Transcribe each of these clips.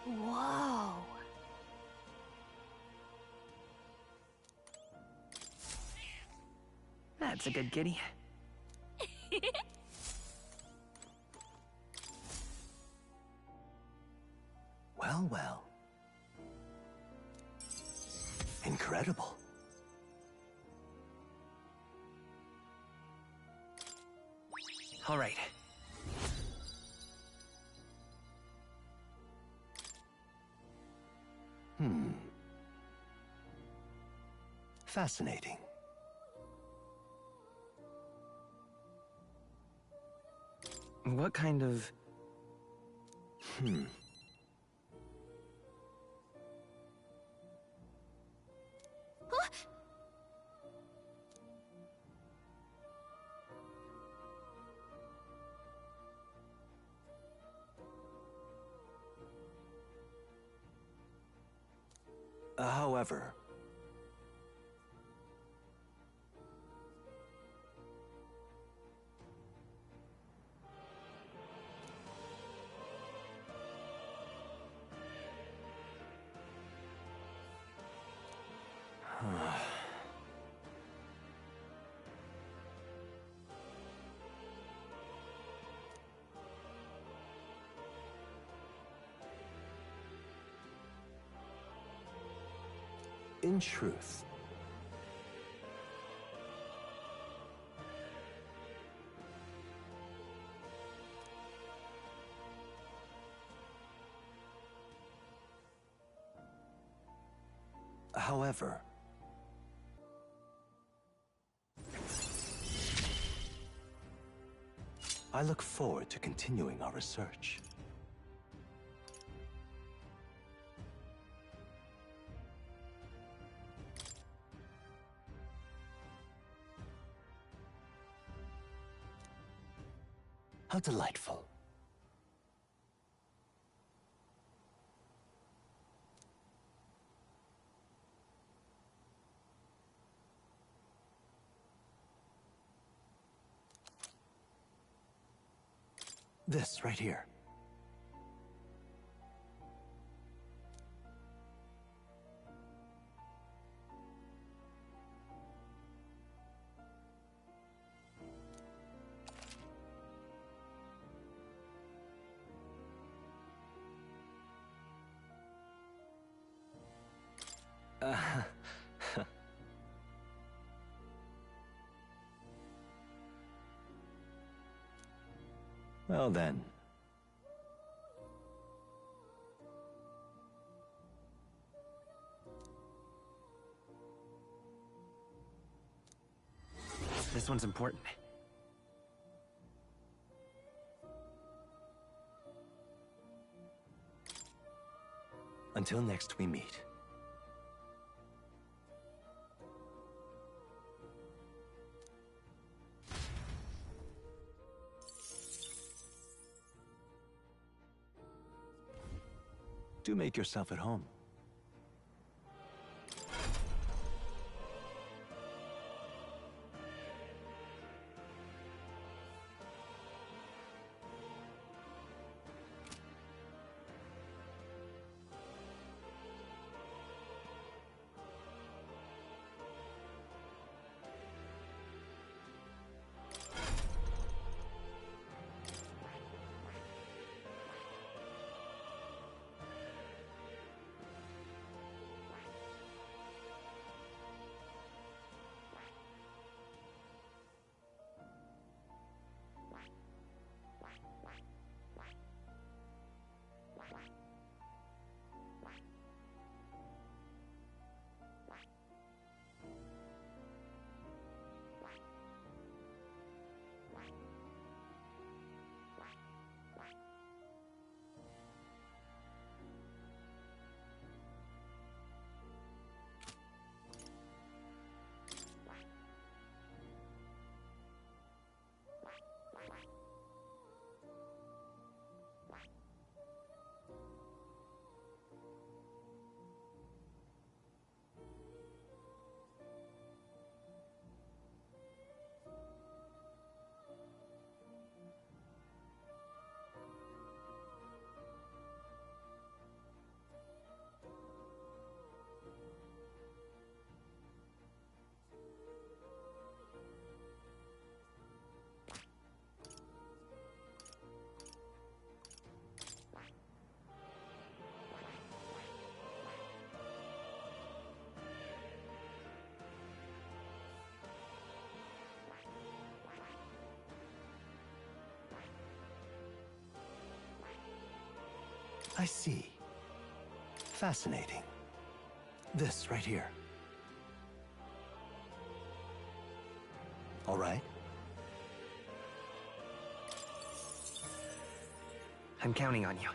Whoa. That's a good kitty. Well, well. Incredible. All right. Fascinating. What kind of... Huh? However, in truth, however, I look forward to continuing our research. How delightful. This right here. Well then. This one's important. Until next we meet. Do make yourself at home. I see. Fascinating. This right here. All right. I'm counting on you.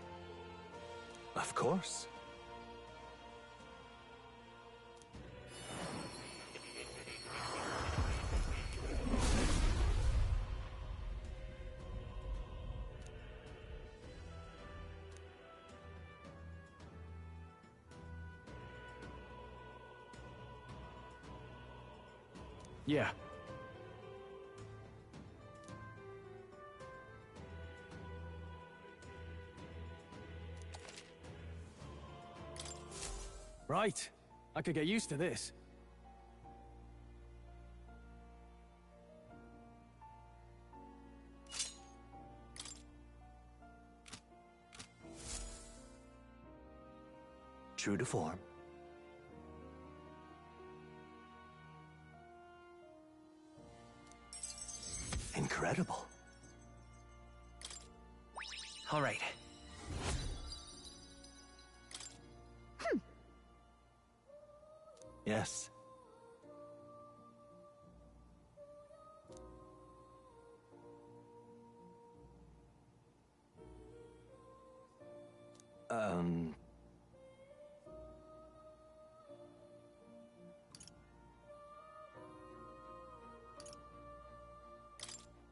Of course. Yeah. Right. I could get used to this. True to form. Incredible. All right. Yes.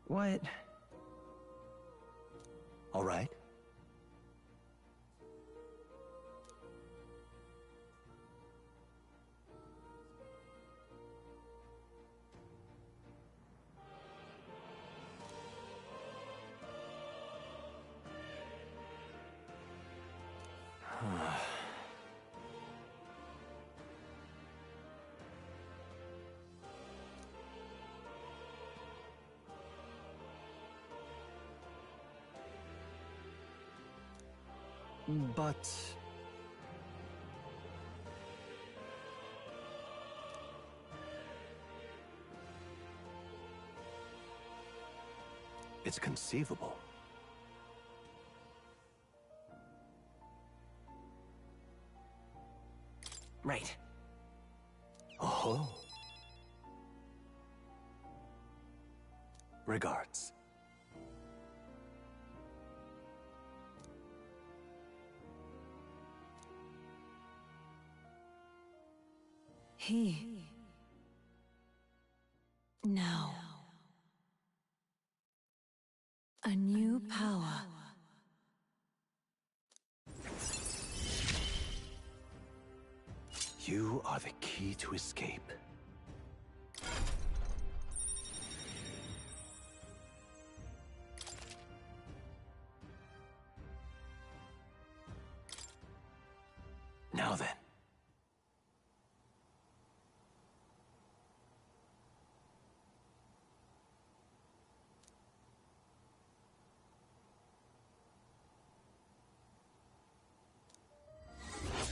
What? All right. But... it's conceivable. Right. Oh. Regards. He. Now. A new power. You are the key to escape. Now then.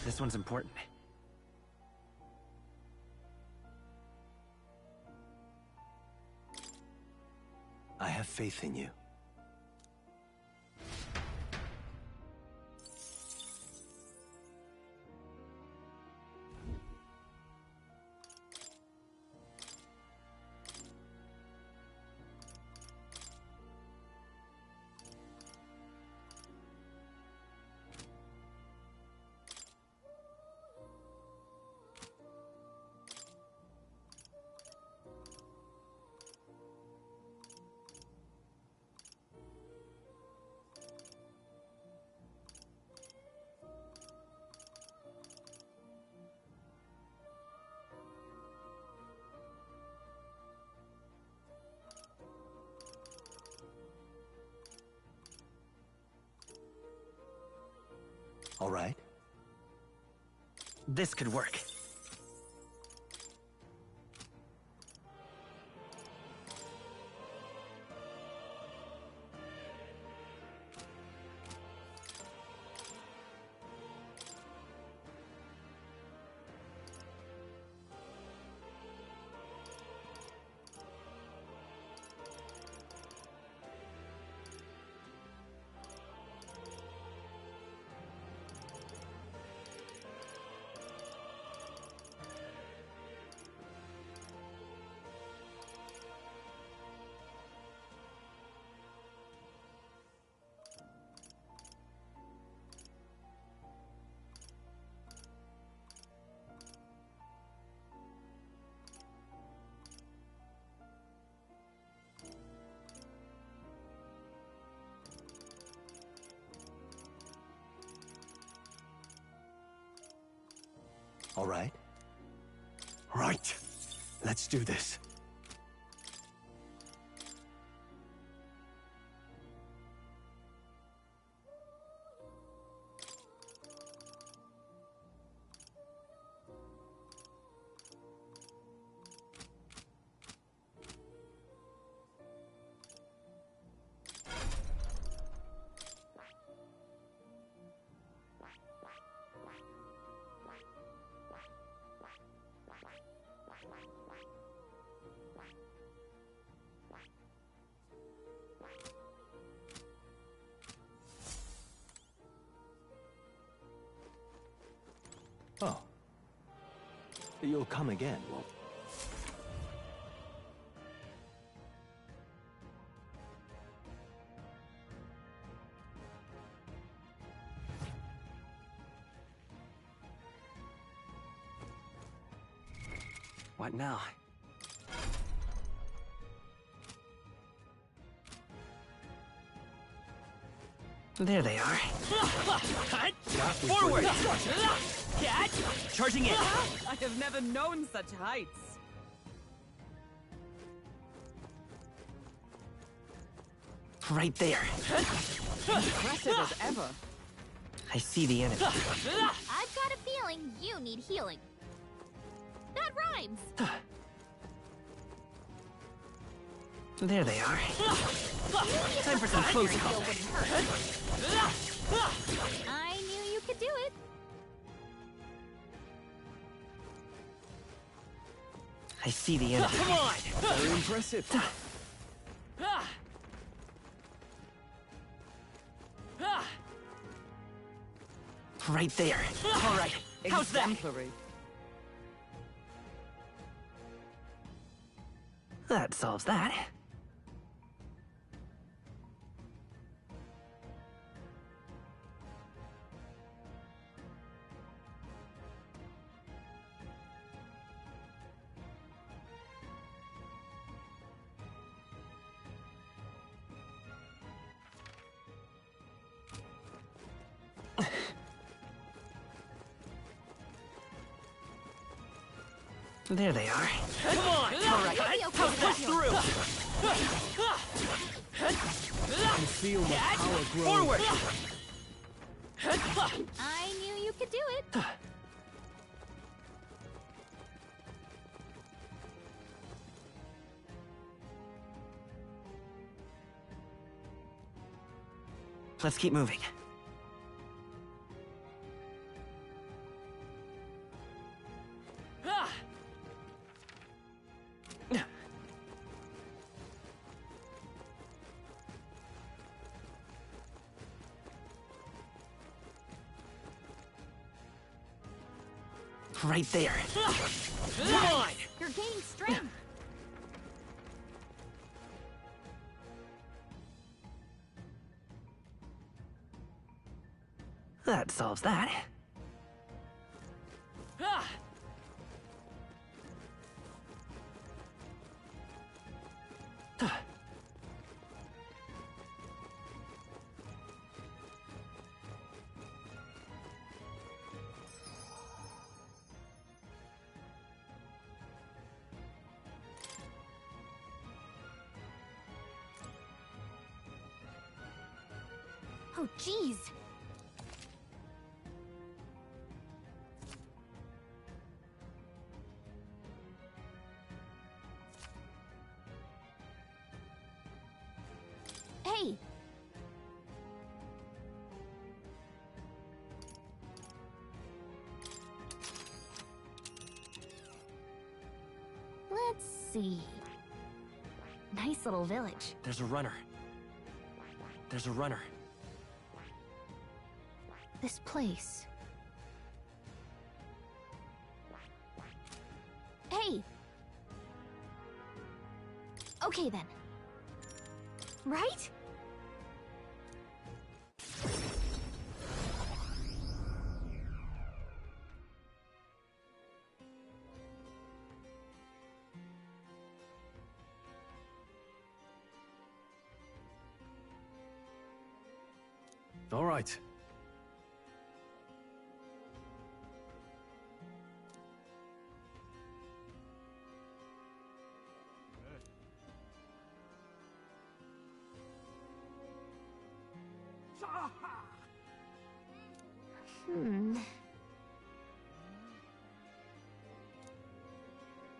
This one's important. I have faith in you. All right. This could work. All right? Right. Let's do this. Oh. You'll come again, won't you? What now? There they are. Forward! Charging in! I have never known such heights. Right there. Impressive as ever. I see the enemy. I've got a feeling you need healing. That rhymes. There they are. Time for some close call. I knew you could do it. I see the enemy. Come on! Very impressive. Right there. All right. How's that? Exemplary. That solves that. There they are. Come on! All right. How's that through? I can feel my power grow. Forward! I knew you could do it. Let's keep moving. Right there. Come on! You're gaining strength. That solves that. Oh, jeez. Hey. Let's see. Nice little village. There's a runner. There's a runner. This place. Hey! Okay then. Right? All right.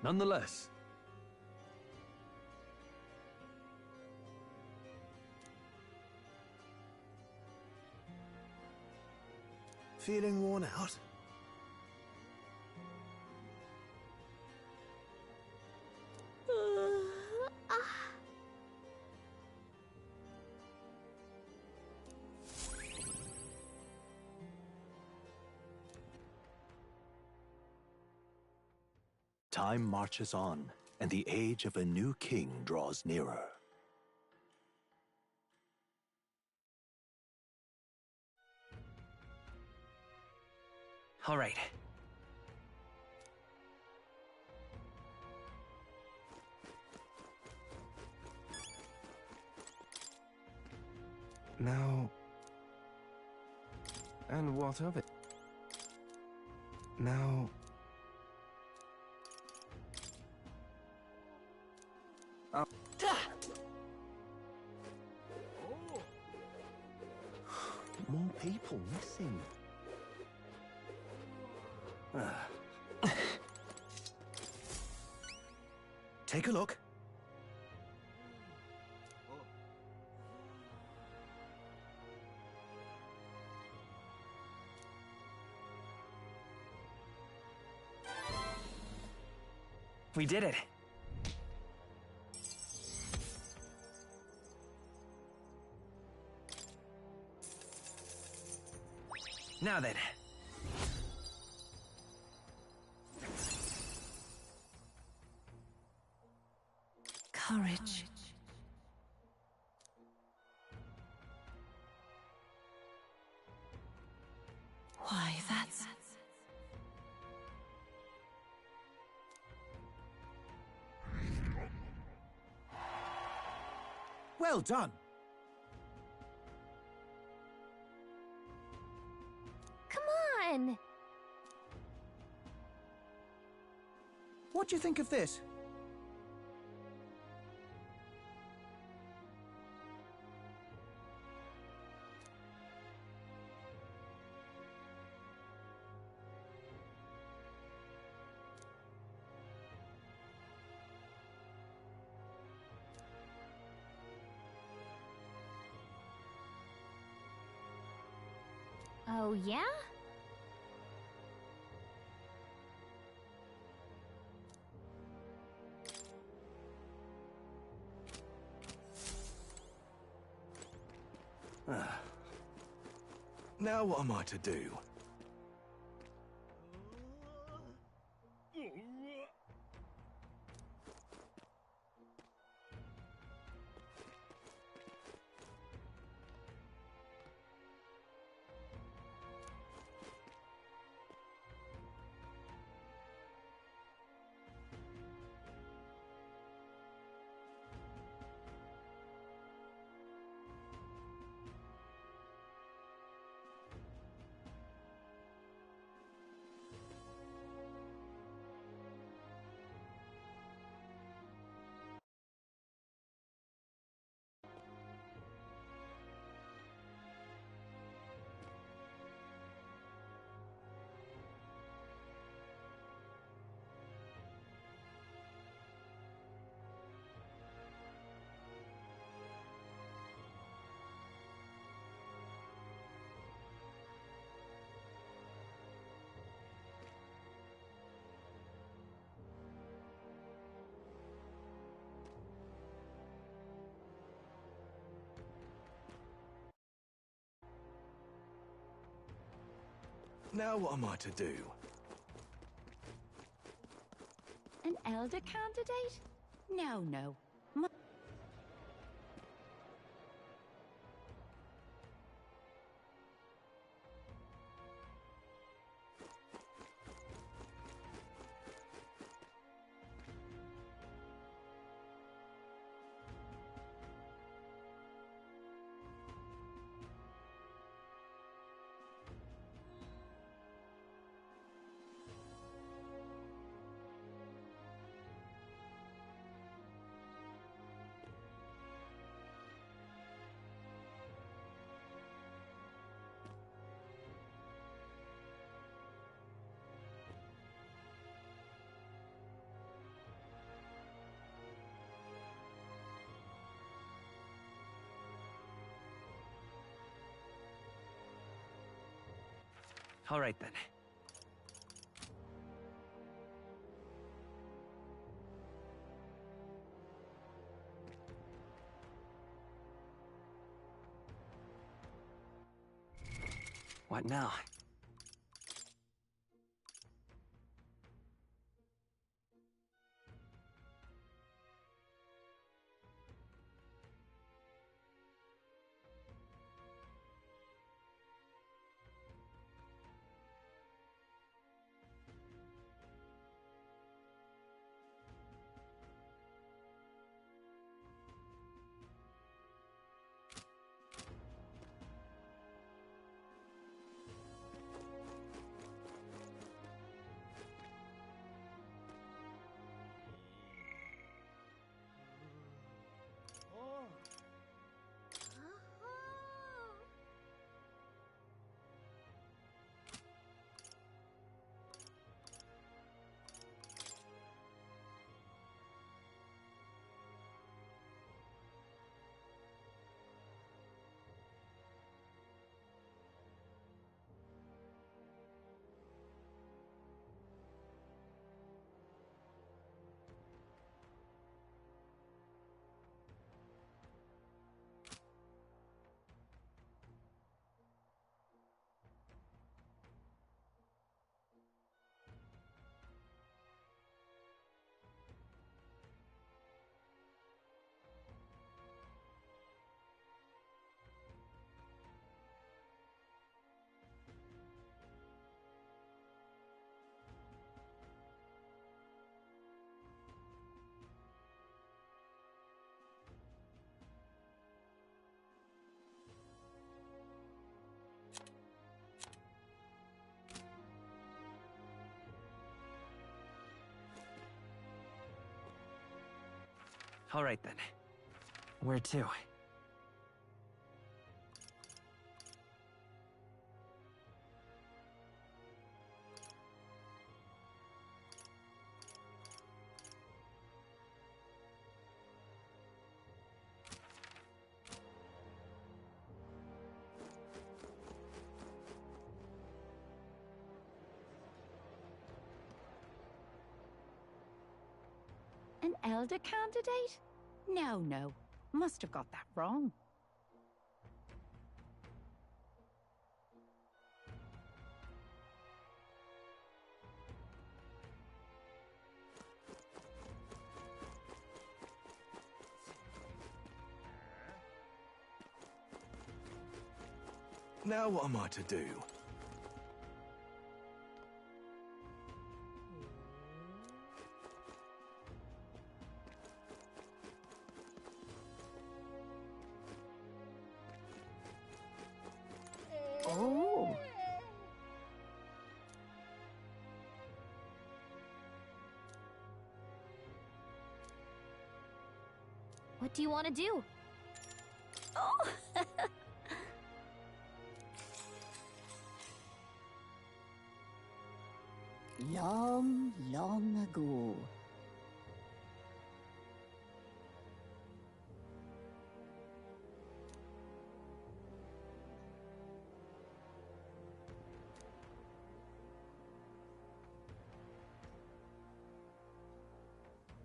Nonetheless, feeling worn out? Time marches on, and the age of a new king draws nearer. All right. Now... And what of it? Now... More people missing. Take a look. We did it. Now then. Courage. Why, that's... Well done. Come on! What do you think of this? Oh, yeah? Now what am I to do? Now what am I to do? An elder candidate? No, no. All right then. What now? All right then. Where to? An elder candidate? No, no. Must have got that wrong. Now what am I to do? Oh. What do you want to do? Oh! Long, long ago.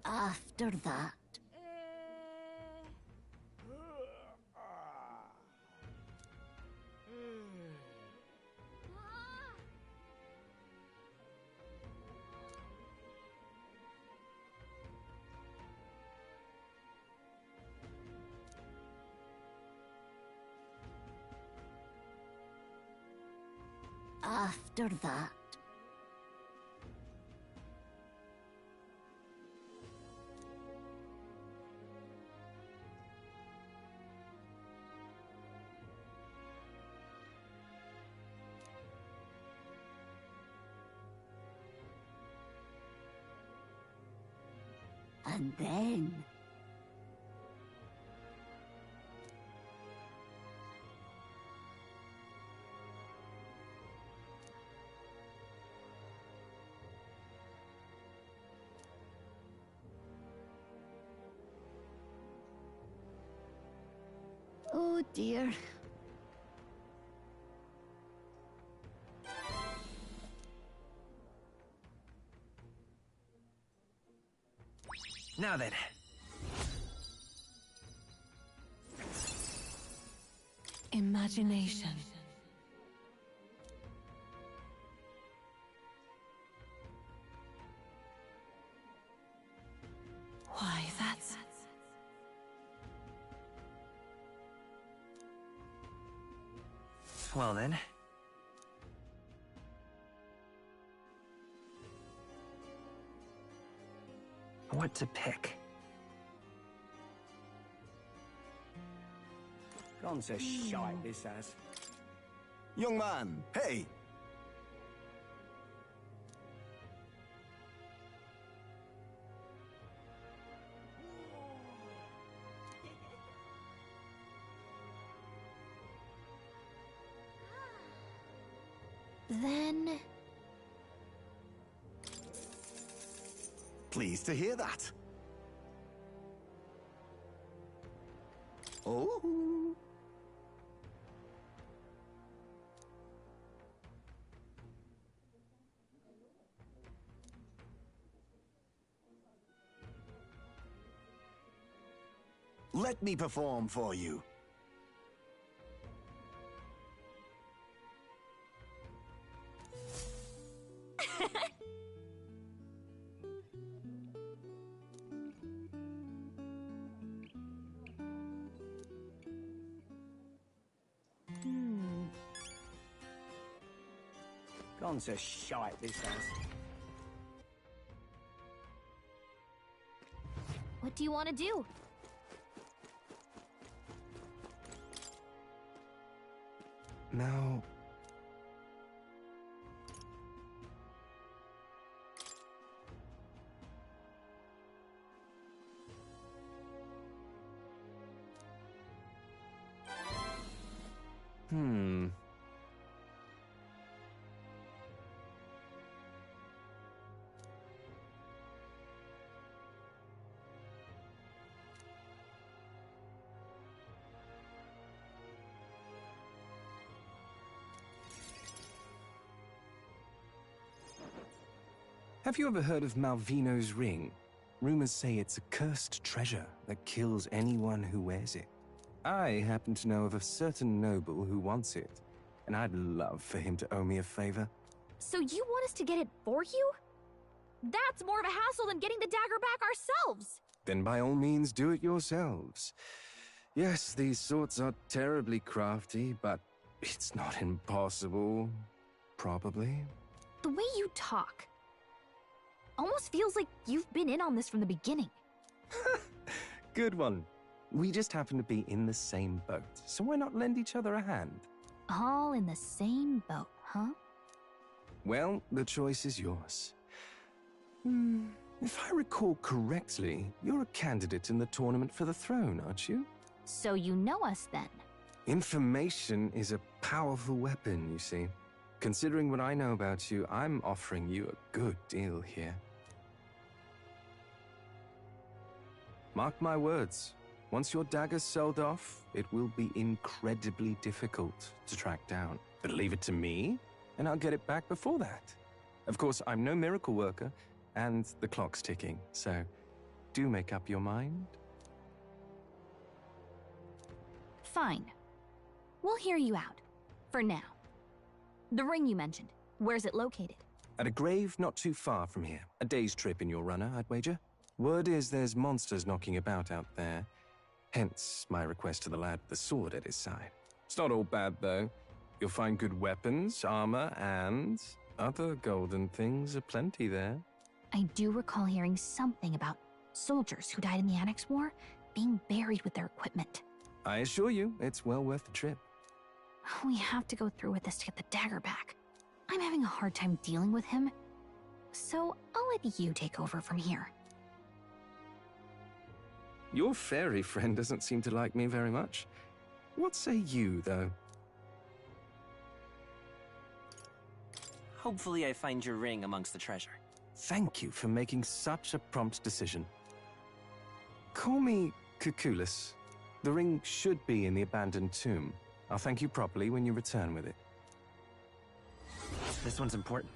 After that. After that. And then... Oh dear. Now then. Imagination. Why, that's... Well then. What to pick? Gone to shite, this has. Young man, hey! Then... Pleased to hear that. Oh. Let me perform for you. Gone to shite, this has. What do you want to do? No. Have you ever heard of Malvino's ring? Rumors say it's a cursed treasure that kills anyone who wears it. I happen to know of a certain noble who wants it, and I'd love for him to owe me a favor. So you want us to get it for you? That's more of a hassle than getting the dagger back ourselves! Then by all means do it yourselves. Yes, these sorts are terribly crafty, but it's not impossible. Probably. The way you talk almost feels like you've been in on this from the beginning. Good one. We just happen to be in the same boat, so why not lend each other a hand? All in the same boat, huh? Well, the choice is yours. If I recall correctly, you're a candidate in the tournament for the throne, aren't you? So you know us then? Information is a powerful weapon, you see. Considering what I know about you, I'm offering you a good deal here. Mark my words, once your dagger's sold off, it will be incredibly difficult to track down. But leave it to me, and I'll get it back before that. Of course, I'm no miracle worker, and the clock's ticking, so do make up your mind. Fine. We'll hear you out. For now. The ring you mentioned, where's it located? At a grave not too far from here. A day's trip in your runner, I'd wager. Word is there's monsters knocking about out there. Hence my request to the lad with the sword at his side. It's not all bad, though. You'll find good weapons, armor, and other golden things aplenty there. I do recall hearing something about soldiers who died in the Annex War being buried with their equipment. I assure you, it's well worth the trip. We have to go through with this to get the dagger back. I'm having a hard time dealing with him, so I'll let you take over from here. Your fairy friend doesn't seem to like me very much. What say you, though? Hopefully I find your ring amongst the treasure. Thank you for making such a prompt decision. Call me Cuculus. The ring should be in the abandoned tomb. I'll thank you properly when you return with it. This one's important.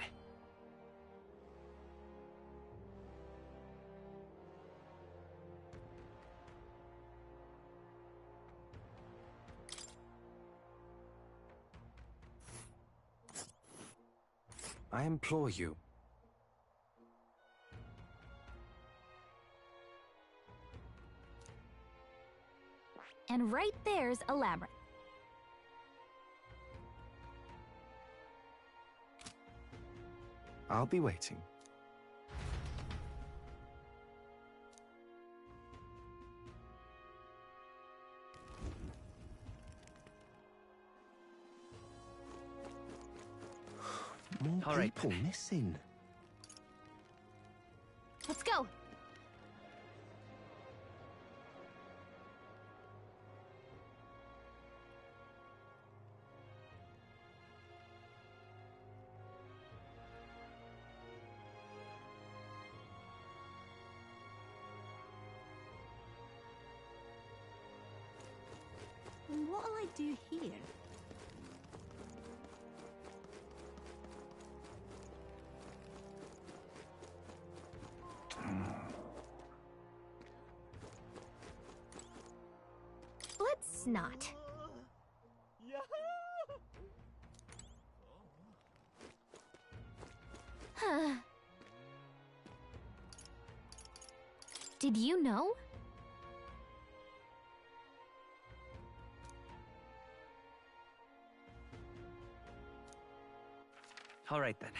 I implore you. And right there's a labyrinth. I'll be waiting. More All right. people missing. Let's go. What'll I do here? Let's not. Huh. Did you know? All right then.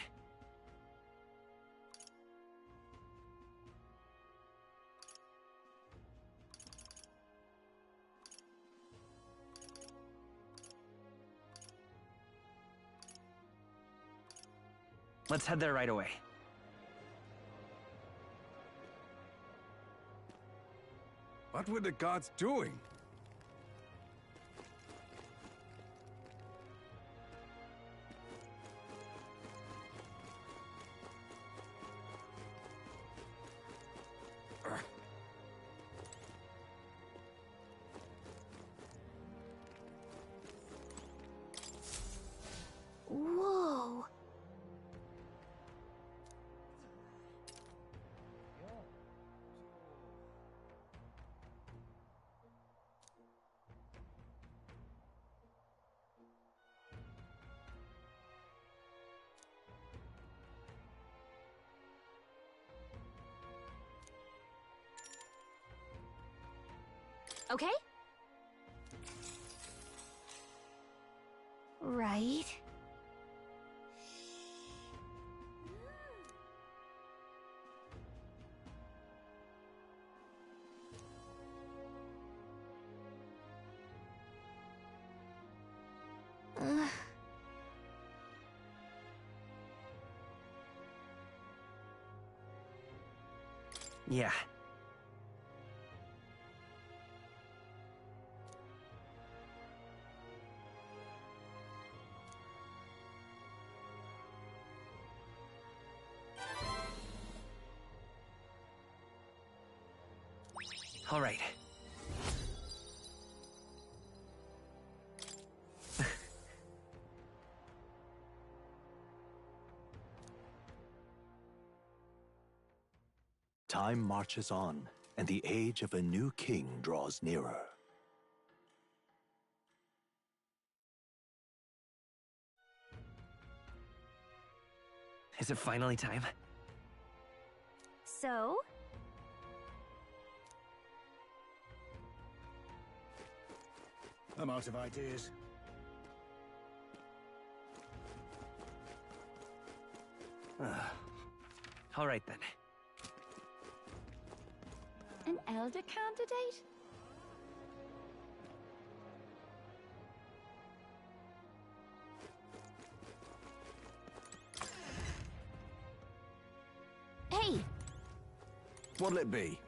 Let's head there right away. What were the gods doing? Whoa. Okay? Right. Yeah. All right. Time marches on, and the age of a new king draws nearer. Is it finally time? So? I'm out of ideas. All right then. An elder candidate? Hey! What'll it be?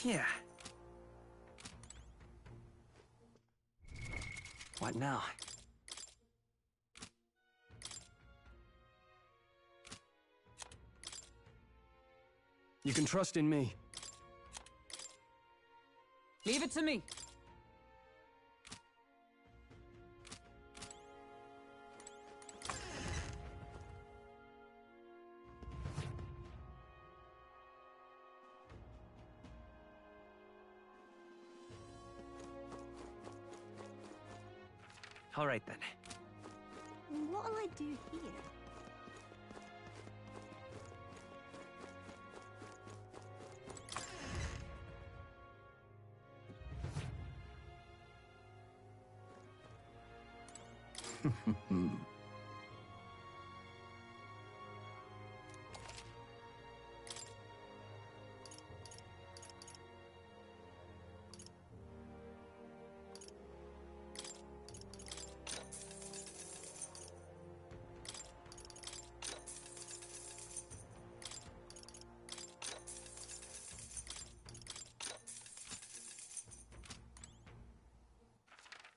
Yeah. What now? You can trust in me. Leave it to me. All right then. What'll I do here?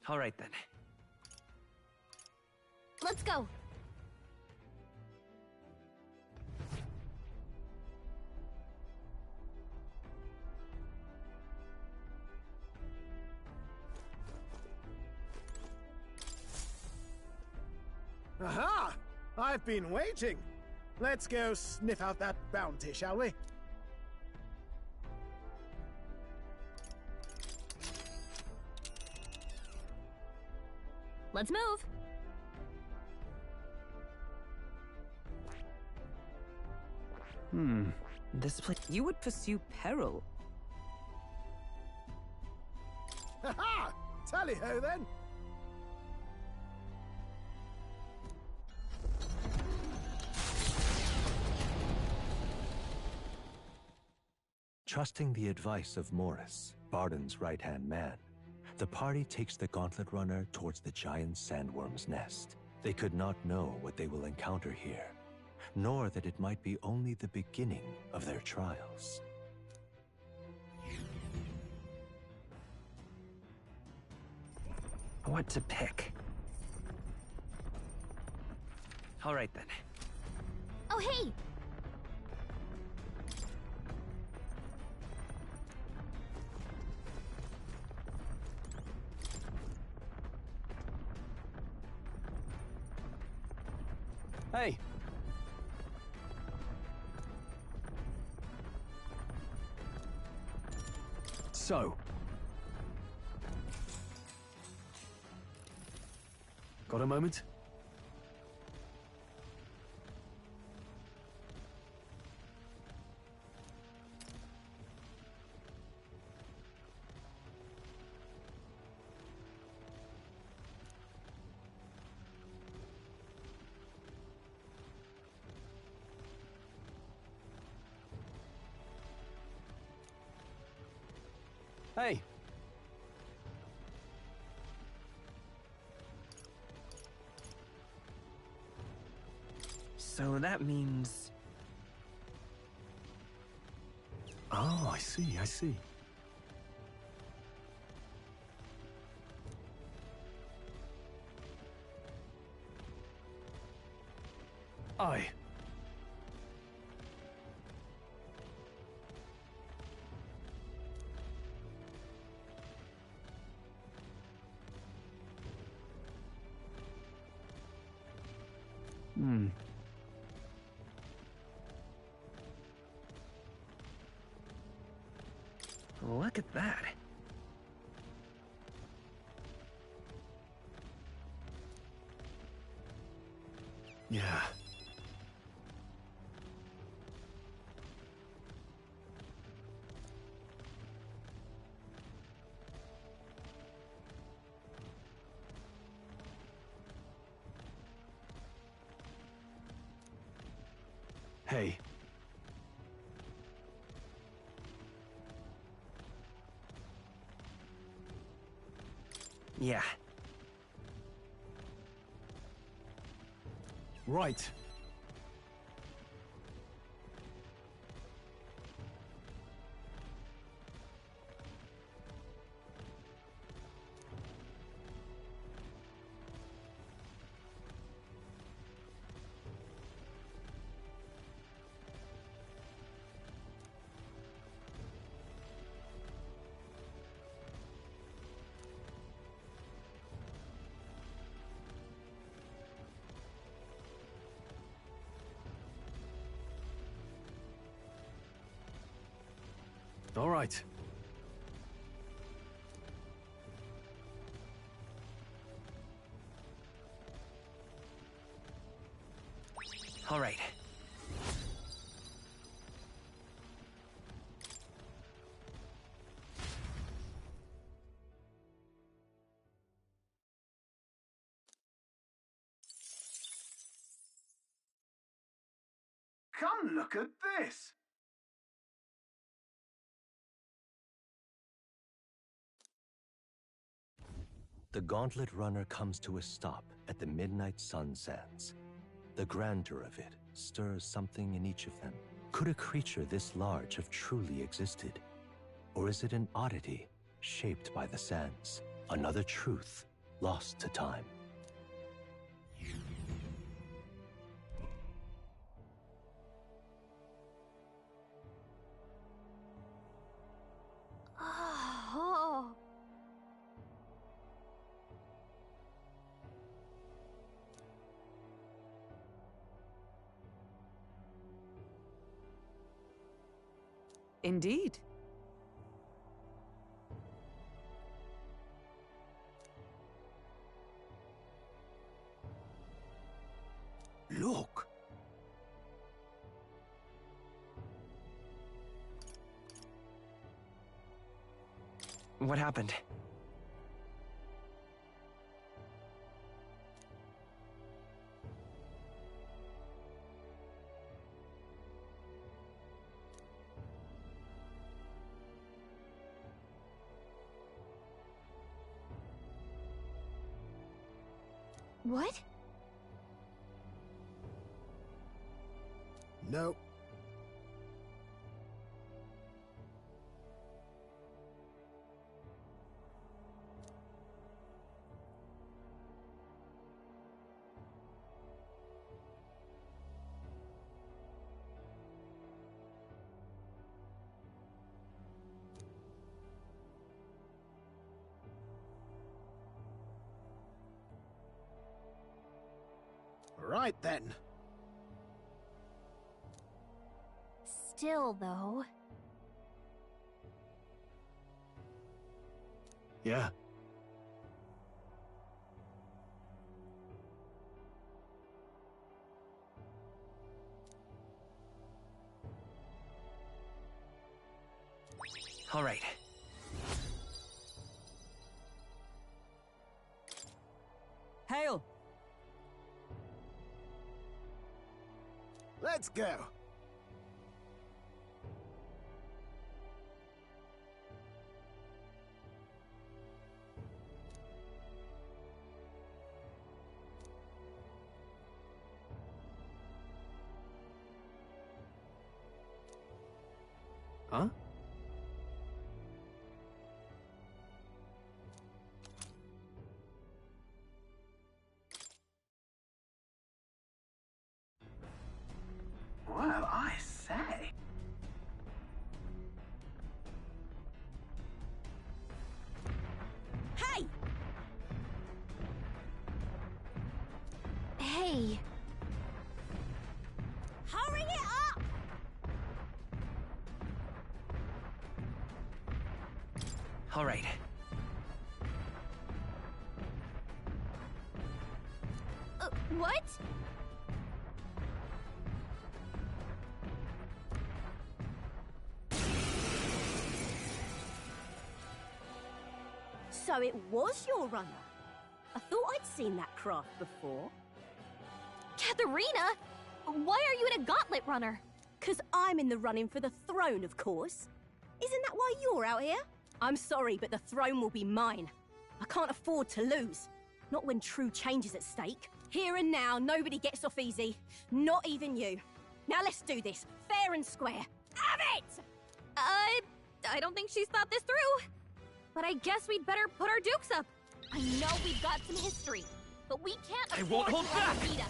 All right then. Let's go. Aha! I've been waiting. Let's go sniff out that bounty, shall we? Let's move. This place. You would pursue peril. Ha-ha! Tally-ho, then! Trusting the advice of Morris, Barden's right-hand man, the party takes the Gauntlet Runner towards the giant sandworm's nest. They could not know what they will encounter here, nor that it might be only the beginning of their trials. What to pick? All right then. Oh, hey! Hey! So. Got a moment? Hey! So that means... Oh, I see, I see. Aye. Look at that. Yeah. Hey. Yeah. Right. All right. All right. Come look at this! The Gauntlet Runner comes to a stop at the Midnight Sun Sands. The grandeur of it stirs something in each of them. Could a creature this large have truly existed? Or is it an oddity shaped by the sands? Another truth lost to time. Oh. Indeed. Look! What happened? What? No. Right then. Still, though. Yeah. All right. Hail! Let's go. Huh? Well, I say. Hey! Hey. Hurry it up! All right. What? So it was your runner. I thought I'd seen that craft before. Katharina? Why are you in a gauntlet runner? 'Cause I'm in the running for the throne, of course. Isn't that why you're out here? I'm sorry, but the throne will be mine. I can't afford to lose. Not when true change is at stake. Here and now, nobody gets off easy. Not even you. Now let's do this, fair and square. Have it! I don't think she's thought this through. But I guess we'd better put our dukes up. I know we've got some history, but we can't I afford won't hold to let her back. beat us.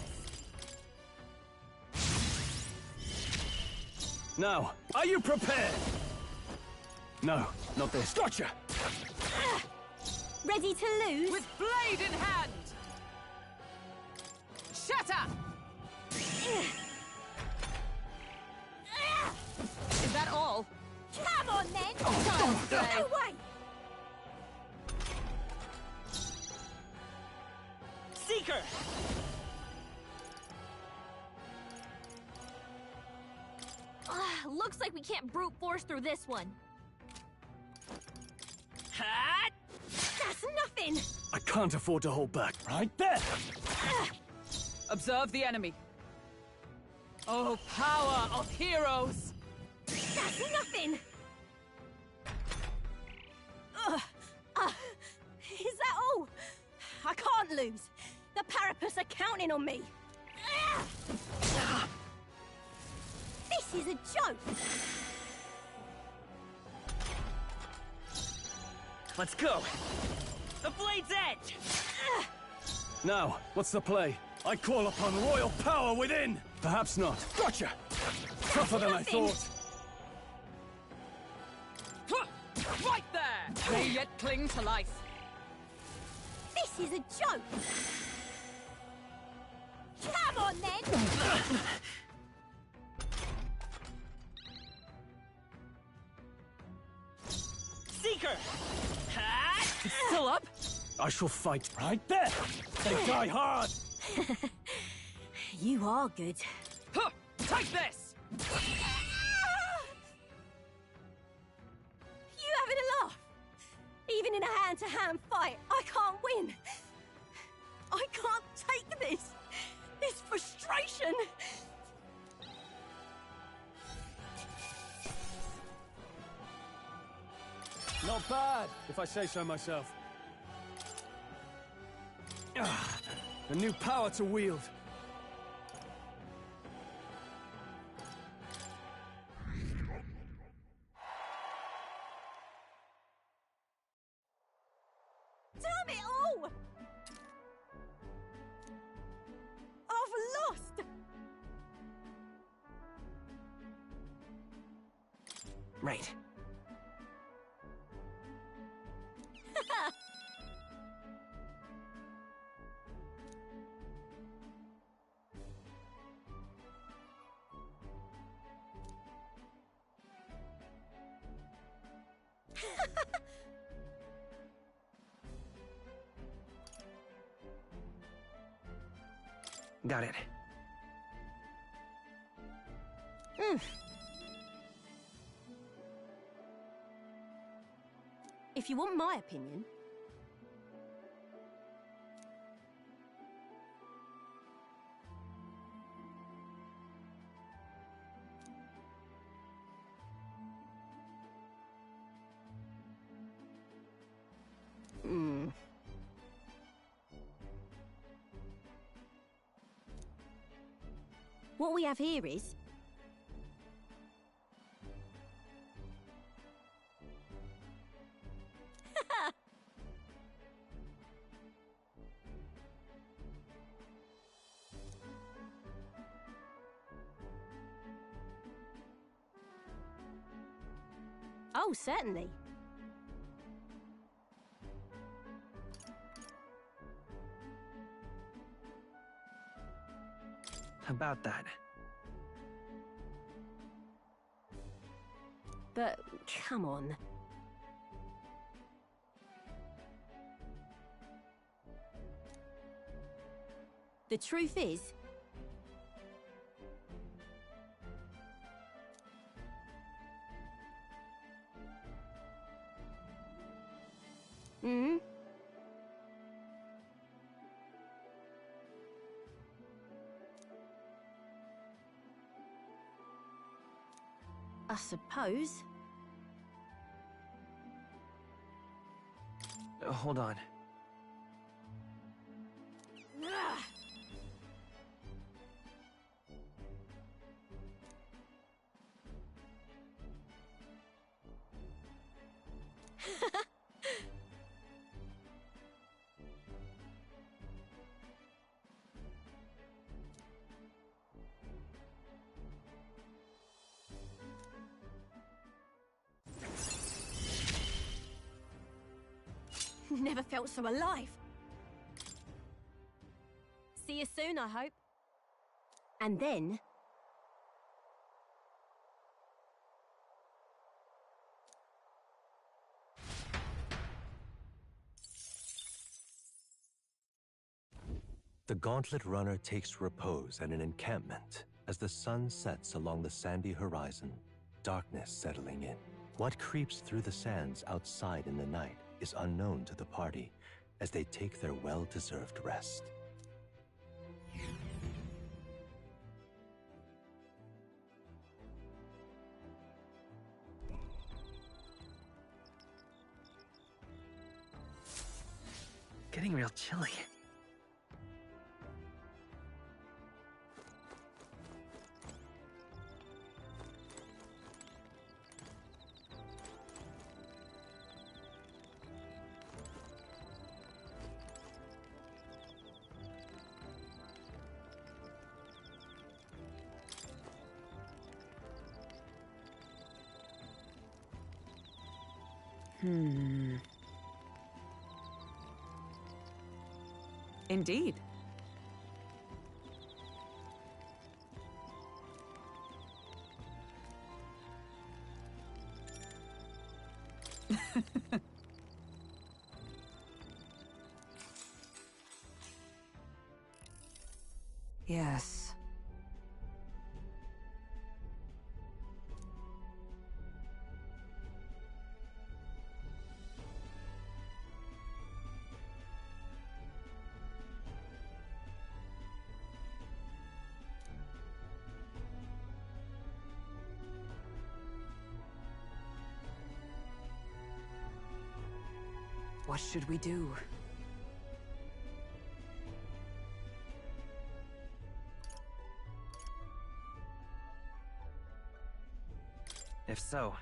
Now, are you prepared? No, not this. Gotcha! Ready to lose? With blade in hand! Shatter! Is that all? Come on then! No way! Seeker! Looks like we can't brute force through this one. Hat! That's nothing! I can't afford to hold back. Right there! Observe the enemy. Oh, power of heroes! That's nothing! Is that all? I can't lose. The Parapus are counting on me. This is a joke. Let's go! The blade's edge! Now, what's the play? I call upon royal power within! Perhaps not. Gotcha! Tougher than I Nothing. thought. Right there! May yet cling to life. This is a joke. Come on, then. Seeker! Hat! It's still up? I shall fight right there! They die hard! You are good. Huh, take this! You having a laugh? Even in a hand-to-hand fight, I can't win. I can't take this. This frustration. Not bad, if I say so myself. A new power to wield. Damn it all! I've lost! Right. Got it. If you want my opinion, what we have here is oh, certainly. About that. But come on. The truth is, I suppose. Hold on. Never felt so alive. See you soon, I hope. And then... The Gauntlet Runner takes repose at an encampment as the sun sets along the sandy horizon, darkness settling in. What creeps through the sands outside in the night is unknown to the party as they take their well-deserved rest. Getting real chilly. Indeed. Yes. What should we do? If so,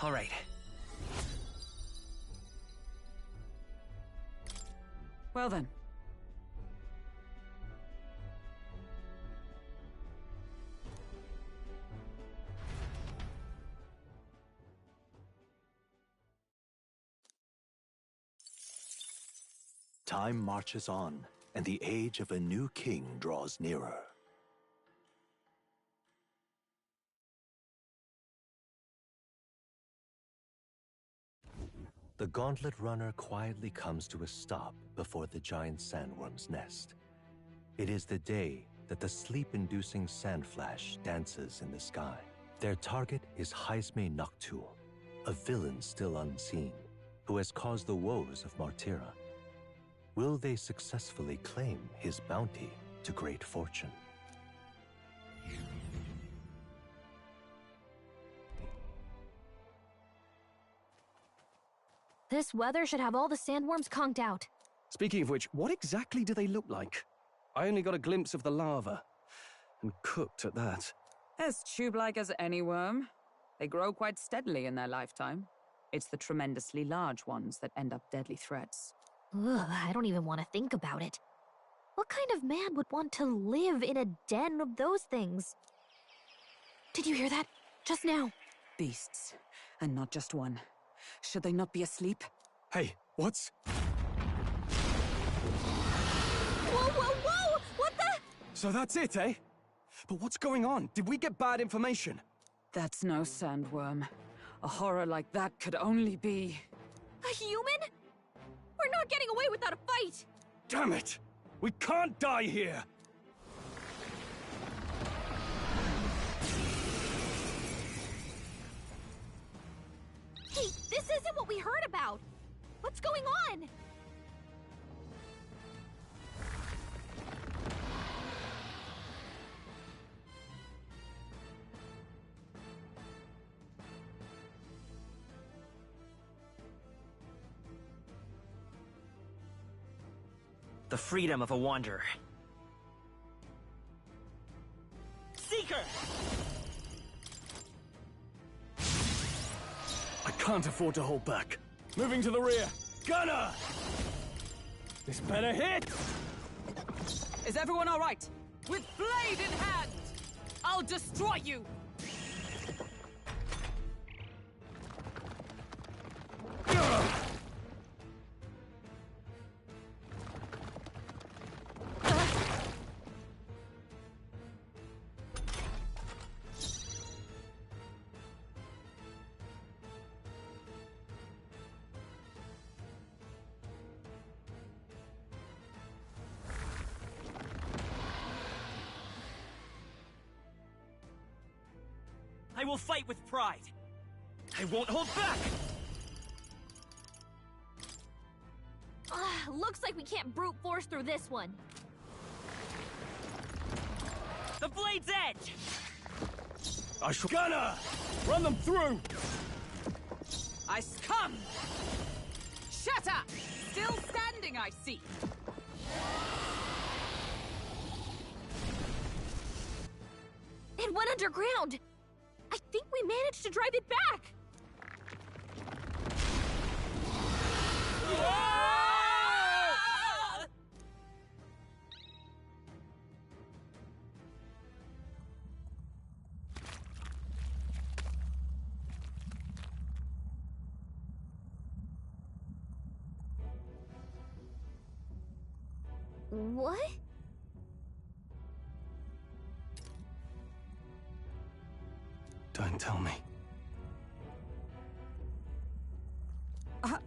all right. Well then. Time marches on, and the age of a new king draws nearer. The Gauntlet Runner quietly comes to a stop before the giant sandworm's nest. It is the day that the sleep-inducing sand flash dances in the sky. Their target is Jaime Noctul, a villain still unseen, who has caused the woes of Martira. Will they successfully claim his bounty to great fortune? This weather should have all the sandworms conked out. Speaking of which, what exactly do they look like? I only got a glimpse of the larva, and cooked at that. As tube-like as any worm. They grow quite steadily in their lifetime. It's the tremendously large ones that end up deadly threats. Ugh, I don't even want to think about it. What kind of man would want to live in a den of those things? Did you hear that? Just now. Beasts. And not just one. Should they not be asleep? Hey, what's... Whoa, whoa, whoa! What the? So that's it, eh? But what's going on? Did we get bad information? That's no sandworm. A horror like that could only be... A human? We're not getting away without a fight! Damn it! We can't die here! Hey, this isn't what we heard about! What's going on? The freedom of a wanderer. Seeker! I can't afford to hold back. Moving to the rear. Gunner! This better hit! Is everyone all right? With blade in hand! I'll destroy you! I will fight with pride. I won't hold back! Looks like we can't brute force through this one. The blade's edge! I shall... Gunner! Run them through! I succumb! Shut up! Still standing, I see. It went underground! I think we managed to drive it back! What? Don't tell me. Huh?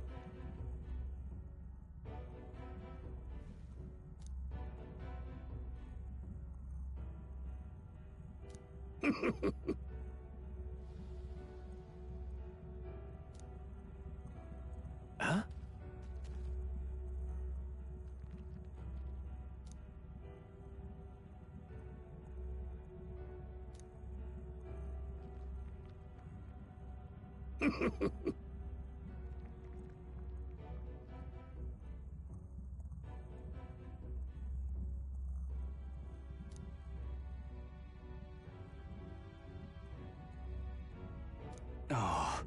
Oh.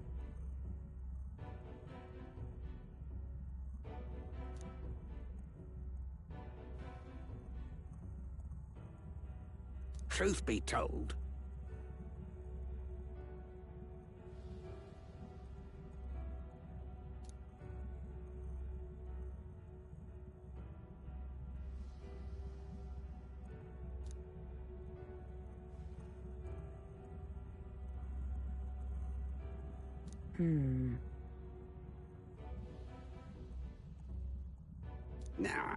Truth be told, now,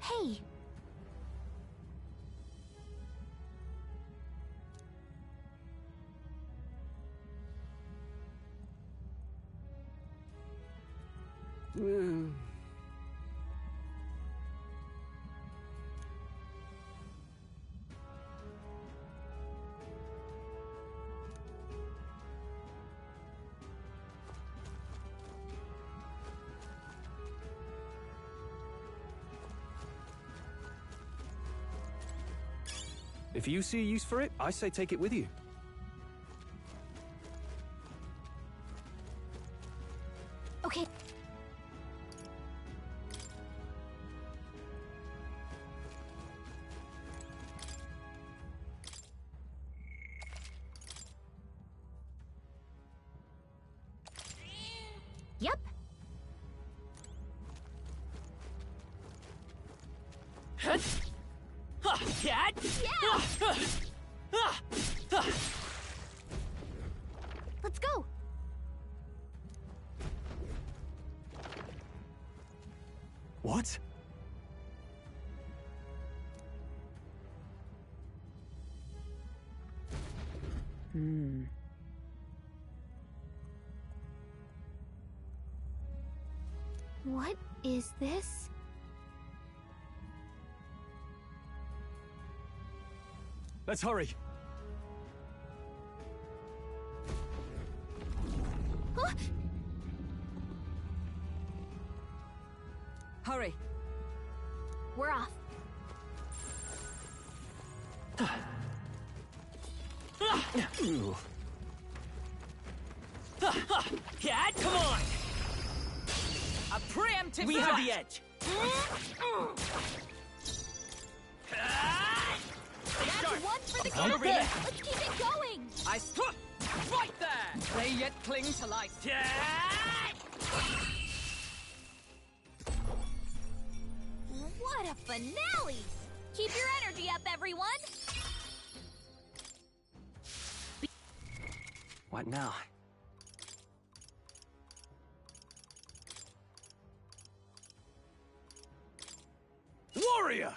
Hey! If you see a use for it, I say take it with you. Okay. Yep. Let's go. What? What is this? Let's hurry. Huh? Hurry. We're off. Cat, come on! A preemptive We strike. have the edge! Let's keep it going! Right there! They yet cling to life. What a finale! Keep your energy up, everyone! What now? Warrior!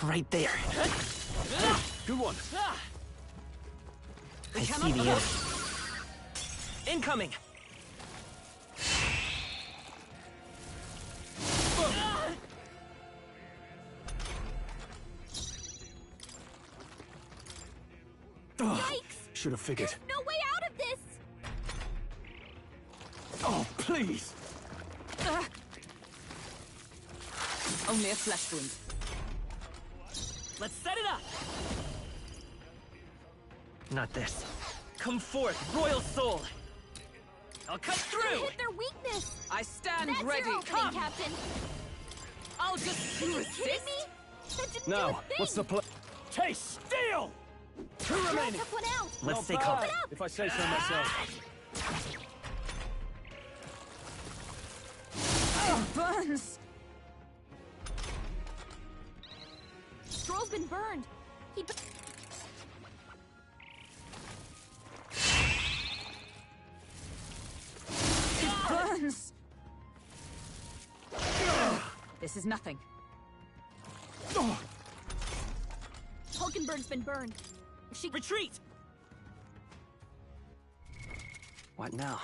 Right there. Good one. I see the end. Incoming! Yikes! Should have figured. No way out of this! Oh, please! Only a flesh wound. Let's set it up! Not this. Come forth, royal soul! I'll cut through! Hit their weakness! I stand That's ready. your opening, Come! Captain! I'll just Are you resist. kidding me? That didn't do a Now, thing. what's the play? Taste steel! Two Girl remaining. took one out! Let's Not stay bad, calm. if I say so myself. Burns! Stroll's been burned. He... Burns! This is nothing. Hulkenberg's been burned. If she... Retreat! What now?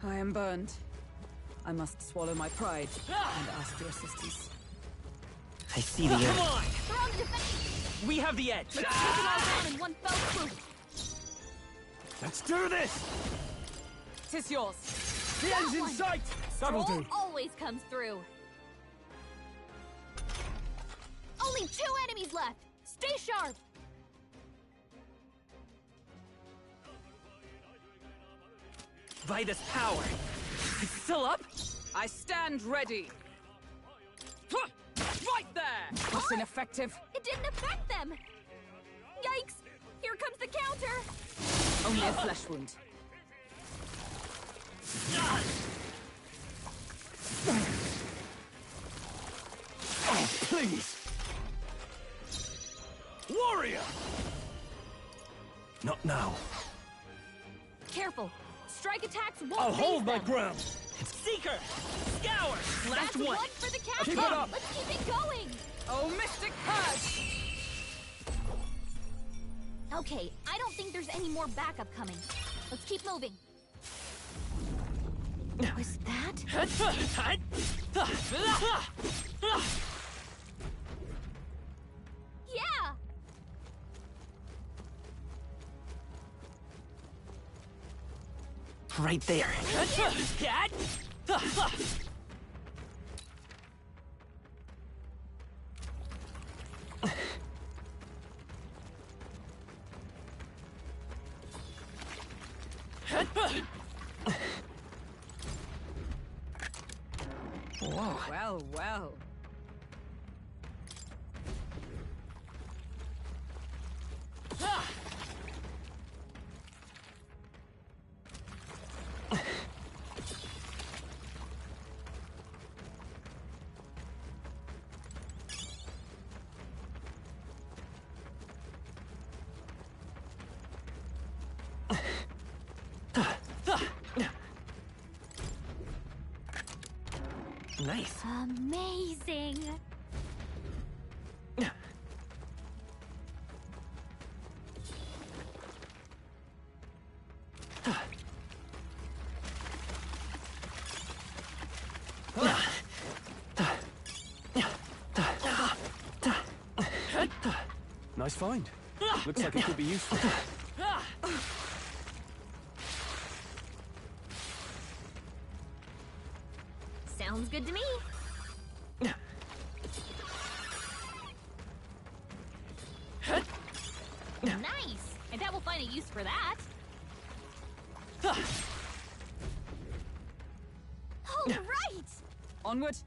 I am burned. I must swallow my pride and ask for assistance. I see the end. They're on the defense! We have the edge! Take it all down in one fell swoop! Let's do this! Tis yours. The end's in sight! That'll Stroll do. always comes through. Only 2 enemies left! Stay sharp! By this power! It's still up? I stand ready. Right there! That's ineffective. It didn't affect them! Yikes! Here comes the counter! Only a flesh wound. Oh, please! Warrior! Not now. Careful! Strike attacks won't I'll phase hold my them. ground. Seeker! Scour! Last That's one! for the captain! Keep it up. Let's keep it going! Oh, Mystic Purge! Okay, I don't think there's any more backup coming. Let's keep moving. Was that? Yeah! Right there. Whoa. Well, well. Nice. Amazing! Nice find. Looks like it could be useful. Sounds good to me. Nice! I bet we'll find a use for that. All right! Onward.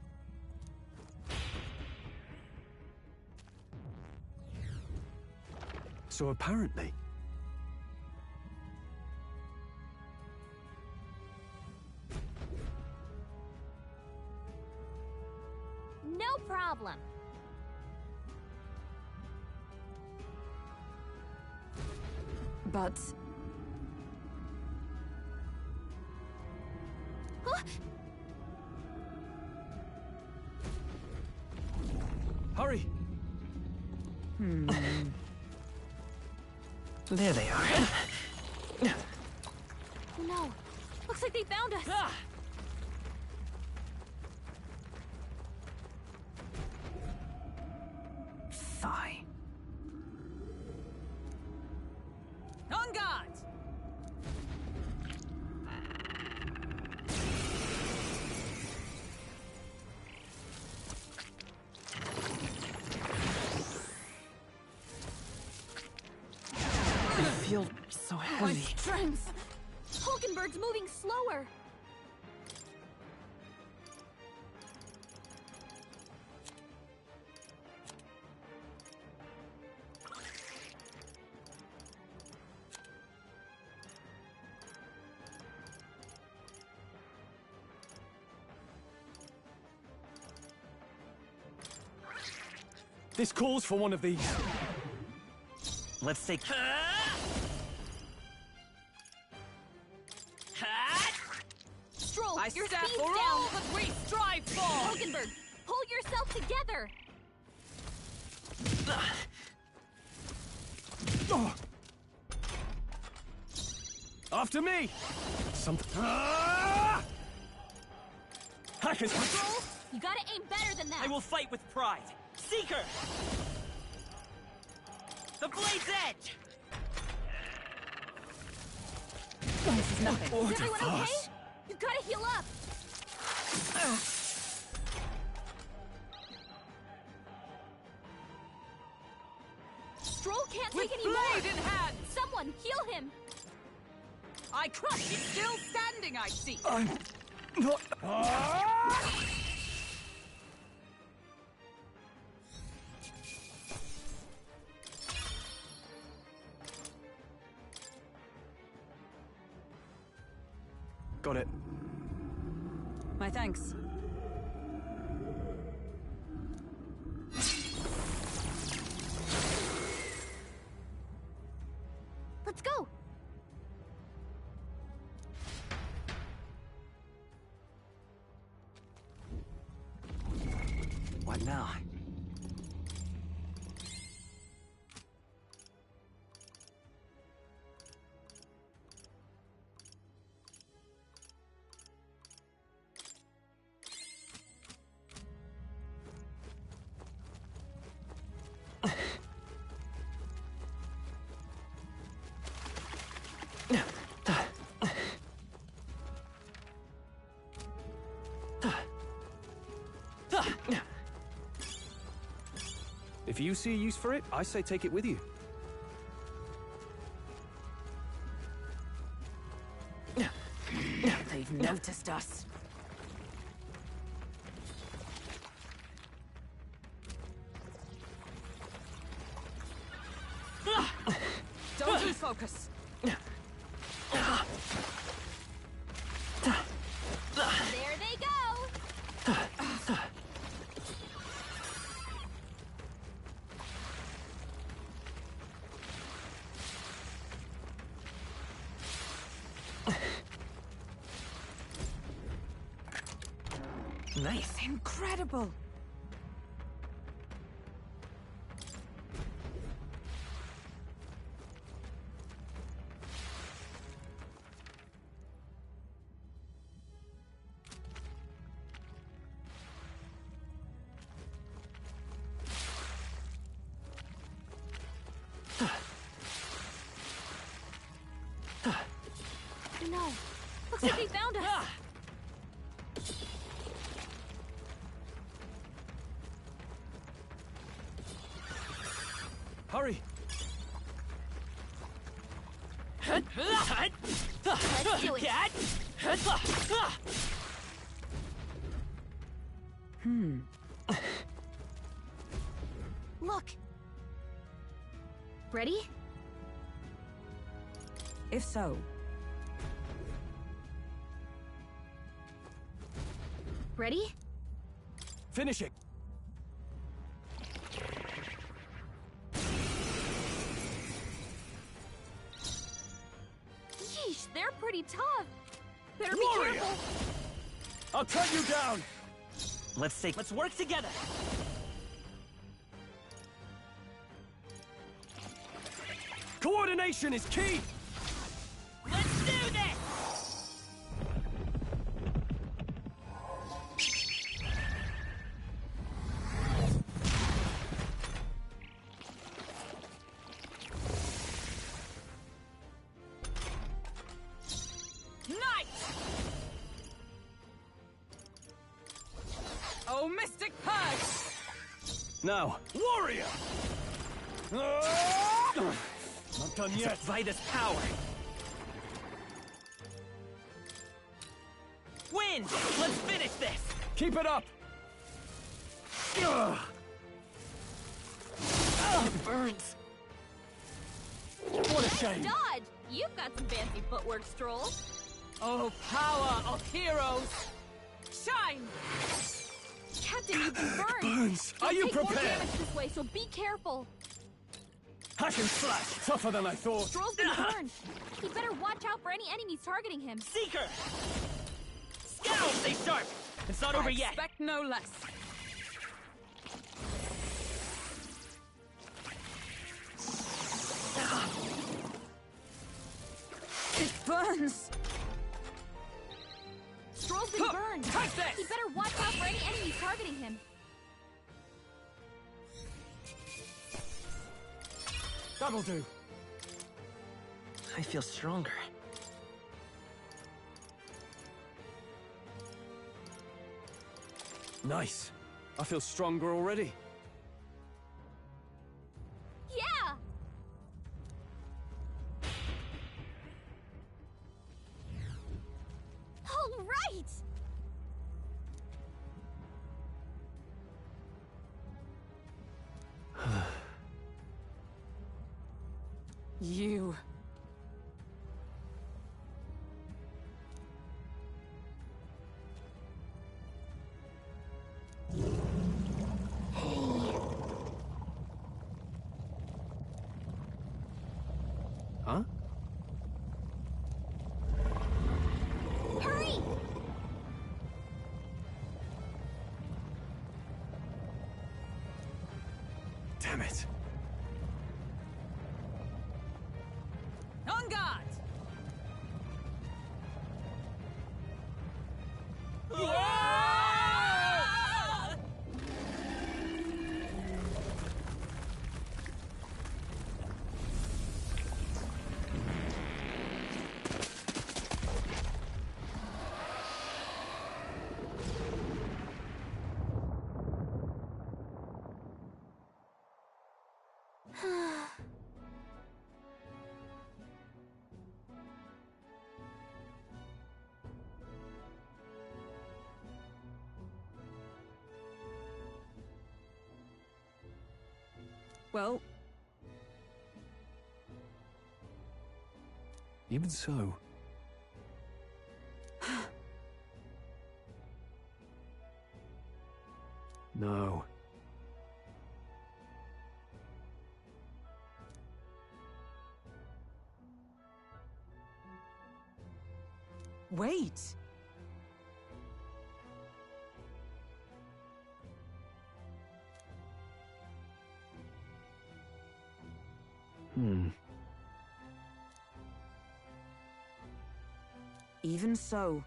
So apparently, No problem. But Huh? Hurry! There they are. Oh no. Looks like they found us. Ah! fine. On guard! I feel so My heavy. strength! Hulkenberg's moving slower. This calls for one of these. Let's take. Stroll, I your stand speed's for down. all that we strive for! Hulkenberg, pull yourself together. After me! Something. Ah! Hackers! Stroll, you gotta aim better than that. I will fight with pride. Seeker! The blade's edge! This is nothing. Is everyone okay? You gotta heal up. Stroll can't With take any more. blade in hand! Someone heal him. I crush! He's still standing, I see! I'm not. Ah! Got it. My thanks. Let's go. What now? If you see a use for it, I say take it with you. They've noticed us. Don't lose focus. There they go. Nice. Incredible. No. Looks like they found us. Hurry! Let's do it. Look. Ready? If so, Ready? Finish it. Yeesh, they're pretty tough. Better be Warrior! careful. I'll cut you down. Let's work together. Coordination is key. Let's do this! nice! Oh, Mystic Purge! Now, warrior. Not done yet. Vitus power. Wind! Let's finish this! Keep it up. It burns. What a shame. Dodge! You've got some fancy footwork, Stroll. Oh, power of heroes! Shine! Captain, you've been burned. Burns. Are you Take more prepared? damage this way, so be careful. Hack and slash. Tougher than I thought. Stroll's been burned. He'd better watch out for any enemies targeting him. Seeker! Scowl, stay sharp! It's not over I yet! expect no less. It burns! Stroll's been burned. Take this! He'd better watch out for any enemies targeting him. That'll do. I feel stronger. Nice. I feel stronger already. Yeah! All right! You. Huh? Hurry! Damn it. On guard! Well, Even so, no. wait. Even so.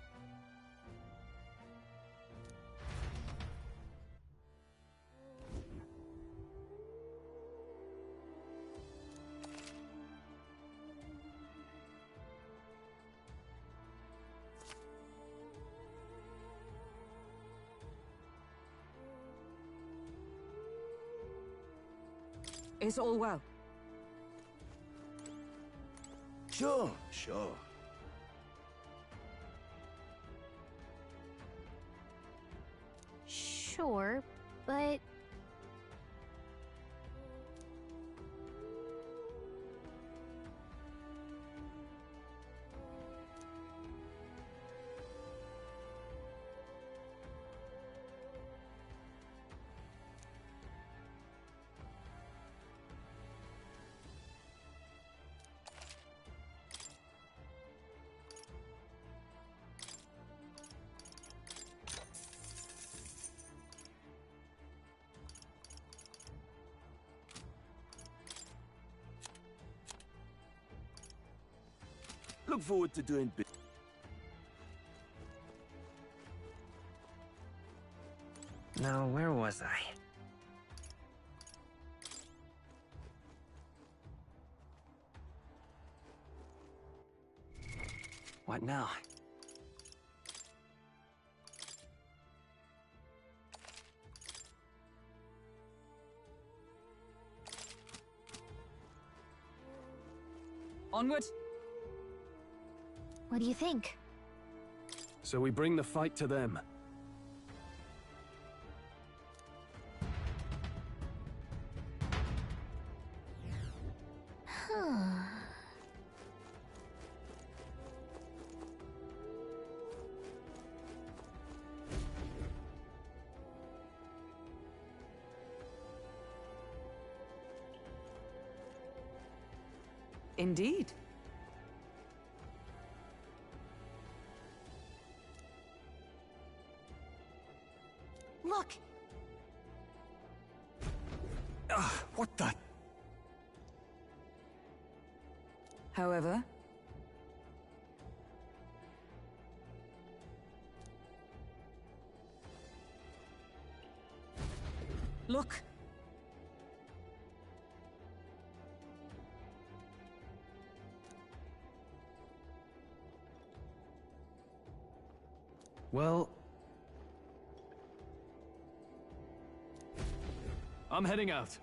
It's all well. Sure, sure. Sure, but... Look forward to doing business. Now, where was I? What now? Onward. What do you think? So we bring the fight to them. Indeed. Look! What the? However, look. Well, I'm heading out.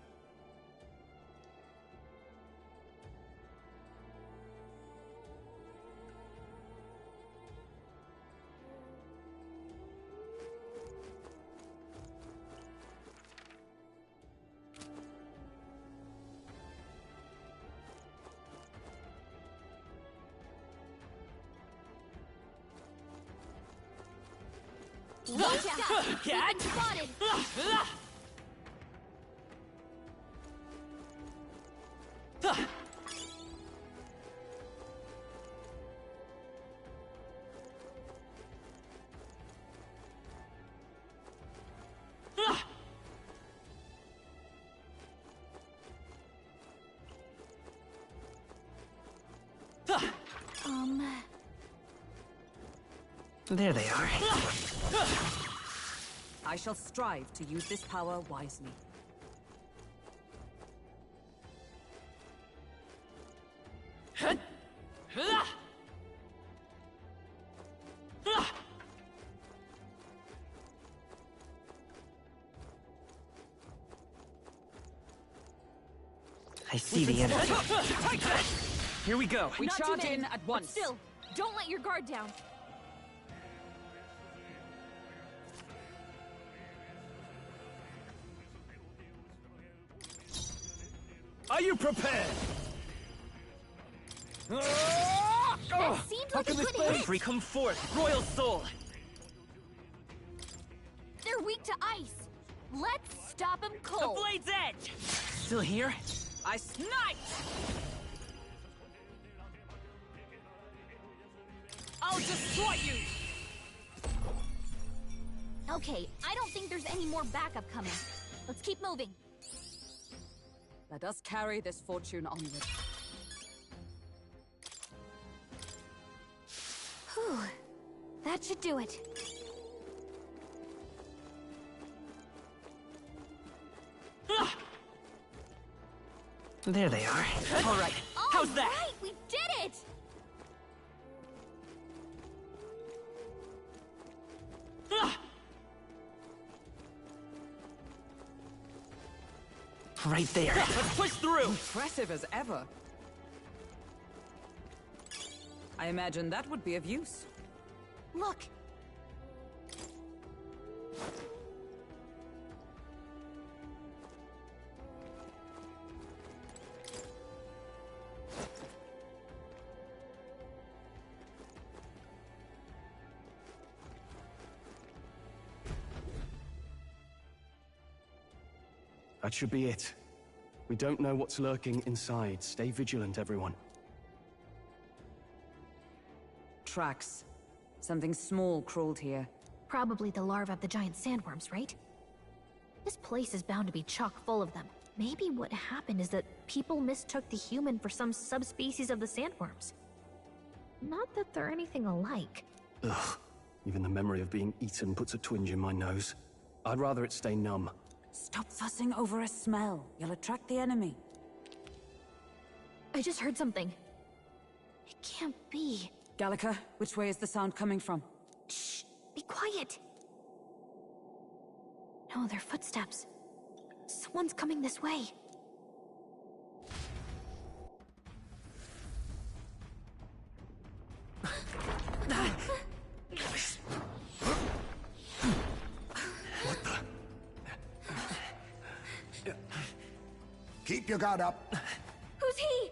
Watch out! We've been spotted! There they are. I shall strive to use this power wisely. I see the enemy. Here we go. We Not too charge many, in at but once. still, don't let your guard down. Are you prepared? That seems like a good hit. Free, come forth, Royal Soul. They're weak to ice. Let's stop them The cold. blade's edge. Still here? I snipe! I'll destroy you! Okay, I don't think there's any more backup coming. Let's keep moving. Let us carry this fortune onward. Whew. That should do it. There they are. All right. How's that? Right, we did it! Right there. Let's push through. Impressive as ever. I imagine that would be of use. Look! That should be it. We don't know what's lurking inside. Stay vigilant, everyone. Tracks. Something small crawled here. Probably the larvae of the giant sandworms, right? This place is bound to be chock full of them. Maybe what happened is that people mistook the human for some subspecies of the sandworms. Not that they're anything alike. Ugh. Even the memory of being eaten puts a twinge in my nose. I'd rather it stay numb. Stop fussing over a smell. You'll attract the enemy. I just heard something. It can't be. Gallica, which way is the sound coming from? Shh! Be quiet! No, they're footsteps. Someone's coming this way. Keep your guard up. Who's he?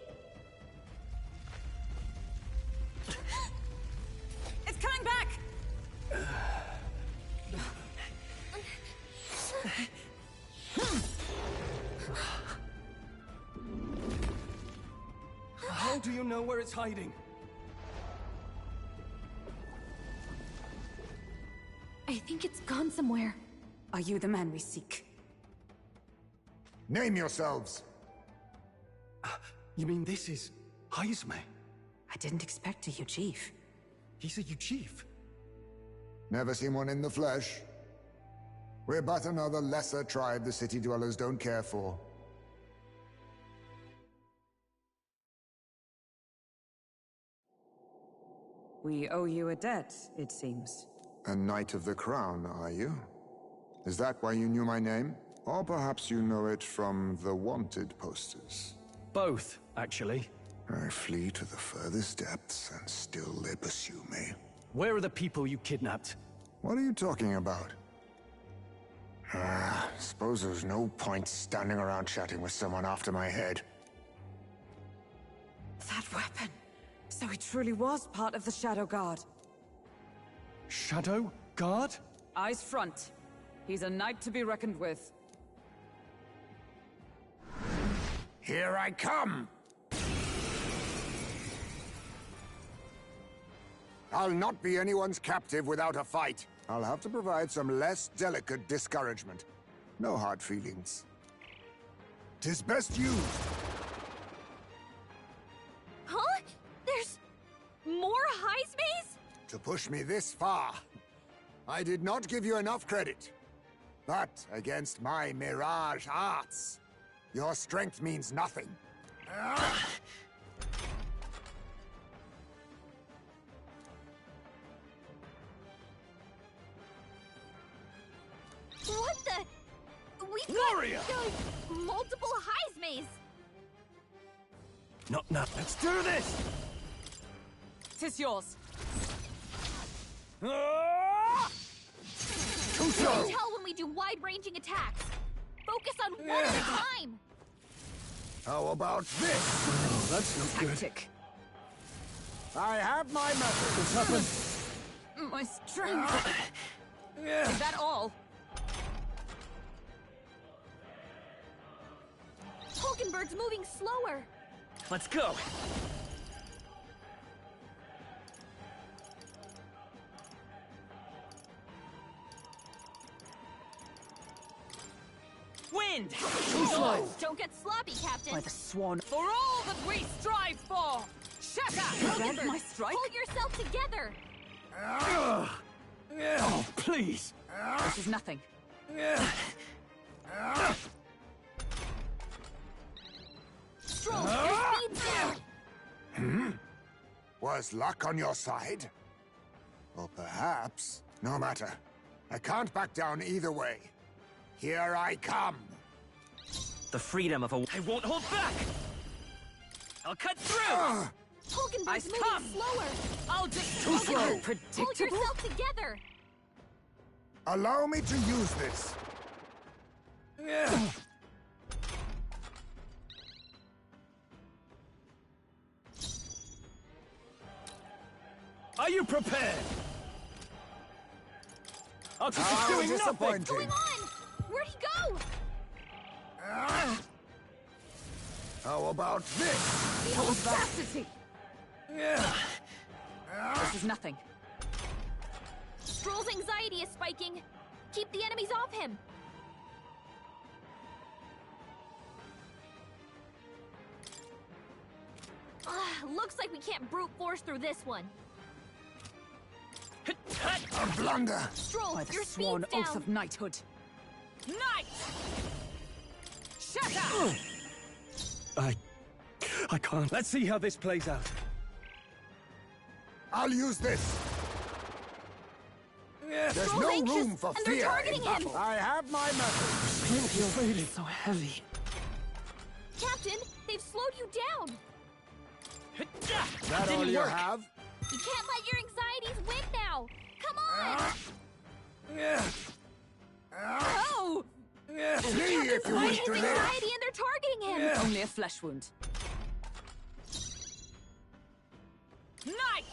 It's coming back! How do you know where it's hiding? I think it's gone somewhere. Are you the man we seek? Name yourselves. You mean this is Heisme? I didn't expect a Chief. He's a chief. Never seen one in the flesh. We're but another lesser tribe the city dwellers don't care for. We owe you a debt, it seems. A Knight of the Crown, are you? Is that why you knew my name? Or perhaps you know it from the wanted posters? Both, actually. I flee to the furthest depths, and still they pursue me. Where are the people you kidnapped? What are you talking about? Suppose there's no point standing around chatting with someone after my head. That weapon! So he truly was part of the Shadow Guard. Shadow Guard? Eyes front. He's a knight to be reckoned with. Here I come! I'll not be anyone's captive without a fight. I'll have to provide some less delicate discouragement. No hard feelings. 'Tis best used. Huh? There's more Heismes? To push me this far. I did not give you enough credit. But against my mirage arts, your strength means nothing. What the? We've Warrior! got multiple Heismes! Not now. Let's do this! 'Tis yours. You can tell when we do wide-ranging attacks. Focus on one at a time. How about this? Oh, that's not good. Tactic. I have my method. What's happened? My strength. Is that all? Hulkenberg's moving slower. Let's go! Wind! Too slow! Don't get sloppy, Captain. By the swan. For all that we strive for! Shatter! Hulkenberg, My strike? hold yourself together. Oh, please! This is nothing. Stroll, your speed's down. Was luck on your side? Or perhaps, no matter. I can't back down either way. Here I come. The freedom of a... I won't hold back! I'll cut through! Hulkenberg's Ice, moving come! slower. I'll just Too slow. Hold predictable. yourself together. Allow me to use this. Are you prepared? I'll keep How doing nothing! disappointing. What's going on? Where'd he go? How about this? The audacity! This is nothing. Stroll's anxiety is spiking. Keep the enemies off him. Looks like we can't brute force through this one. A blunder. Stroll, By the your sworn speed's oath down. of knighthood. Knight! Shut up! I can't. Let's see how this plays out. I'll use this. There's Stroll's no anxious, room for and they're fear targeting in him. battle. I have my methods. Feeling so heavy. Captain, they've slowed you down. That all you have? You can't let your anxieties win now. Come on! Oh! Flee if you wish to His live. anxiety and they're targeting him. Only a flesh wound. Knight!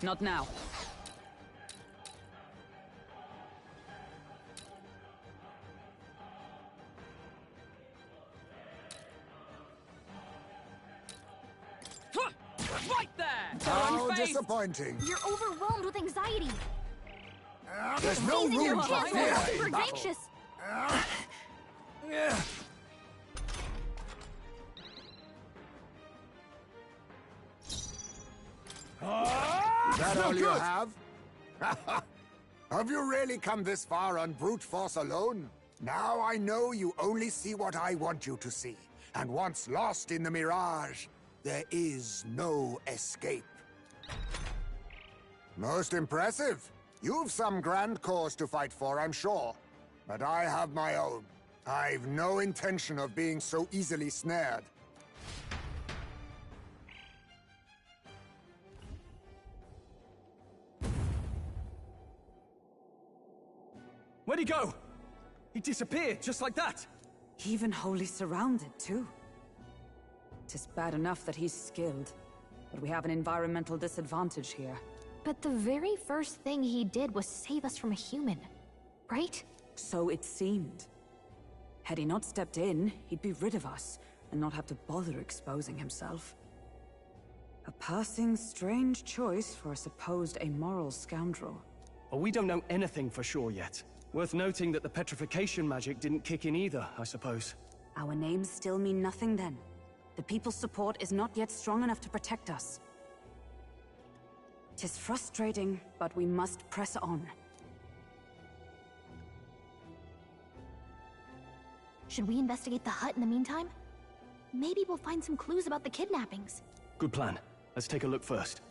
Not now. Right there! How Unfazed. disappointing. You're overwhelmed with anxiety. There's no Seizing your room for chance fear while in Hulkenberg's battle. anxious. That all you have? Have you really come this far on brute force alone? Now I know you only see what I want you to see. And once lost in the mirage, there is no escape. Most impressive. You've some grand cause to fight for, I'm sure. But I have my own. I've no intention of being so easily snared. Where'd he go? He disappeared just like that. Even wholly surrounded, too. 'Tis bad enough that he's skilled, but we have an environmental disadvantage here. But the very first thing he did was save us from a human, right? So it seemed. Had he not stepped in, he'd be rid of us, and not have to bother exposing himself. A passing strange choice for a supposed amoral scoundrel. But we don't know anything for sure yet. Worth noting that the petrification magic didn't kick in either, I suppose. Our names still mean nothing then. The people's support is not yet strong enough to protect us. 'Tis frustrating, but we must press on. Should we investigate the hut in the meantime? Maybe we'll find some clues about the kidnappings. Good plan. Let's take a look first.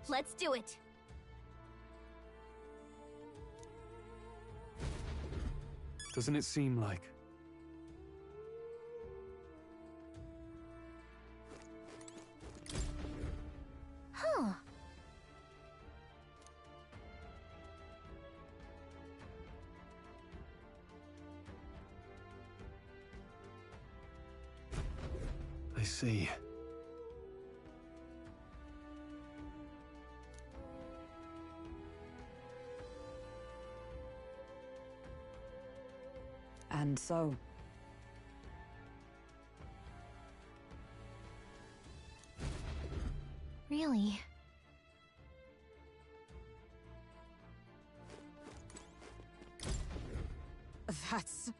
Let's do it. Doesn't it seem like... Huh. I see. And so... Really? That's...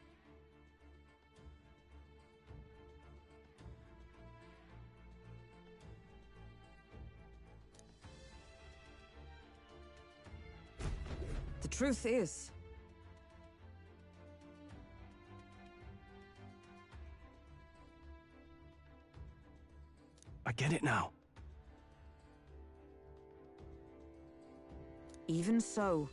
The truth is... I get it now. Even so.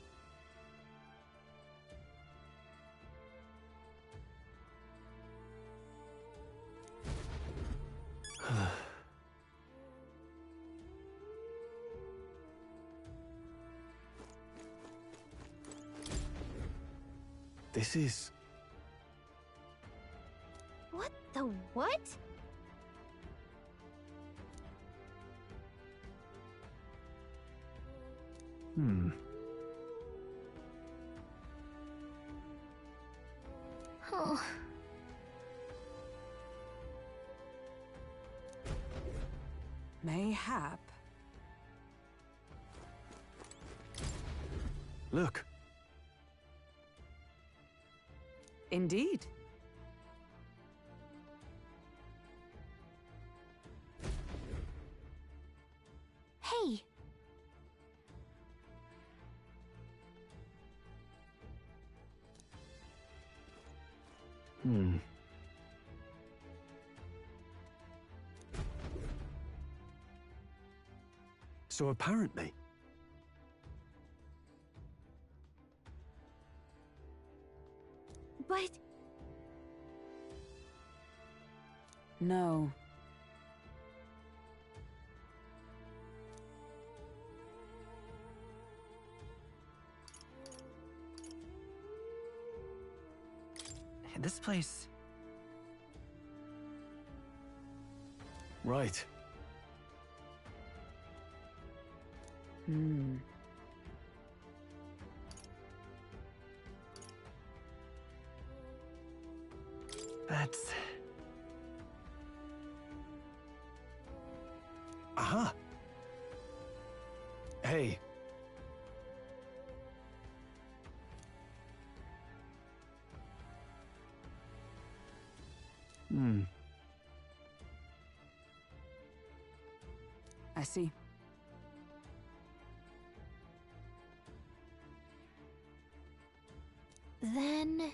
This is... What the what? Oh. Mayhap. Look. Indeed. Hey! So apparently... But... No. This place... Right. That's... Aha! Hey. I see. Then...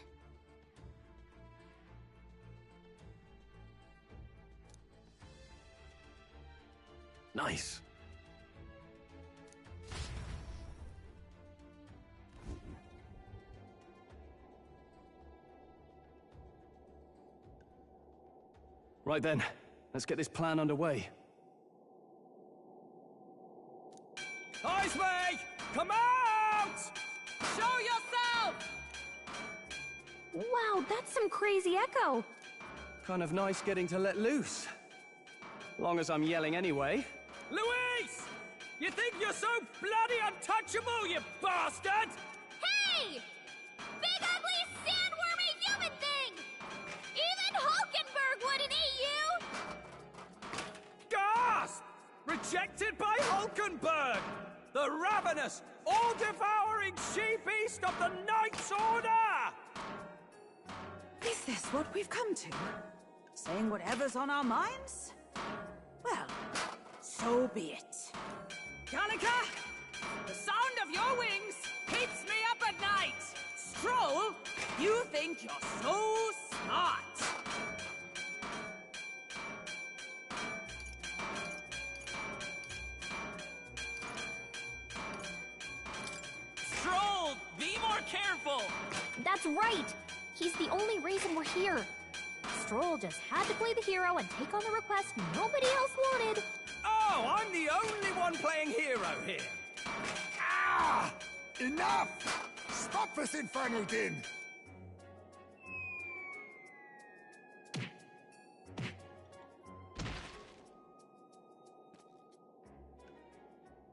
Nice. Right then, let's get this plan underway. Eyes me! Come out! Show yourself! Wow, that's some crazy echo! Kind of nice getting to let loose. Long as I'm yelling anyway. Luis! You think you're so bloody untouchable, you bastard? Hey! Big ugly sandwormy human thing! Even Hulkenberg wouldn't eat you! Gasp! Rejected by Hulkenberg! The ravenous, all-devouring she-beast of the Knight's Order! Is this what we've come to? Saying whatever's on our minds? Well, so be it. Gallica, the sound of your wings keeps me up at night. Stroll, you think you're so smart. Stroll, be more careful! That's right! He's the only reason we're here. Stroll just had to play the hero and take on the request nobody else wanted. Oh, I'm the only one playing hero here. Ah! Enough! Stop this infernal din!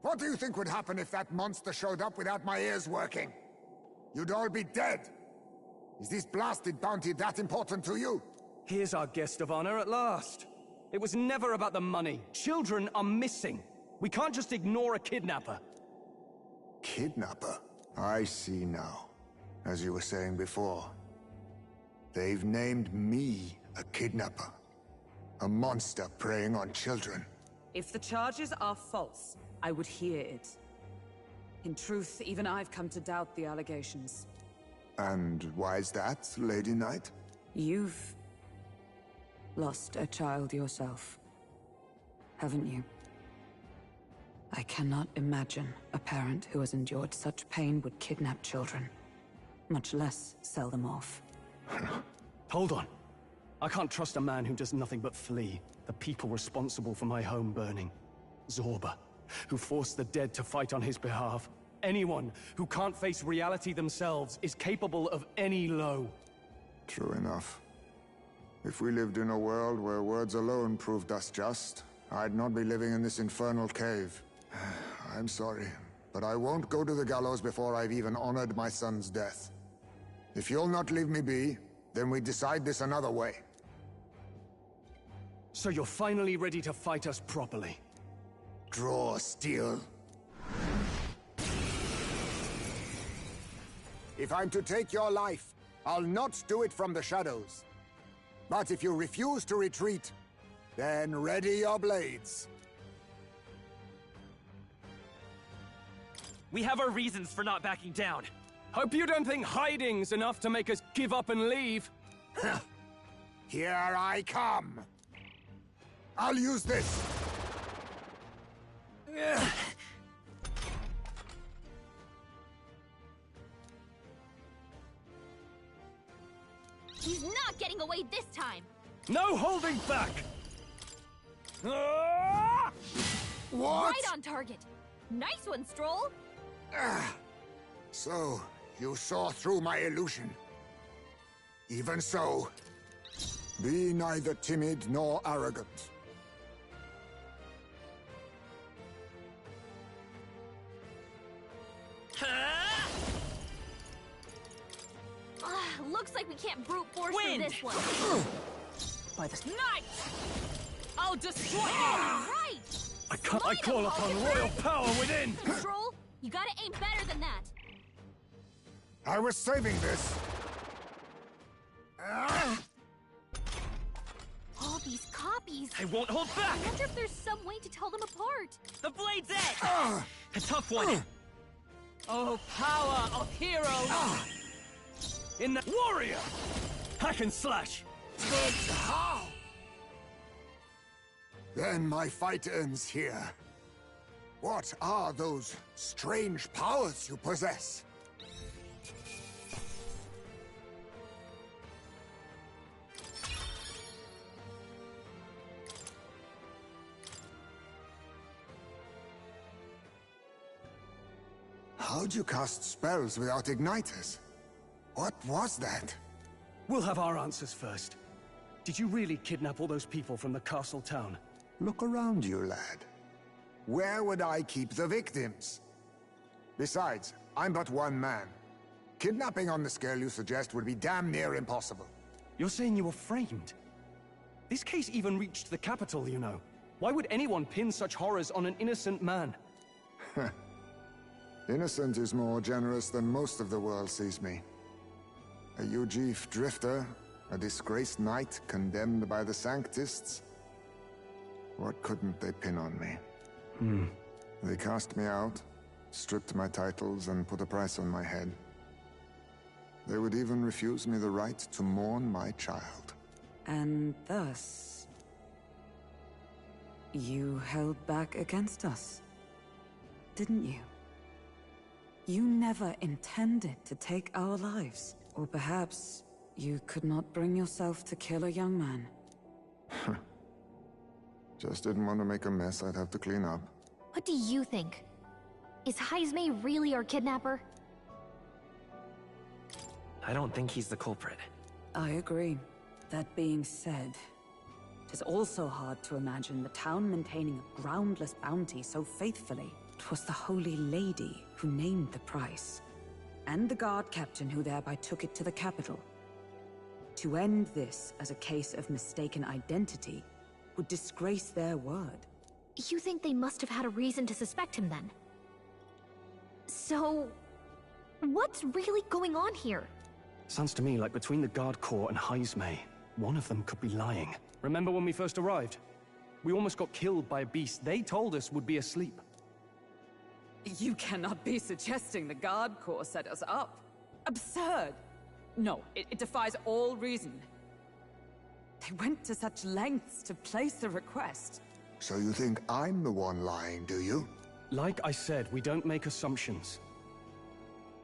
What do you think would happen if that monster showed up without my ears working? You'd all be dead. Is this blasted bounty that important to you? Here's our guest of honor at last. It was never about the money. Children are missing. We can't just ignore a kidnapper. Kidnapper? I see now. As you were saying before, they've named me a kidnapper. A monster preying on children. If the charges are false, I would hear it. In truth, even I've come to doubt the allegations. And why is that, Lady Knight? You've lost a child yourself, haven't you? I cannot imagine a parent who has endured such pain would kidnap children, much less sell them off. Hold on. I can't trust a man who does nothing but flee the people responsible for my home burning. Zorba, who forced the dead to fight on his behalf. Anyone who can't face reality themselves is capable of any low. True enough. If we lived in a world where words alone proved us just, I'd not be living in this infernal cave. I'm sorry, but I won't go to the gallows before I've even honored my son's death. If you'll not leave me be, then we decide this another way. So you're finally ready to fight us properly? Draw steel. If I'm to take your life, I'll not do it from the shadows. But if you refuse to retreat, then ready your blades. We have our reasons for not backing down. Hope you don't think hiding's enough to make us give up and leave. Here I come. I'll use this. He's not getting away this time! No holding back! What? Right on target! Nice one, Stroll! So, you saw through my illusion. Even so, be neither timid nor arrogant. Looks like we can't brute force through Wind. this one. By the night! I'll destroy you! Right! I call upon royal power within! Stroll, you gotta aim better than that. I was saving this. All these copies. I won't hold back! I wonder if there's some way to tell them apart. The blade's edge! A tough one! Oh, power of heroes! In the warrior! Hack and slash! But how? Then my fight ends here. What are those strange powers you possess? How'd you cast spells without igniters? What was that? We'll have our answers first. Did you really kidnap all those people from the castle town? Look around you, lad. Where would I keep the victims? Besides, I'm but one man. Kidnapping on the scale you suggest would be damn near impossible. You're saying you were framed? This case even reached the capital, you know. Why would anyone pin such horrors on an innocent man? Innocent is more generous than most of the world sees me. A Ujif drifter, a disgraced knight condemned by the Sanctists. What couldn't they pin on me? They cast me out, stripped my titles, and put a price on my head. They would even refuse me the right to mourn my child. And thus, you held back against us, didn't you? You never intended to take our lives. Or perhaps you could not bring yourself to kill a young man. Just didn't want to make a mess I'd have to clean up. What do you think? Is Heismay really our kidnapper? I don't think he's the culprit. I agree. That being said, it is also hard to imagine the town maintaining a groundless bounty so faithfully. 'Twas the Holy Lady who named the price, and the guard captain who thereby took it to the capital. To end this as a case of mistaken identity would disgrace their word. You think they must have had a reason to suspect him then? So, what's really going on here? Sounds to me like between the Guard Corps and Heismay, one of them could be lying. Remember when we first arrived? We almost got killed by a beast they told us would be asleep. You cannot be suggesting the Guard Corps set us up. Absurd! No, it defies all reason. They went to such lengths to place the request. So you think I'm the one lying, do you? Like I said, we don't make assumptions.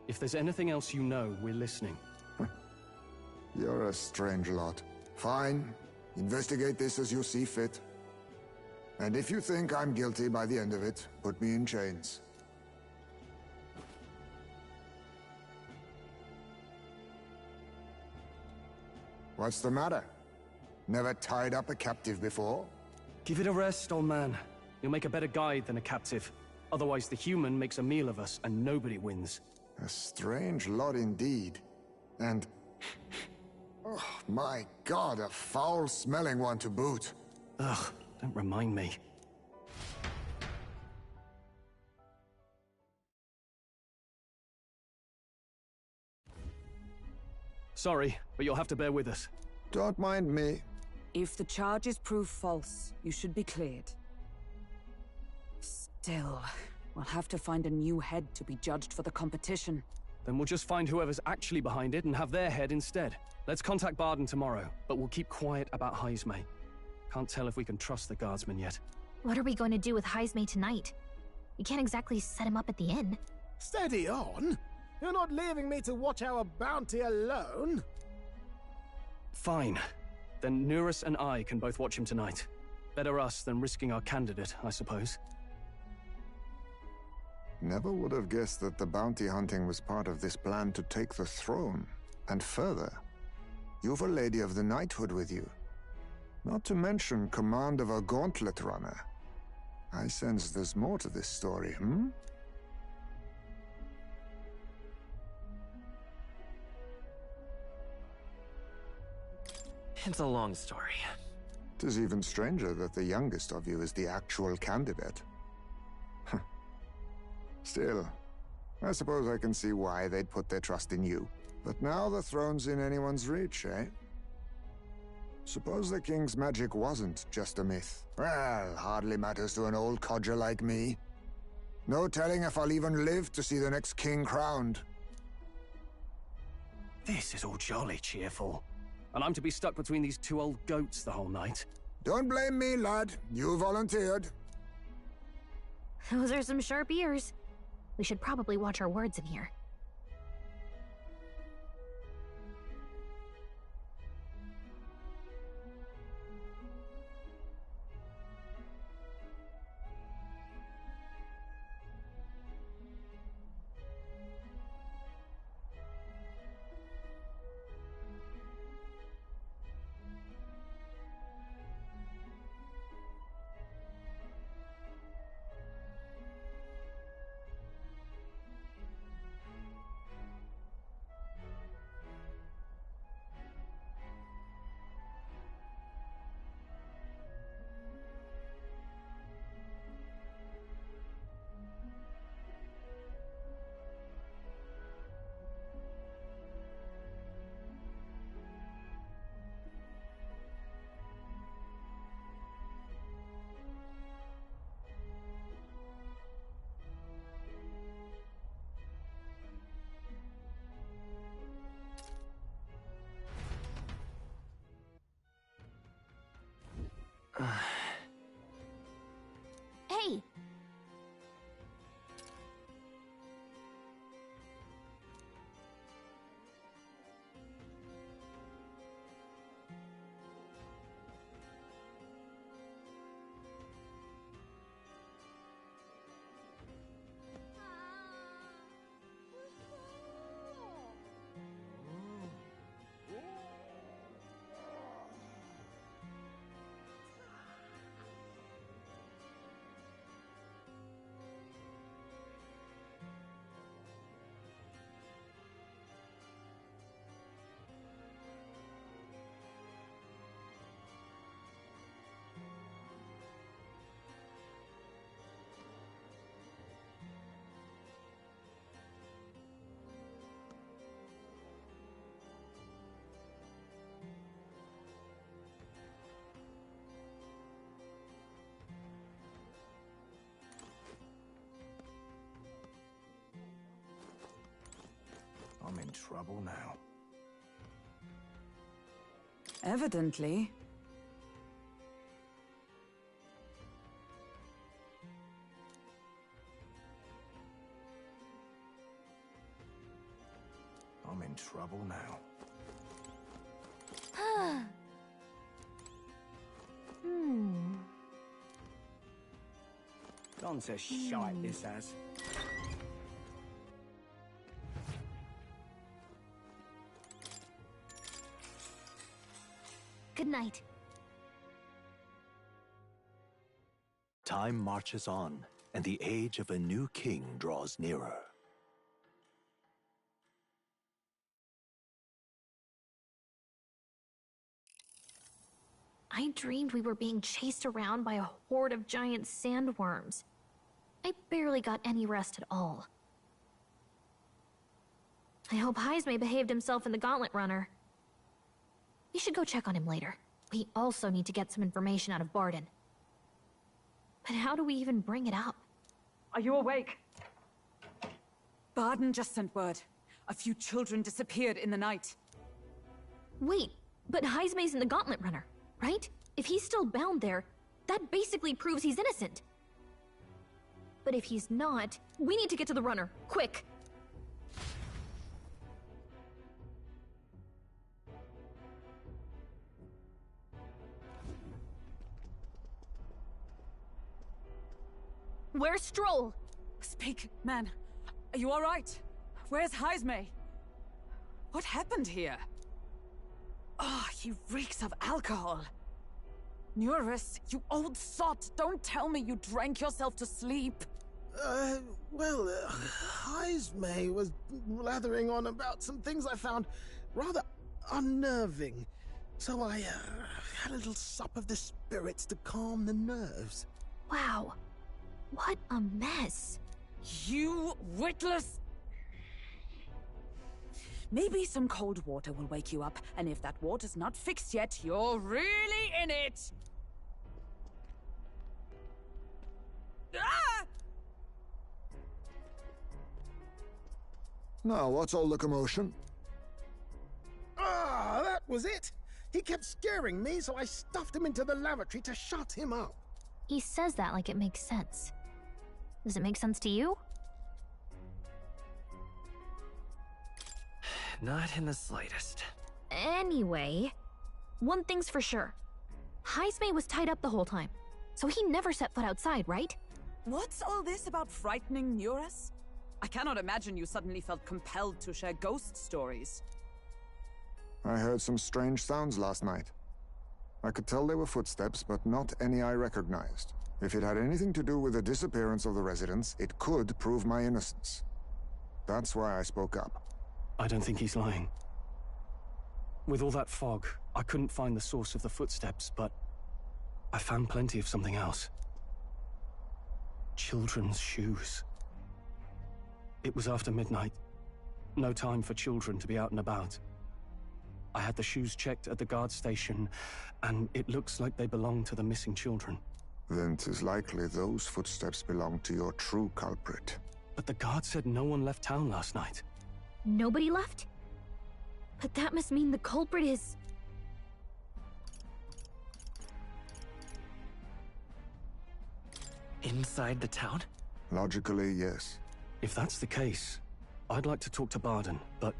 If there's anything else you know, we're listening. You're a strange lot. Fine. Investigate this as you see fit. And if you think I'm guilty by the end of it, put me in chains. What's the matter? Never tied up a captive before? Give it a rest, old man. You'll make a better guide than a captive. Otherwise, the human makes a meal of us, and nobody wins. A strange lot indeed. And... oh, my God, a foul-smelling one to boot. Ugh, don't remind me. Sorry, but you'll have to bear with us. Don't mind me. If the charges prove false, you should be cleared. Still, we'll have to find a new head to be judged for the competition. Then we'll just find whoever's actually behind it and have their head instead. Let's contact Barden tomorrow, but we'll keep quiet about Heismay. Can't tell if we can trust the guardsman yet. What are we going to do with Heismay tonight? We can't exactly set him up at the inn. Steady on! You're not leaving me to watch our bounty alone! Fine. Then Nurus and I can both watch him tonight. Better us than risking our candidate, I suppose. Never would have guessed that the bounty hunting was part of this plan to take the throne. And further, you've a Lady of the Knighthood with you. Not to mention command of a gauntlet runner. I sense there's more to this story, hmm? It's a long story. It is even stranger that the youngest of you is the actual candidate. Still, I suppose I can see why they'd put their trust in you. But now the throne's in anyone's reach, eh? Suppose the king's magic wasn't just a myth. Well, hardly matters to an old codger like me. No telling if I'll even live to see the next king crowned. This is all jolly cheerful. And I'm to be stuck between these two old goats the whole night. Don't blame me, lad. You volunteered. Those are some sharp ears. We should probably watch our words in here. Hey! I'm in trouble now. Evidently. I'm in trouble now. Gone to shite, this has. Good night. Time marches on, and the age of a new king draws nearer. I dreamed we were being chased around by a horde of giant sandworms. I barely got any rest at all. I hope Heismay behaved himself in the Gauntlet Runner. We should go check on him later. We also need to get some information out of Barden. But how do we even bring it up? Are you awake? Barden just sent word. A few children disappeared in the night. Wait, but Heismay's in the Gauntlet Runner, right? If he's still bound there, that basically proves he's innocent. But if he's not, we need to get to the runner, quick! Where's Stroll? Speak, man. Are you all right? Where's Heismay? What happened here? Oh, he reeks of alcohol. Neurus, you old sot, don't tell me you drank yourself to sleep. Heismay was blathering on about some things I found rather unnerving. So I had a little sup of the spirits to calm the nerves. Wow. What a mess. You witless... Maybe some cold water will wake you up, and if that water's not fixed yet, you're really in it! Ah! Now, what's all the commotion? Ah, that was it! He kept scaring me, so I stuffed him into the lavatory to shut him up. He says that like it makes sense. Does it make sense to you? Not in the slightest. Anyway, one thing's for sure. Heismay was tied up the whole time, so he never set foot outside, right? What's all this about frightening Neurus? I cannot imagine you suddenly felt compelled to share ghost stories. I heard some strange sounds last night. I could tell they were footsteps, but not any I recognized. If it had anything to do with the disappearance of the residents, it could prove my innocence. That's why I spoke up. I don't think he's lying. With all that fog, I couldn't find the source of the footsteps, but I found plenty of something else. Children's shoes. It was after midnight. No time for children to be out and about. I had the shoes checked at the guard station, and it looks like they belong to the missing children. Then 'tis likely those footsteps belong to your true culprit. But the guard said no one left town last night. Nobody left? But that must mean the culprit is... Inside the town? Logically, yes. If that's the case, I'd like to talk to Barden, but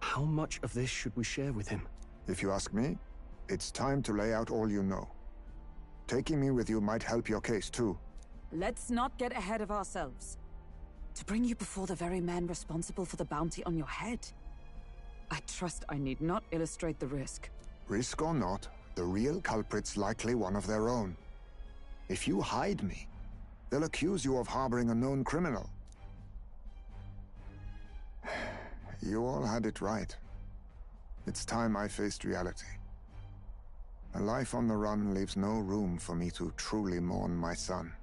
how much of this should we share with him? If you ask me, it's time to lay out all you know. Taking me with you might help your case, too. Let's not get ahead of ourselves. To bring you before the very man responsible for the bounty on your head. I trust I need not illustrate the risk. Risk or not, the real culprit's likely one of their own. If you hide me, they'll accuse you of harboring a known criminal. You all had it right. It's time I faced reality. A life on the run leaves no room for me to truly mourn my son.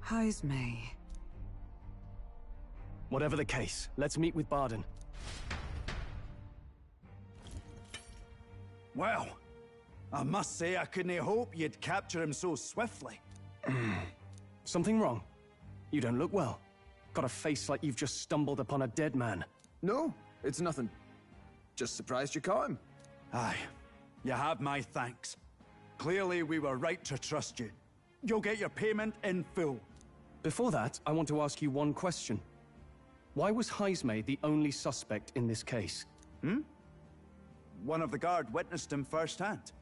Heismay. Whatever the case, let's meet with Barden. Well, I must say I couldn't hope you'd capture him so swiftly. Something wrong? You don't look well. Got a face like you've just stumbled upon a dead man. No, it's nothing. Just surprised you caught him. Aye, you have my thanks. Clearly we were right to trust you. You'll get your payment in full. Before that, I want to ask you one question. Why was Heismay the only suspect in this case? Hmm? One of the guard witnessed him firsthand.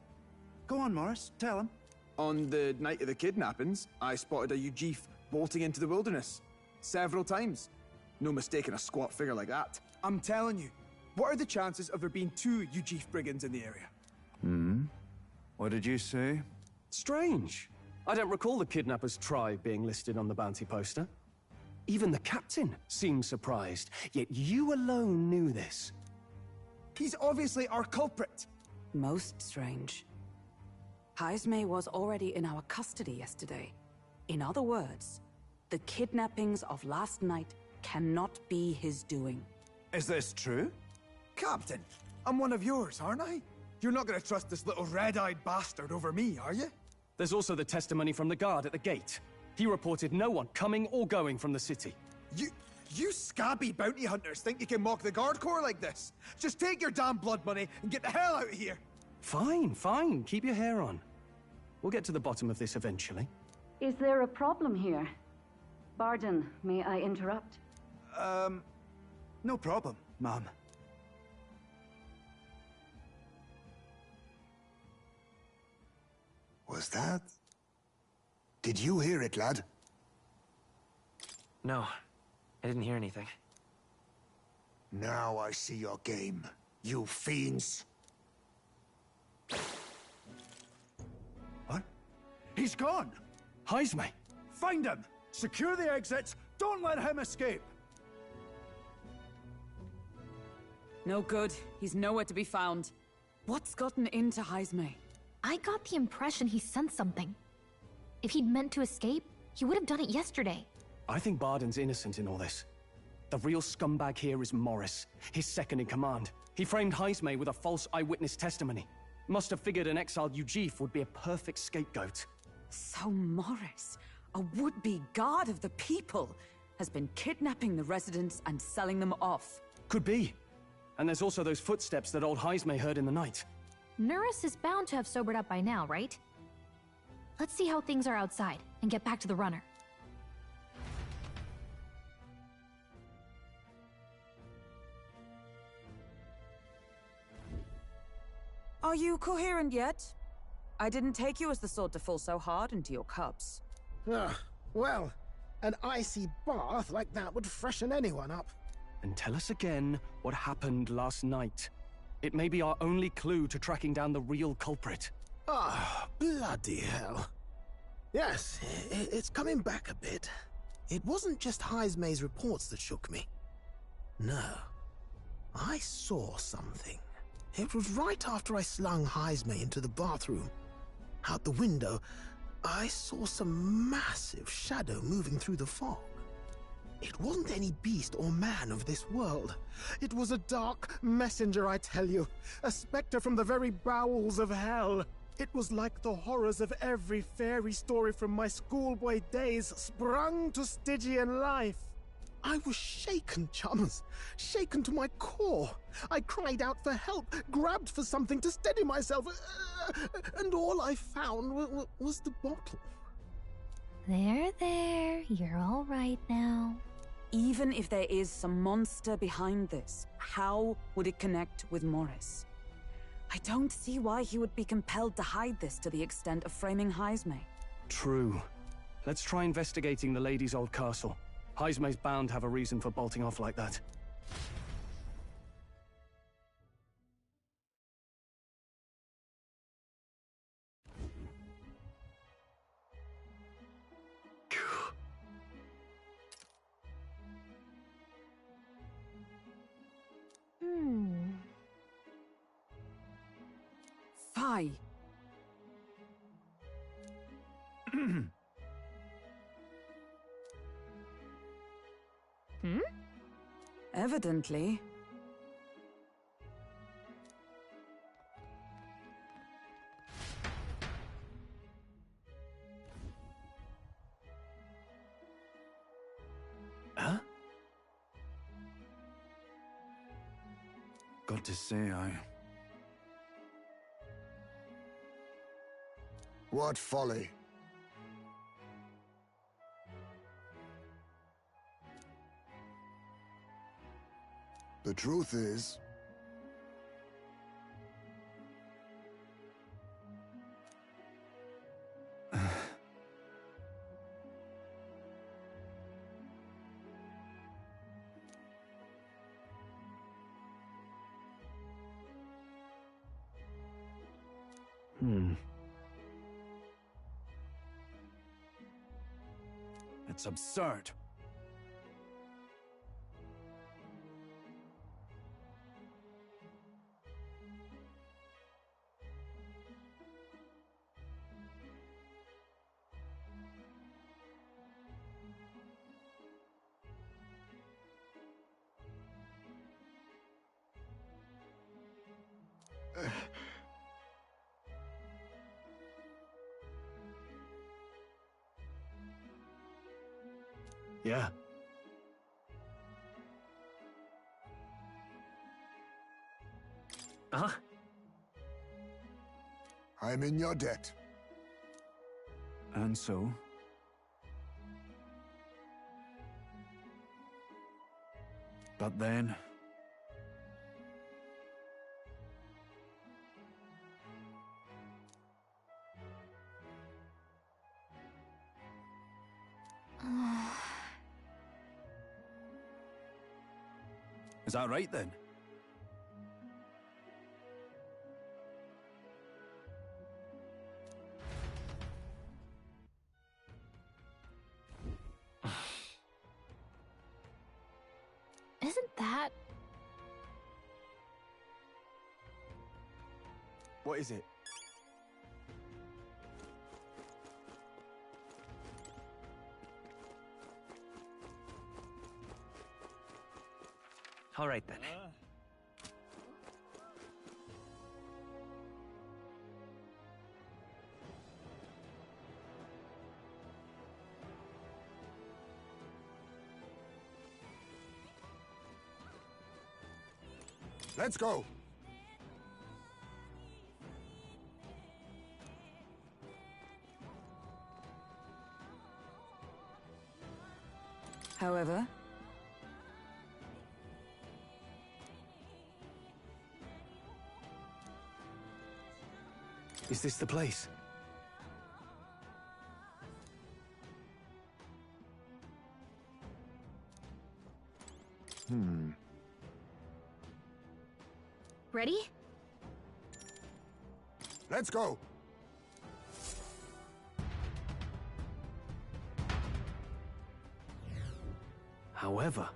Go on, Morris, tell him. On the night of the kidnappings, I spotted a Ujif bolting into the wilderness. Several times. No mistaking a squat figure like that. I'm telling you, what are the chances of there being 2 Ujif brigands in the area? Hmm? What did you say? Strange. I don't recall the kidnappers' tribe being listed on the bounty poster. Even the captain seemed surprised, yet you alone knew this. He's obviously our culprit. Most strange. Haismay was already in our custody yesterday. In other words, the kidnappings of last night cannot be his doing. Is this true? Captain, I'm one of yours, aren't I? You're not gonna trust this little red-eyed bastard over me, are you? There's also the testimony from the guard at the gate. He reported no one coming or going from the city. You scabby bounty hunters think you can mock the guard corps like this? Just take your damn blood money and get the hell out of here! Fine, fine. Keep your hair on. We'll get to the bottom of this eventually. Is there a problem here? Barden, may I interrupt? No problem, ma'am. Was that? Did you hear it, lad? No, I didn't hear anything. Now I see your game, you fiends. What? He's gone! Haismay! Find him! Secure the exits! Don't let him escape! No good. He's nowhere to be found. What's gotten into Haismay? I got the impression he sensed something. If he'd meant to escape, he would have done it yesterday. I think Barden's innocent in all this. The real scumbag here is Morris, his second in command. He framed Haismay with a false eyewitness testimony. Must have figured an exiled Ujif would be a perfect scapegoat. So Morris, a would-be guard of the people, has been kidnapping the residents and selling them off. Could be. And there's also those footsteps that old Haismay heard in the night. Nurus is bound to have sobered up by now, right? Let's see how things are outside, and get back to the runner. Are you coherent yet? I didn't take you as the sort to fall so hard into your cups. Well, an icy bath like that would freshen anyone up. And tell us again what happened last night. It may be our only clue to tracking down the real culprit. Bloody hell. Yes, it's coming back a bit. It wasn't just Haismay's reports that shook me. No. I saw something. It was right after I slung Haismay into the bathroom. Out the window, I saw some massive shadow moving through the fog. It wasn't any beast or man of this world. It was a dark messenger, I tell you. A specter from the very bowels of hell. It was like the horrors of every fairy story from my schoolboy days sprung to Stygian life. I was shaken, chums. Shaken to my core. I cried out for help, grabbed for something to steady myself, and all I found was the bottle. There. You're all right now. Even if there is some monster behind this, how would it connect with Morris? I don't see why he would be compelled to hide this to the extent of framing Haismay. True. Let's try investigating the lady's old castle. Haismay's bound to have a reason for bolting off like that. Fie. Evidently. Huh? Got to say, What folly. The truth is, It's absurd. Yeah. Uh-huh. I'm in your debt. And so? But then... Is that right then? Isn't that... What is it? All right then. Let's go. However, is this the place? Ready? Let's go. However...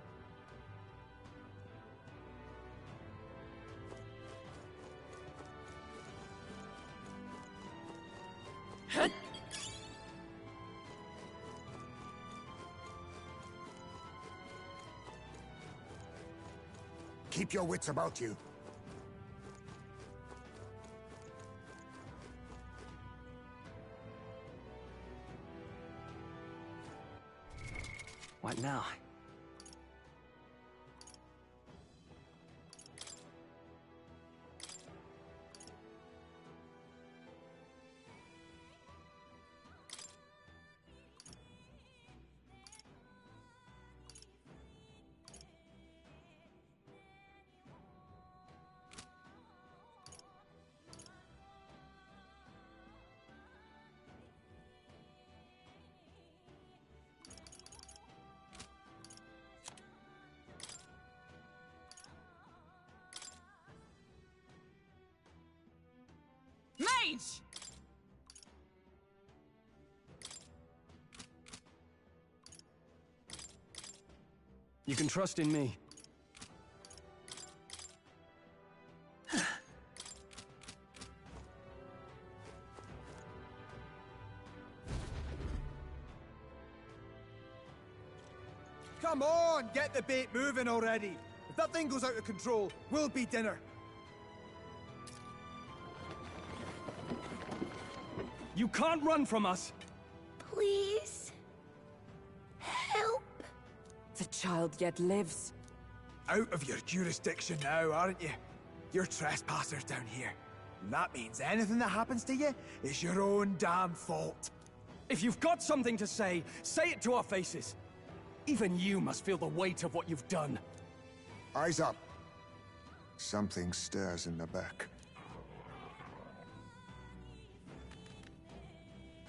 Keep your wits about you. What now? Mage! You can trust in me. Come on, get the bait moving already. If that thing goes out of control, we'll be dinner. You can't run from us! Please. Help. The child yet lives. Out of your jurisdiction now, aren't you? You're trespassers down here. And that means anything that happens to you is your own damn fault. If you've got something to say it to our faces. Even you must feel the weight of what you've done. Eyes up. Something stirs in the back.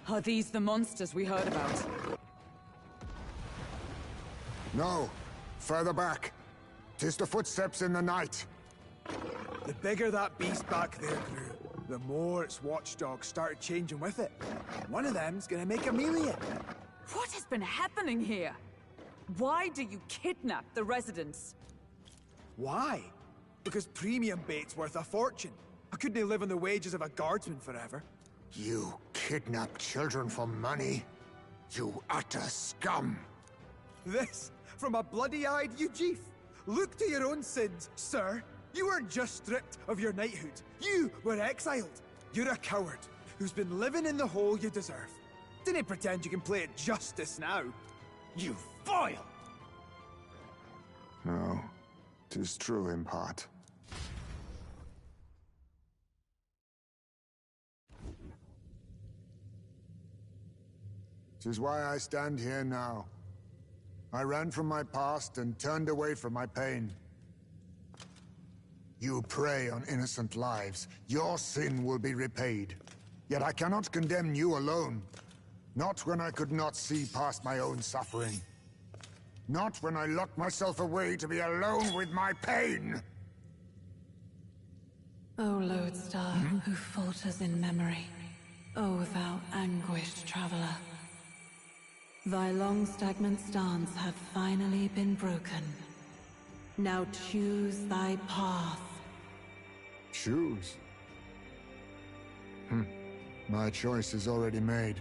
Are these the monsters we heard about? No. Further back. 'Tis the footsteps in the night. The bigger that beast back there grew, the more its watchdogs started changing with it. One of them's gonna make a meal of it. What has been happening here? Why do you kidnap the residents? Why? Because premium bait's worth a fortune. I couldn't live on the wages of a guardsman forever. You kidnap children for money? You utter scum! This from a bloody-eyed Eugene. Look to your own sins, sir. You weren't just stripped of your knighthood. You were exiled. You're a coward who's been living in the hole you deserve. Didn't pretend you can play at justice now. You foil! No, 'tis true in part. Tis why I stand here now. I ran from my past and turned away from my pain. You prey on innocent lives. Your sin will be repaid. Yet I cannot condemn you alone. Not when I could not see past my own suffering. Not when I locked myself away to be alone with my pain! O lodestar, who falters in memory, O thou anguished traveler. Thy long stagnant stance hath finally been broken. Now choose thy path. Choose? My choice is already made.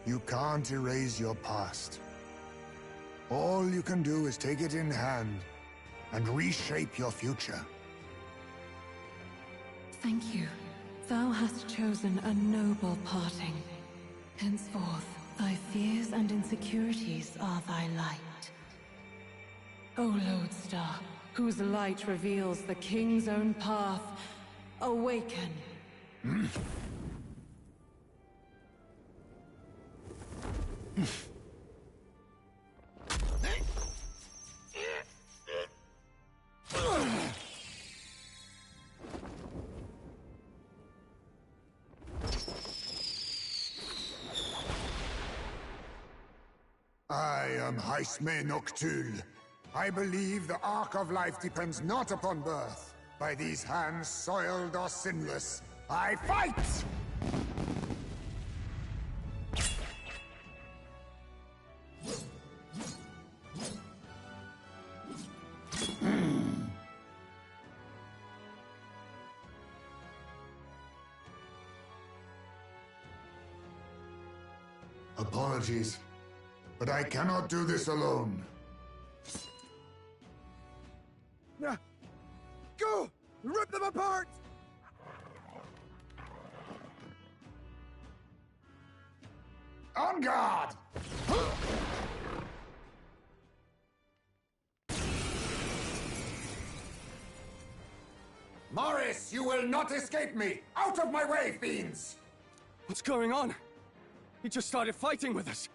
You can't erase your past. All you can do is take it in hand and reshape your future. Thank you. Thou hast chosen a noble parting. Henceforth, thy fears and insecurities are thy light. O lodestar, whose light reveals the king's own path, awaken. I am Haisme Noctul. I believe the arc of life depends not upon birth. By these hands, soiled or sinless, I fight! Apologies, but I cannot do this alone. Go! Rip them apart! On guard! Morris, you will not escape me! Out of my way, fiends! What's going on? He just started fighting with us.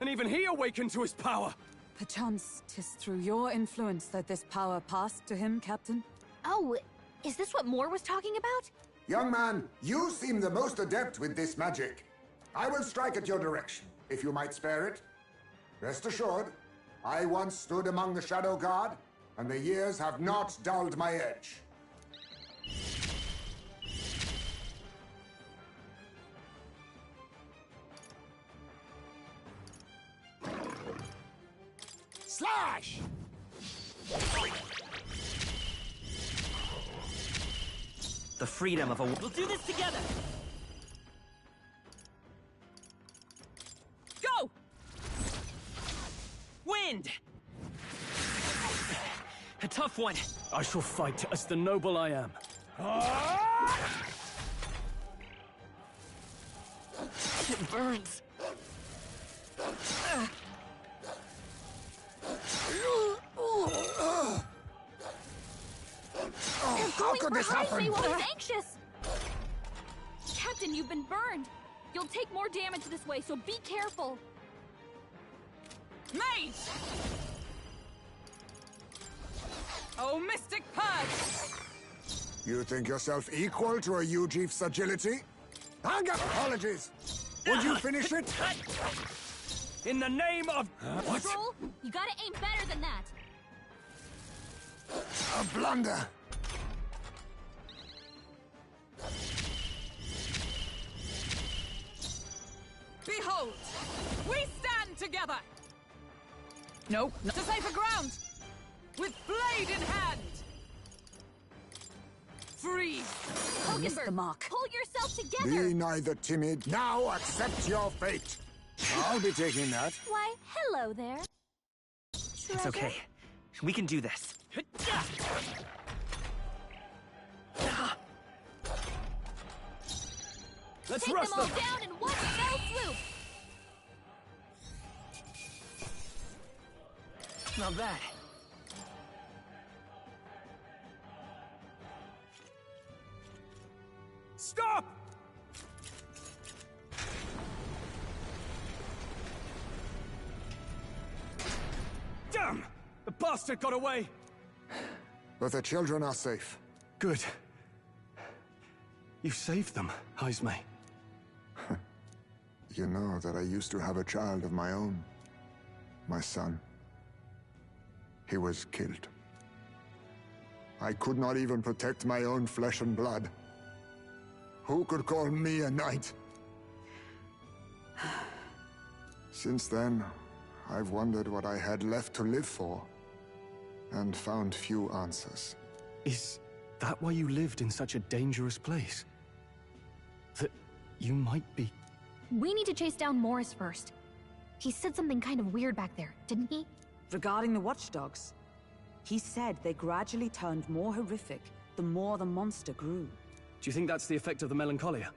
And even he awakened to his power. Perchance 'tis through your influence that this power passed to him, Captain? Oh, is this what Moore was talking about? Young man, you seem the most adept with this magic. I will strike at your direction, if you might spare it. Rest assured, I once stood among the Shadow Guard, and the years have not dulled my edge. Slash! The freedom of a... We'll do this together! Go! Wind! A tough one. I shall fight as the noble I am. It burns. How could this happen? While he's anxious. Captain, you've been burned. You'll take more damage this way, so be careful. Mage! Oh, Mystic Purge! You think yourself equal to a Eugif's agility? Hang up! Apologies! Would you finish it? In the name of... What? Troll, you gotta aim better than that. A blunder! Behold! We stand together! No, not to safer ground! With blade in hand! Freeze! Missed the mark. Pull yourself together! Be neither timid. Now accept your fate. I'll be taking that. Why, hello there. It's okay. We can do this. Let's Take rush them all them! down in one fell swoop! Not bad. Stop! Damn! The bastard got away! But the children are safe. Good. You saved them, Heismay. You know that I used to have a child of my own. My son. He was killed. I could not even protect my own flesh and blood. Who could call me a knight? Since then, I've wondered what I had left to live for, and found few answers. Is that why you lived in such a dangerous place? That you might be... We need to chase down Morris first. He said something kind of weird back there, didn't he? Regarding the watchdogs, he said they gradually turned more horrific the more the monster grew. Do you think that's the effect of the melancholia?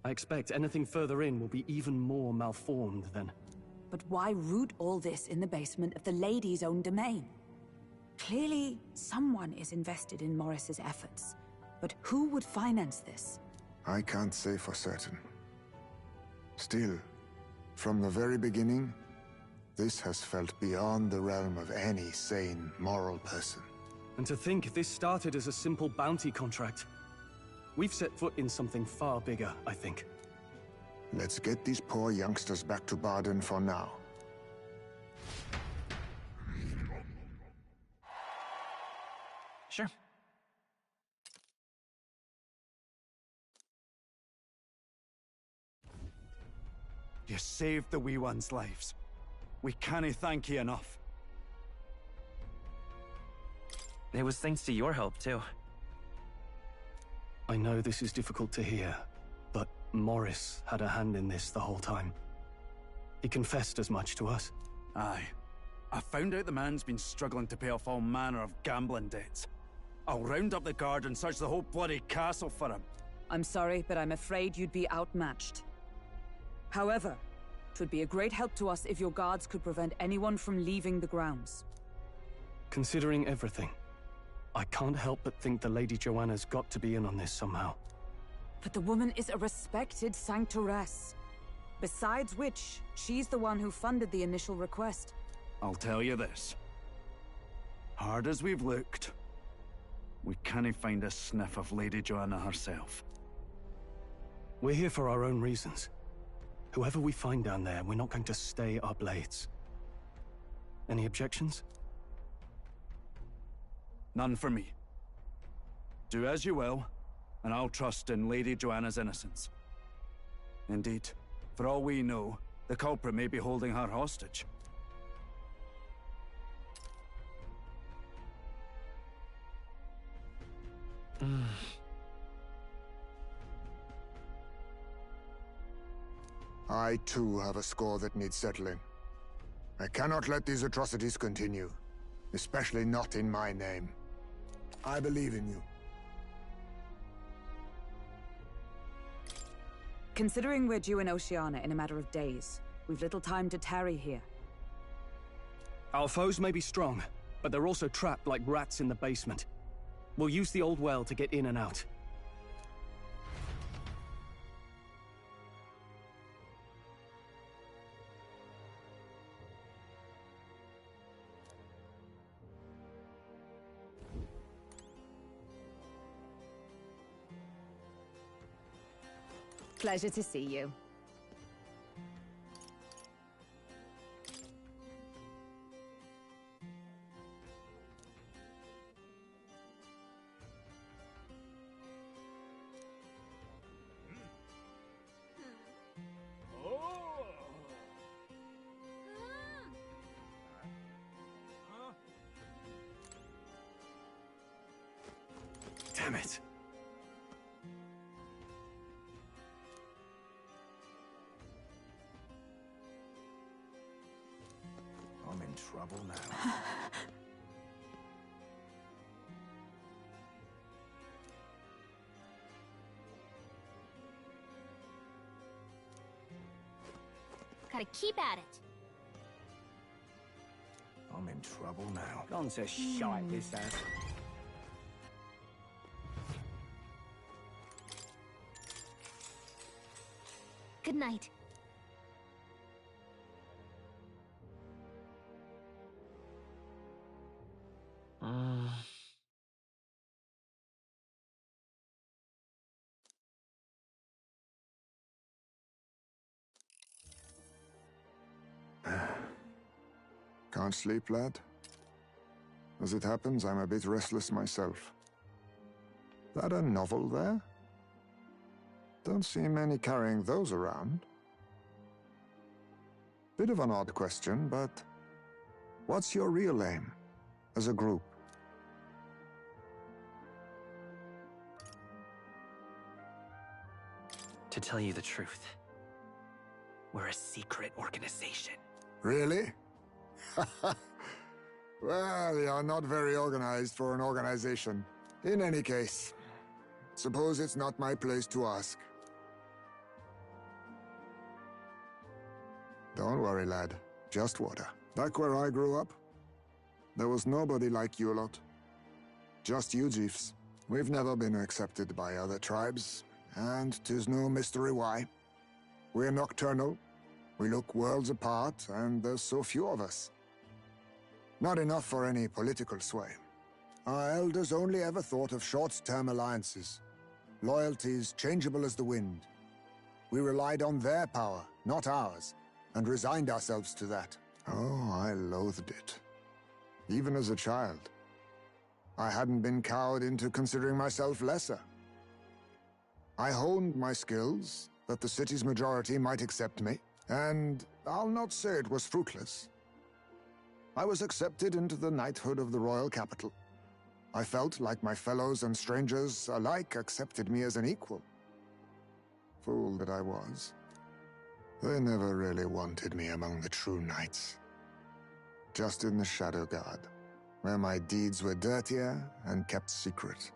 I expect anything further in will be even more malformed then. But why root all this in the basement of the lady's own domain? Clearly, someone is invested in Morris's efforts. But who would finance this? I can't say for certain. Still, from the very beginning, this has felt beyond the realm of any sane, moral person. And to think this started as a simple bounty contract. We've set foot in something far bigger, I think. Let's get these poor youngsters back to Barden for now. Sure. You saved the wee ones' lives. We cannae thank you enough. It was thanks to your help, too. I know this is difficult to hear, but Morris had a hand in this the whole time. He confessed as much to us. Aye. I found out the man's been struggling to pay off all manner of gambling debts. I'll round up the guard and search the whole bloody castle for him. I'm sorry, but I'm afraid you'd be outmatched. However, it would be a great help to us if your guards could prevent anyone from leaving the grounds. Considering everything, I can't help but think the Lady Joanna's got to be in on this somehow. But the woman is a respected sanctoress. Besides which, she's the one who funded the initial request. I'll tell you this. Hard as we've looked, we cannae find a sniff of Lady Joanna herself. We're here for our own reasons. Whoever we find down there, we're not going to stay our blades. Any objections? None for me. Do as you will, and I'll trust in Lady Joanna's innocence. Indeed, for all we know, the culprit may be holding her hostage. I too have a score that needs settling. I cannot let these atrocities continue, especially not in my name. I believe in you. Considering we're due in Oceania in a matter of days, we've little time to tarry here. Our foes may be strong, but they're also trapped like rats in the basement. We'll use the old well to get in and out. Pleasure to see you. Damn it. I'm in trouble now. Gotta keep at it. I'm in trouble now. Gone to shite, this has. Good night. Can't sleep, lad? As it happens, I'm a bit restless myself. That a novel there? Don't see many carrying those around. Bit of an odd question, but what's your real aim as a group? To tell you the truth, we're a secret organization. Really? Well, you're not very organized for an organization. In any case, suppose it's not my place to ask. Don't worry, lad. Just water. Back where I grew up, there was nobody like you lot. Just you chiefs. We've never been accepted by other tribes, and 'tis no mystery why. We're nocturnal, we look worlds apart, and there's so few of us. Not enough for any political sway. Our elders only ever thought of short-term alliances. Loyalties changeable as the wind. We relied on their power, not ours, and resigned ourselves to that. Oh, I loathed it. Even as a child. I hadn't been cowed into considering myself lesser. I honed my skills, that the city's majority might accept me, and I'll not say it was fruitless. I was accepted into the knighthood of the royal capital. I felt like my fellows and strangers alike accepted me as an equal. Fool that I was. They never really wanted me among the true knights. Just in the Shadow Guard, where my deeds were dirtier and kept secret.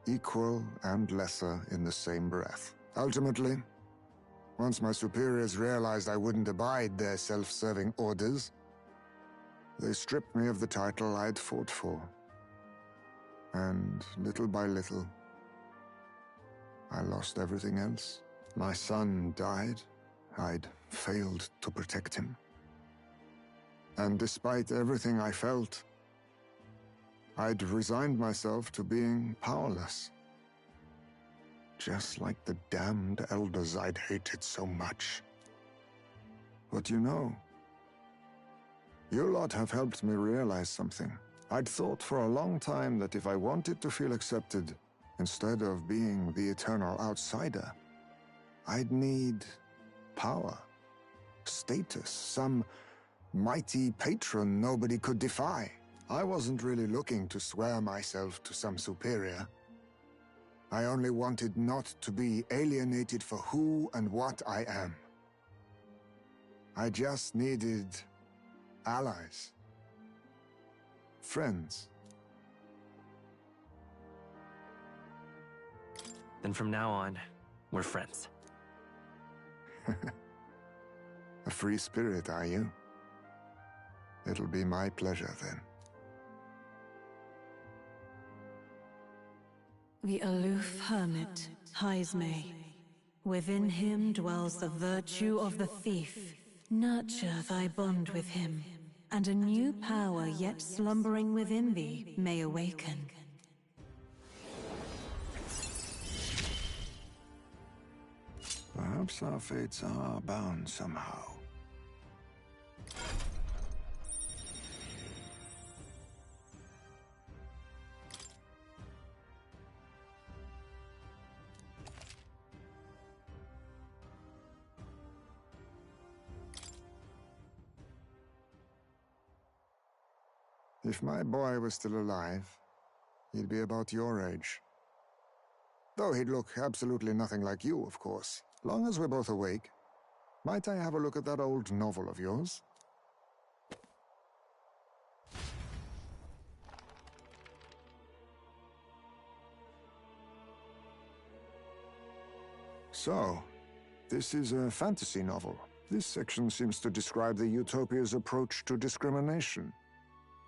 Equal and lesser in the same breath. Ultimately, once my superiors realized I wouldn't abide their self-serving orders, they stripped me of the title I'd fought for. And little by little, I lost everything else. My son died. I'd failed to protect him. And despite everything I felt, I'd resigned myself to being powerless. Just like the damned elders I'd hated so much. But you know, you lot have helped me realize something. I'd thought for a long time that if I wanted to feel accepted, instead of being the eternal outsider, I'd need power, status, some mighty patron nobody could defy. I wasn't really looking to swear myself to some superior. I only wanted not to be alienated for who and what I am. I just needed allies. Friends. Then from now on, we're friends. A free spirit, are you? It'll be my pleasure, then. The aloof hermit, Haizme. Within him dwells the virtue of the thief. Nurture thy bond with him, and a new power yet slumbering within thee may awaken. Perhaps our fates are bound somehow. If my boy was still alive, he'd be about your age. Though he'd look absolutely nothing like you, of course. Long as we're both awake. Might I have a look at that old novel of yours? So, this is a fantasy novel. This section seems to describe the Utopia's approach to discrimination.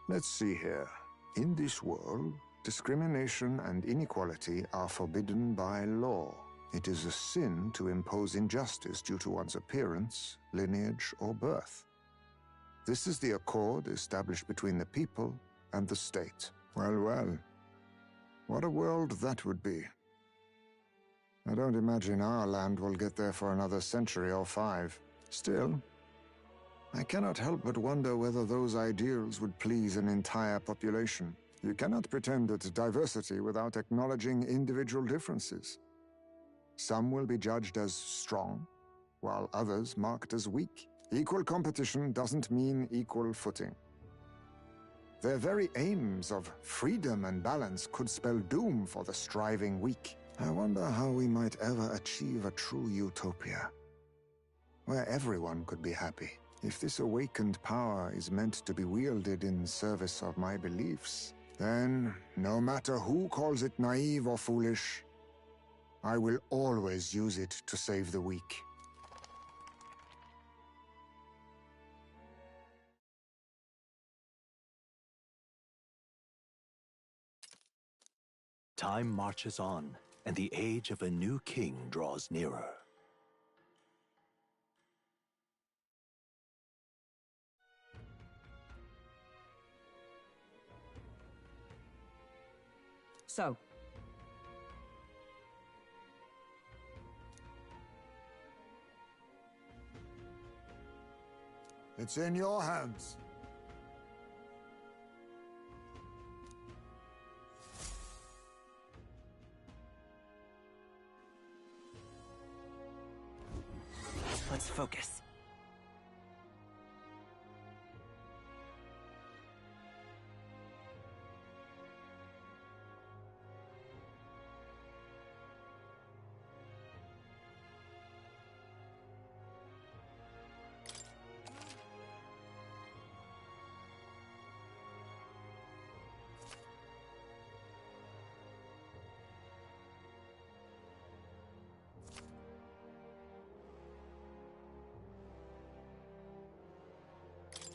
Let's see here. In this world, discrimination and inequality are forbidden by law. It is a sin to impose injustice due to one's appearance, lineage, or birth. This is the accord established between the people and the state. Well, well. What a world that would be. I don't imagine our land will get there for another century or 5. Still, I cannot help but wonder whether those ideals would please an entire population. You cannot pretend at diversity without acknowledging individual differences. Some will be judged as strong, while others marked as weak. Equal competition doesn't mean equal footing. Their very aims of freedom and balance could spell doom for the striving weak. I wonder how we might ever achieve a true utopia, where everyone could be happy. If this awakened power is meant to be wielded in service of my beliefs, then, no matter who calls it naive or foolish, I will always use it to save the weak. Time marches on, and the age of a new king draws nearer. So, It's in your hands. Let's focus.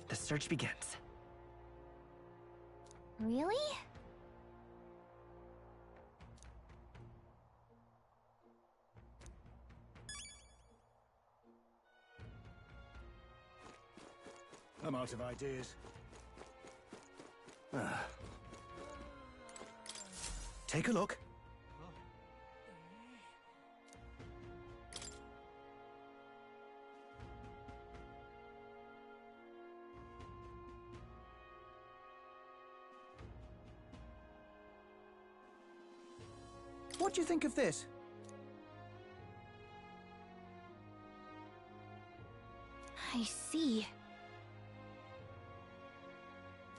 The search begins. Really? I'm out of ideas. Take a look. What do you think of this? I see.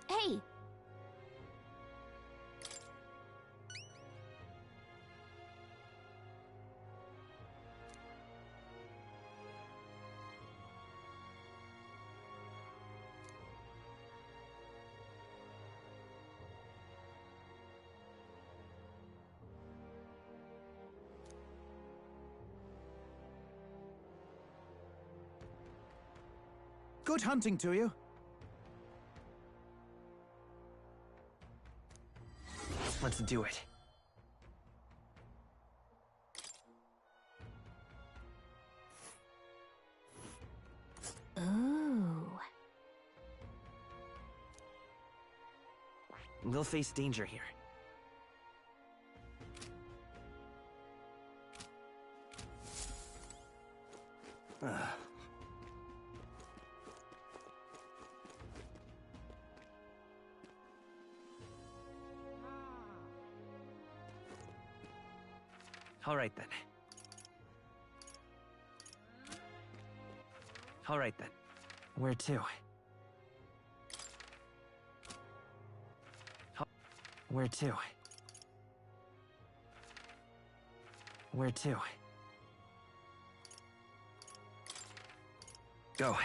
Hey! Good hunting to you. Let's do it. Ooh. We'll face danger here. All right then. All right then. Where to? Where to? Where to? Go.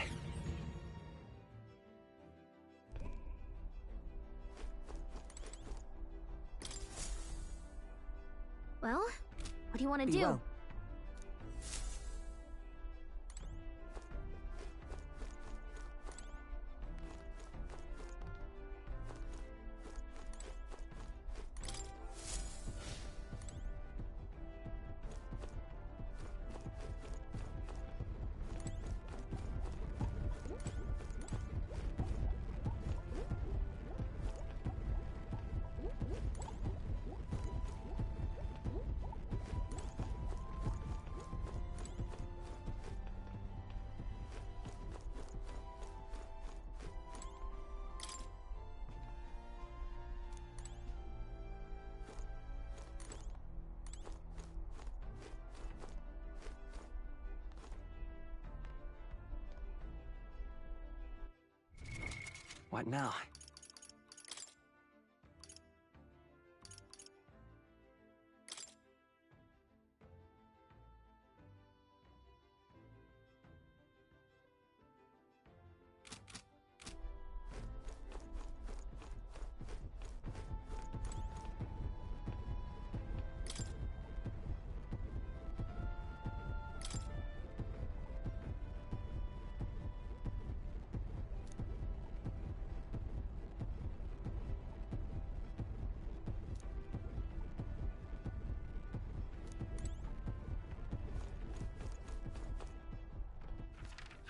Well, what do you want to Be do? well. What now?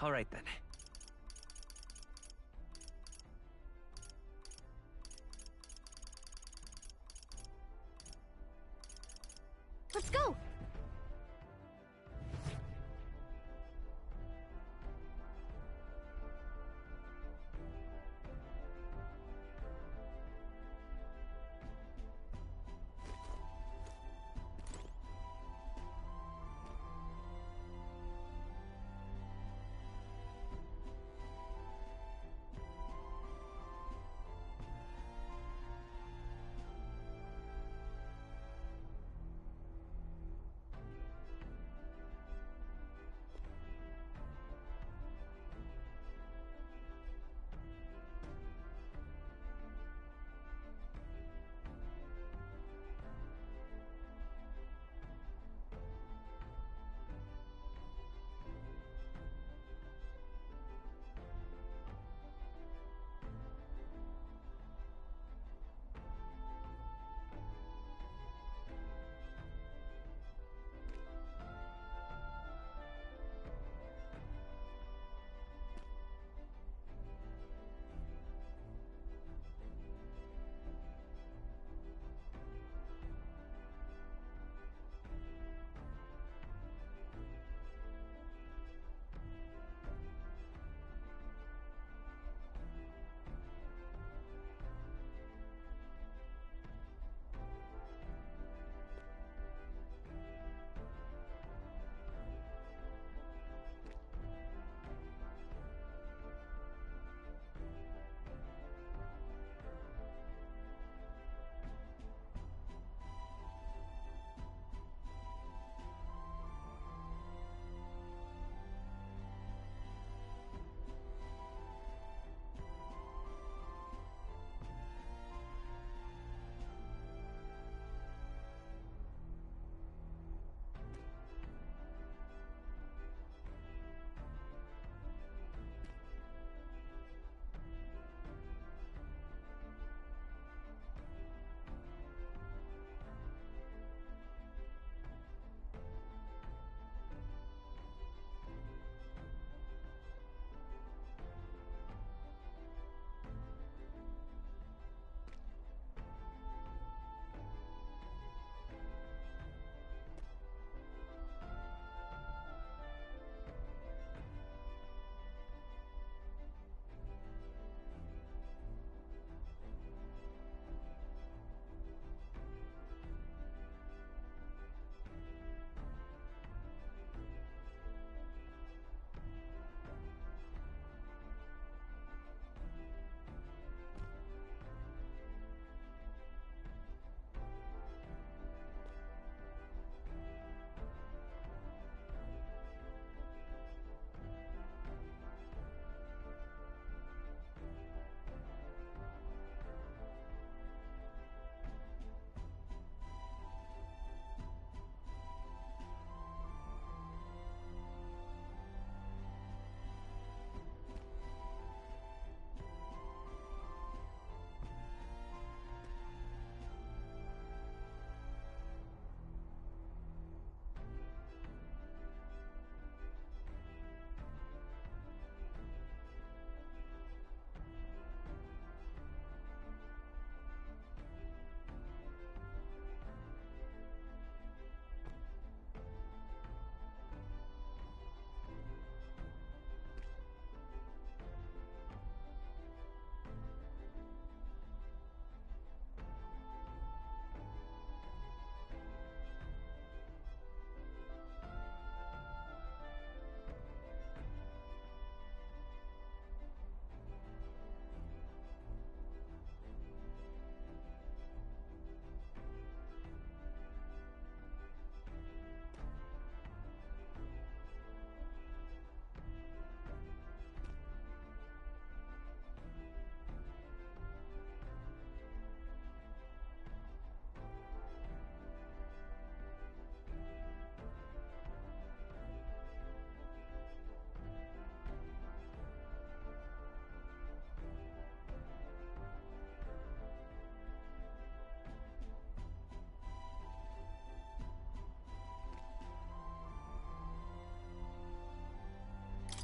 All right then. Let's go!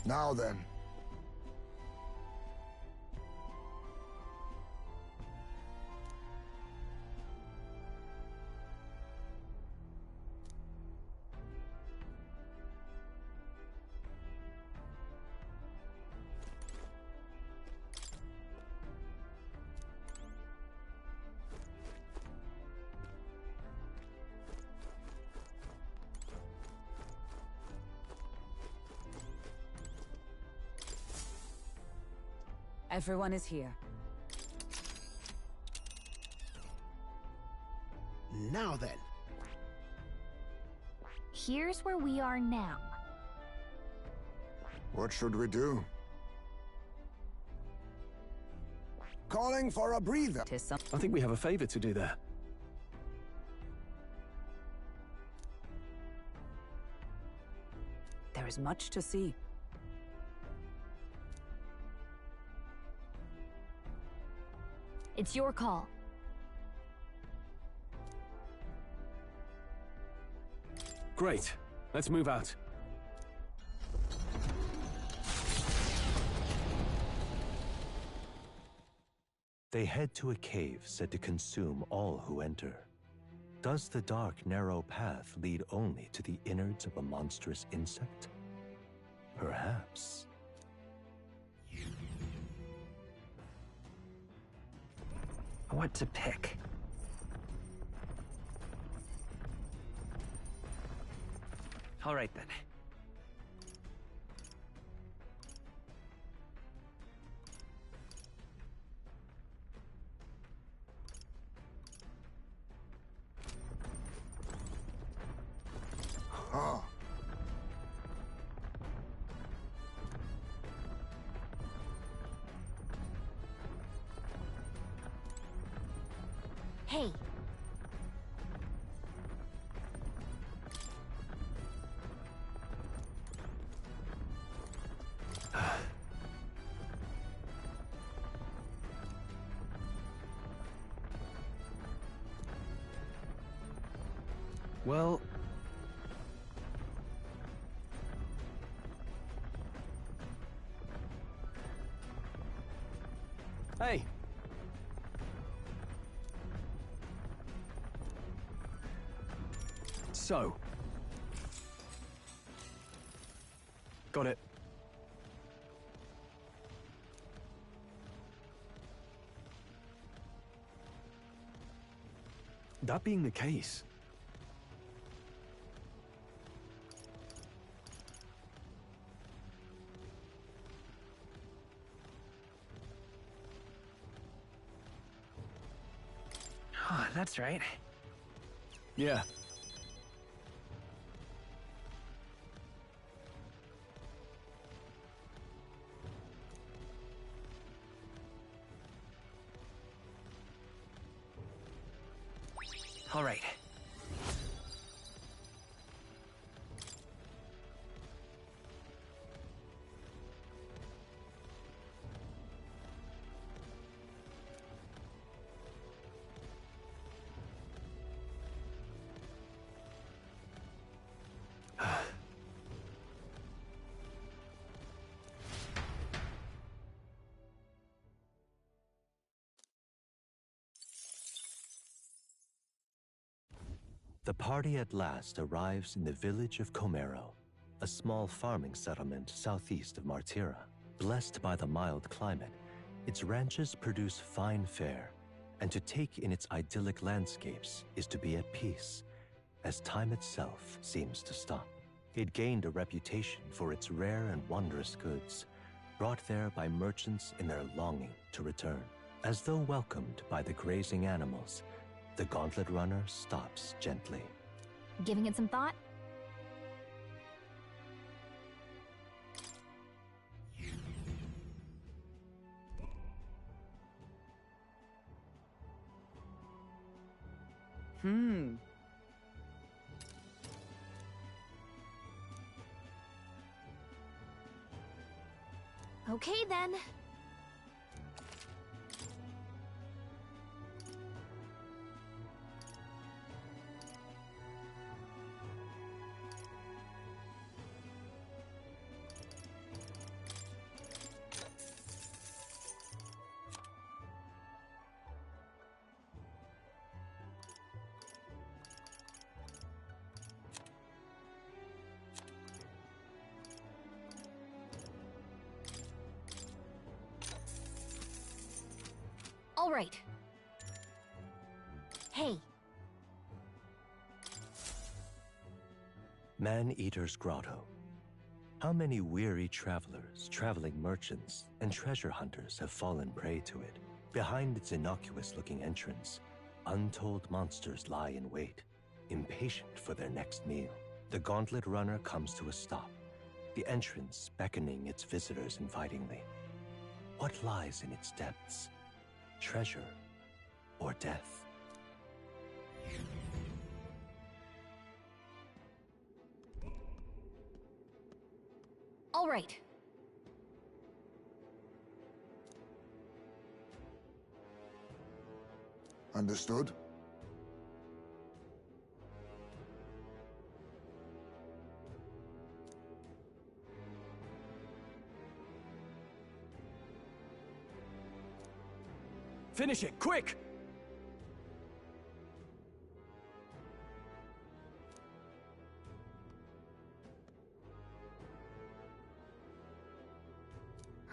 Now then. Everyone is here. Now then. Here's where we are now. What should we do? Calling for a breather. I think we have a favor to do there. There is much to see. It's your call. Great. Let's move out. They head to a cave said to consume all who enter. Does the dark, narrow path lead only to the innards of a monstrous insect? Perhaps. What to pick? All right then. Huh. Hey. Well... Hey! So... Got it. That being the case... Oh, that's right. Yeah. All right. The party at last arrives in the village of Comero, a small farming settlement southeast of Martira. Blessed by the mild climate, its ranches produce fine fare, and to take in its idyllic landscapes is to be at peace, as time itself seems to stop. It gained a reputation for its rare and wondrous goods, brought there by merchants in their longing to return. As though welcomed by the grazing animals, the gauntlet runner stops gently. Giving it some thought? Okay then. All right. Hey. Man-Eater's Grotto. How many weary travelers, traveling merchants, and treasure hunters have fallen prey to it? Behind its innocuous-looking entrance, untold monsters lie in wait, impatient for their next meal. The gauntlet runner comes to a stop, the entrance beckoning its visitors invitingly. What lies in its depths? Treasure or death? All right. Understood? Finish it, quick!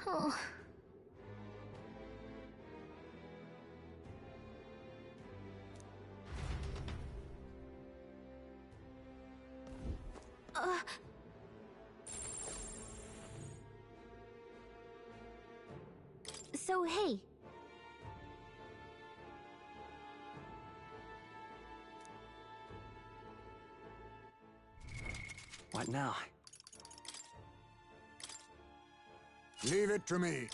Oh. So, hey. What now? Leave it to me.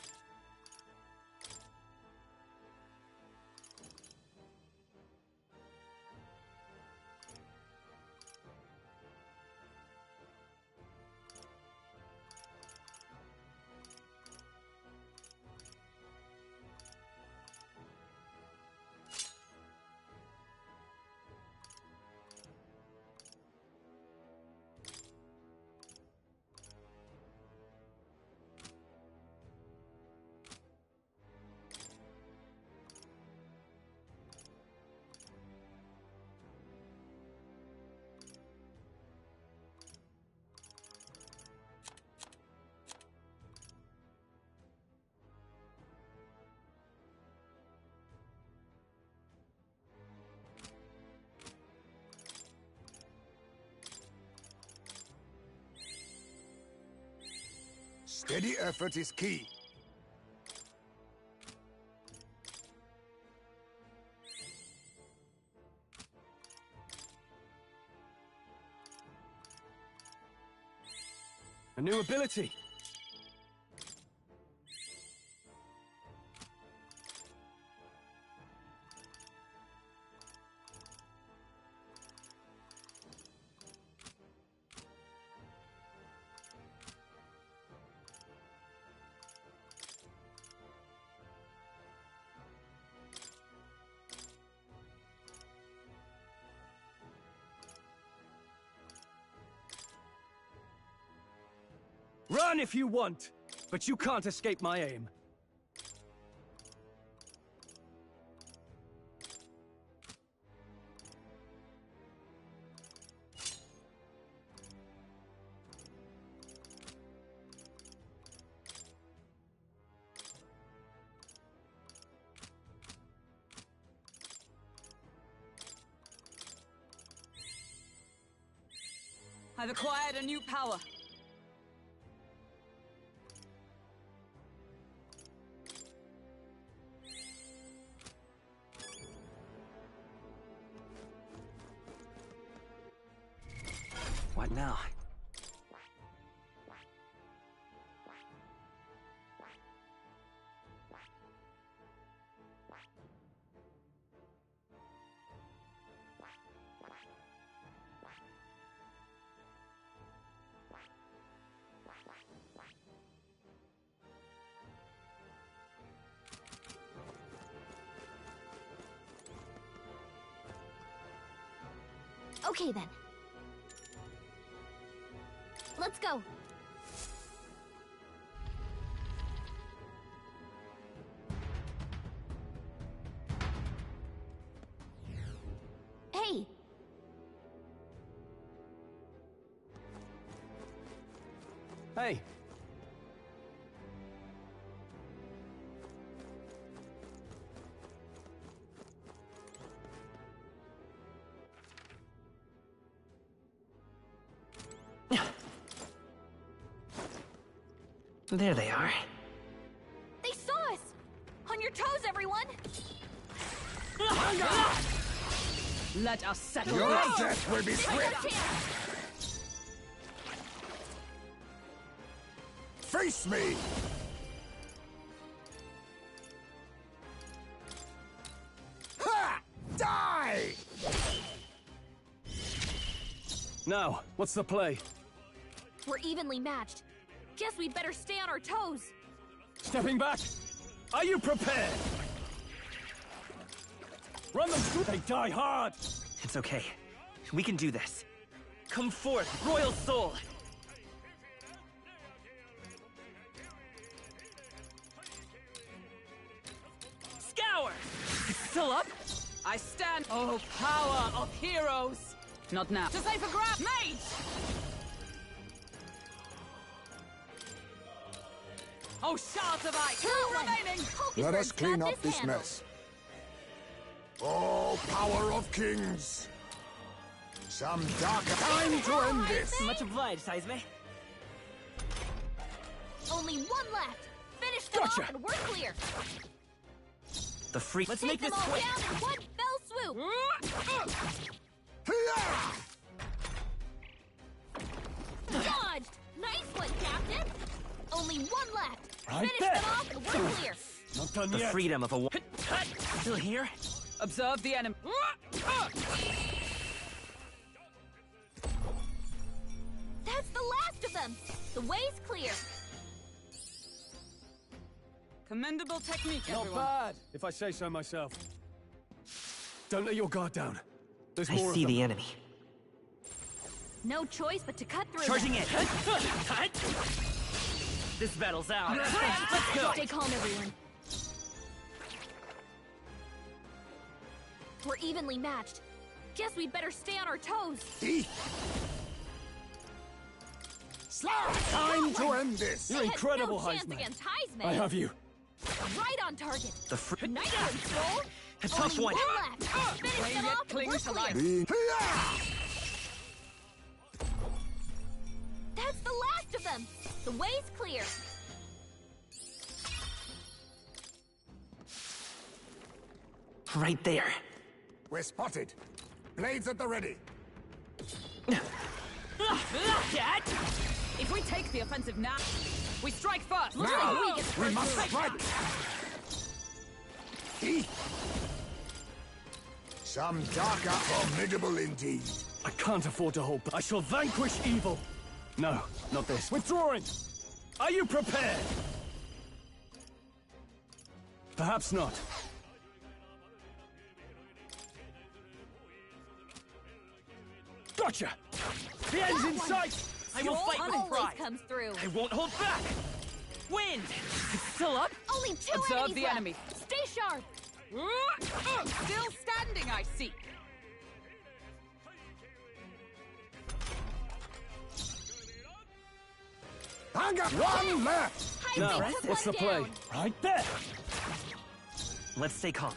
Steady effort is key. A new ability! Run if you want, but you can't escape my aim. I've acquired a new power. What now? Okay then. Let's go. Hey! Hey! There they are. They saw us! On your toes, everyone! Let us settle Your this. death will be swift! Face me! Ha! Die! Now, what's the play? We're evenly matched. Guess we'd better stay on our toes. Stepping back! Are you prepared? Run them through, they die hard! It's okay. We can do this. Come forth, royal soul! Scour! Still up? I stand. Oh, power of heroes! Not now. To save a grab, mage! Oh, shards of ice! Two remaining! Let us clean up this mess. Oh, power of kings! Some darker time to end this! Much obliged, Seisme. Only one left. Finish them Gotcha. off and we're clear. The free. Let's make Take this them all quick. down in one fell swoop. Dodged. Nice one, Captain. Only one left. Right Finish there. them off and we're clear. Not done The yet. freedom of a war. Still here? Observe the enemy. That's the last of them. The way's clear. Commendable technique, Not everyone. bad, if I say so myself. Don't let your guard down. There's I more see of them. the enemy. No choice but to cut through Charging them. in. This battle's out. Let's go. Stay calm, everyone. We're evenly matched. Guess we'd better stay on our toes. Time to end this! You're They had incredible, no chance Heisman. against Heisman. I have you. Right on target. The free. Nice one, Soul. A tough Only one. left. Finish Flame them yet off and clings we're to clear. life. That's the last of them. The way's clear. Right there. We're spotted. Blades at the ready. Dad! If we take the offensive now, we strike first. Now, we must strike! Some darker formidable indeed. I can't afford to hold. I shall vanquish evil. No, not this. Withdrawing. Are you prepared? Perhaps not. Gotcha! The end's in sight! I will fight with Always pride. comes through. I won't hold back. Wind. Still up? Only two Observe enemies the left. enemy. Stay sharp. Still standing, I see. I got one left! Now, Heisman took what's the one play? down. Right there! Let's stay calm.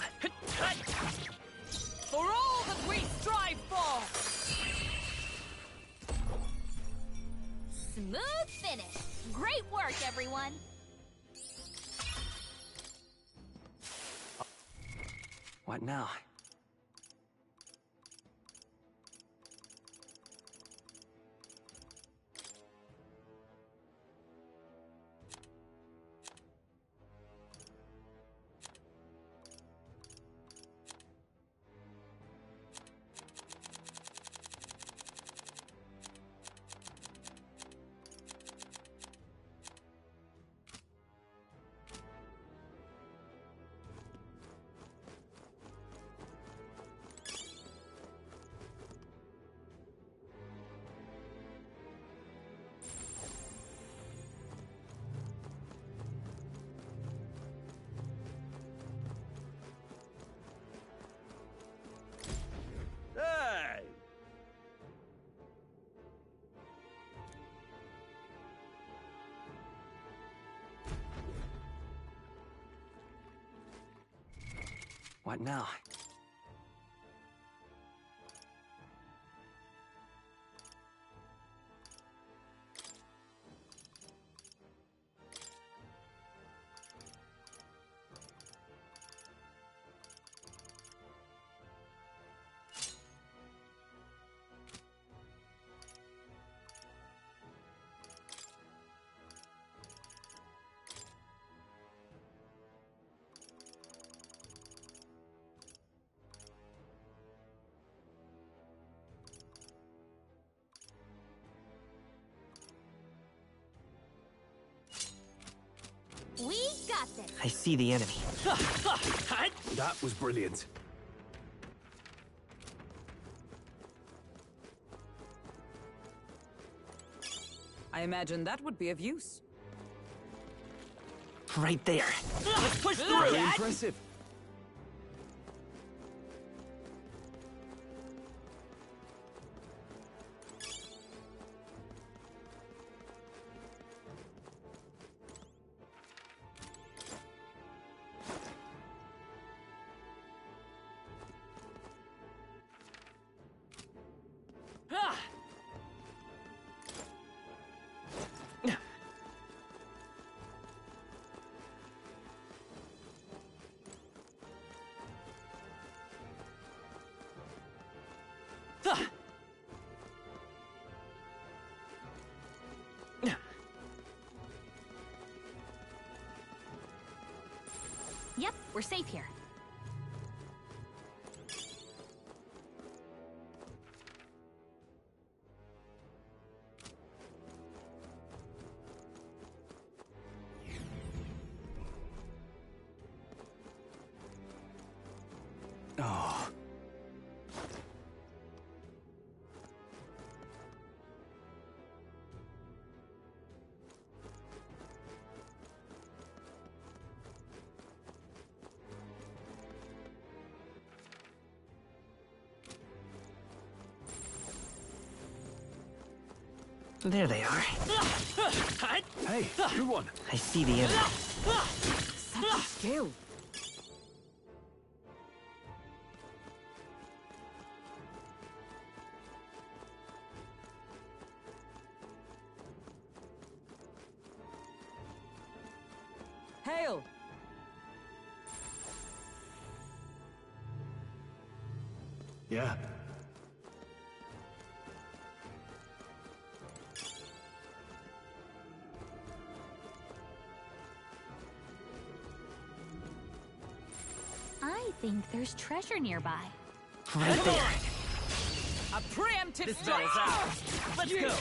For all that we strive for! Smooth finish. Great work, everyone. What now? Hey! What now? got this. I see the enemy. That was brilliant. I imagine that would be of use. Right there. Let's push through! Very impressive. Yep, we're safe here. Oh. There they are. Hey, good one. I see the enemy. Such skill. Hail! Yeah. I think there's treasure nearby. Right there. A preemptive This battle's ours. Let's go!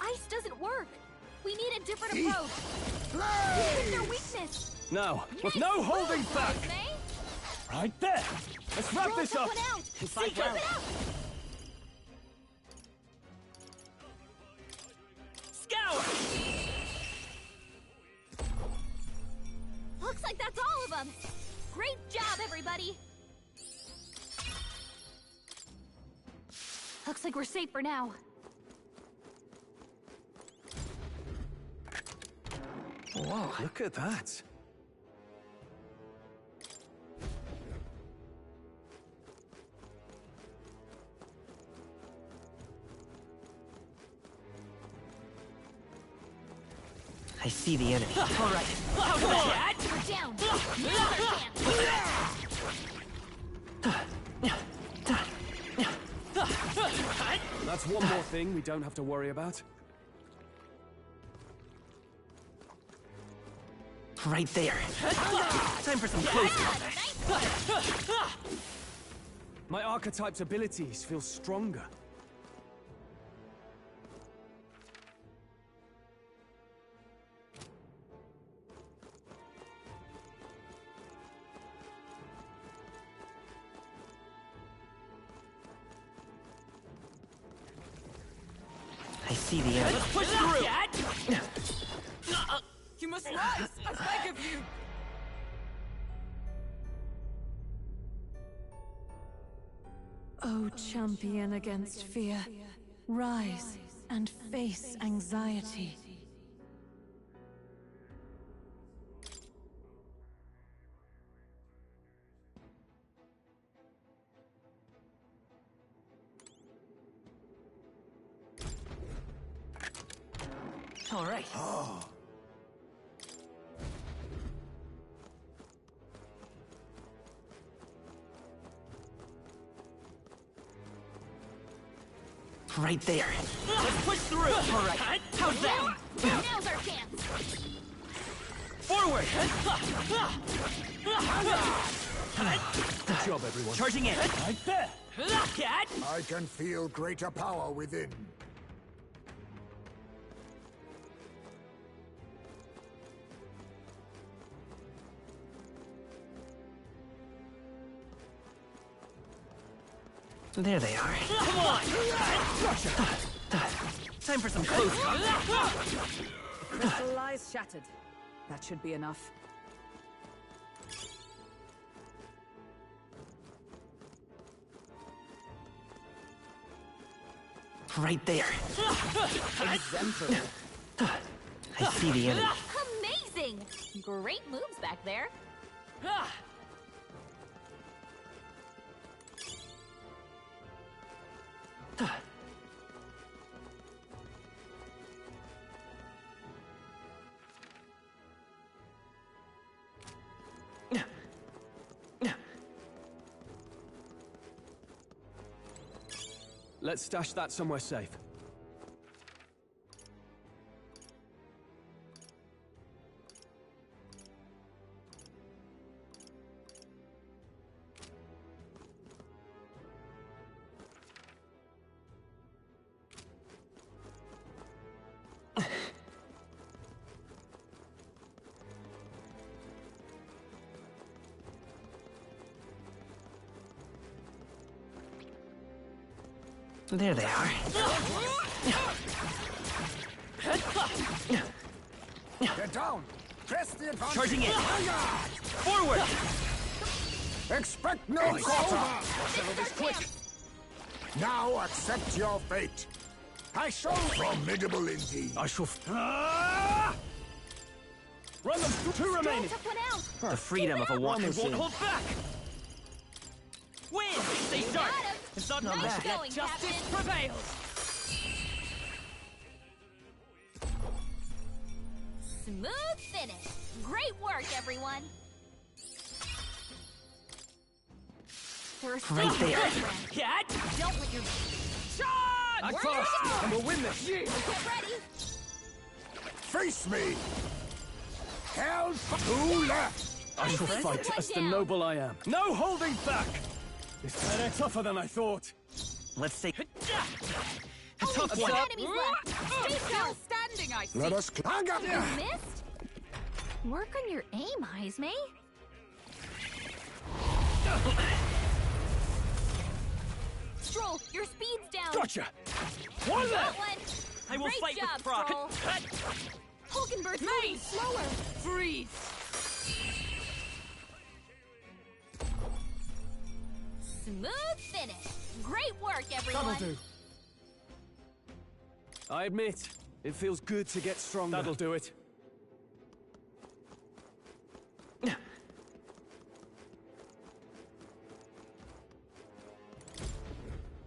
Ice doesn't work. We need a different approach. This is their weakness. Now, with no holding back. May? Right there. Let's wrap Roll this took up. one out. Fight Keep well. it up. Scour! Looks like that's all of them. Great job, everybody. Looks like we're safe for now. Whoa. Look at that. I see the enemy. All right. How's that? We're down. Now's our chance. That's one more thing we don't have to worry about. Right there. Time for some close combat. My archetype's abilities feel stronger. I see the enemy. Let's push through! You must rise, I beg of you. O champion against fear, rise and face anxiety. All right. Right there. Let's push through! All right. How's that? Now's our chance. Forward! Good job, everyone. Charging in! Right there. Cat! I can feel greater power within. There they are. Come on! Time for some close contact. Crystal eyes shattered. That should be enough. Right there. Exemplary. I see the enemy. Amazing! Great moves back there. Let's stash that somewhere safe. There they are. Get down! Press the advantage! Charging in! Forward! Expect no quarter! Settle this quick! Now accept your fate. I shall formidable indeed. I shall... Run them through! Two remaining! Took one out. The freedom of a Won't walking hold back! Win! Stay sharp! Got him. It's not Nice bad. going, Justice Captain. prevails! Smooth finish. Great work, everyone. First Right there. Cat! Don't let your Charge! I We're trust, gonna go. and we'll win this! Get ready. Face me! Hell, who left? I shall fight as the noble I am. No holding back! They're tougher than I thought. Let's say... A tough two one. enemies left. Stay Still still. standing, I see. Let us clang up. You missed? Work on your aim, Heismay. Stroll, your speed's down. Gotcha! One Got left! one. I will Great fight job, with Brock. Stroll. Hulkenberg's moving slower. Freeze! Smooth finish. Great work, everyone. That'll do. I admit, it feels good to get stronger. That'll do it.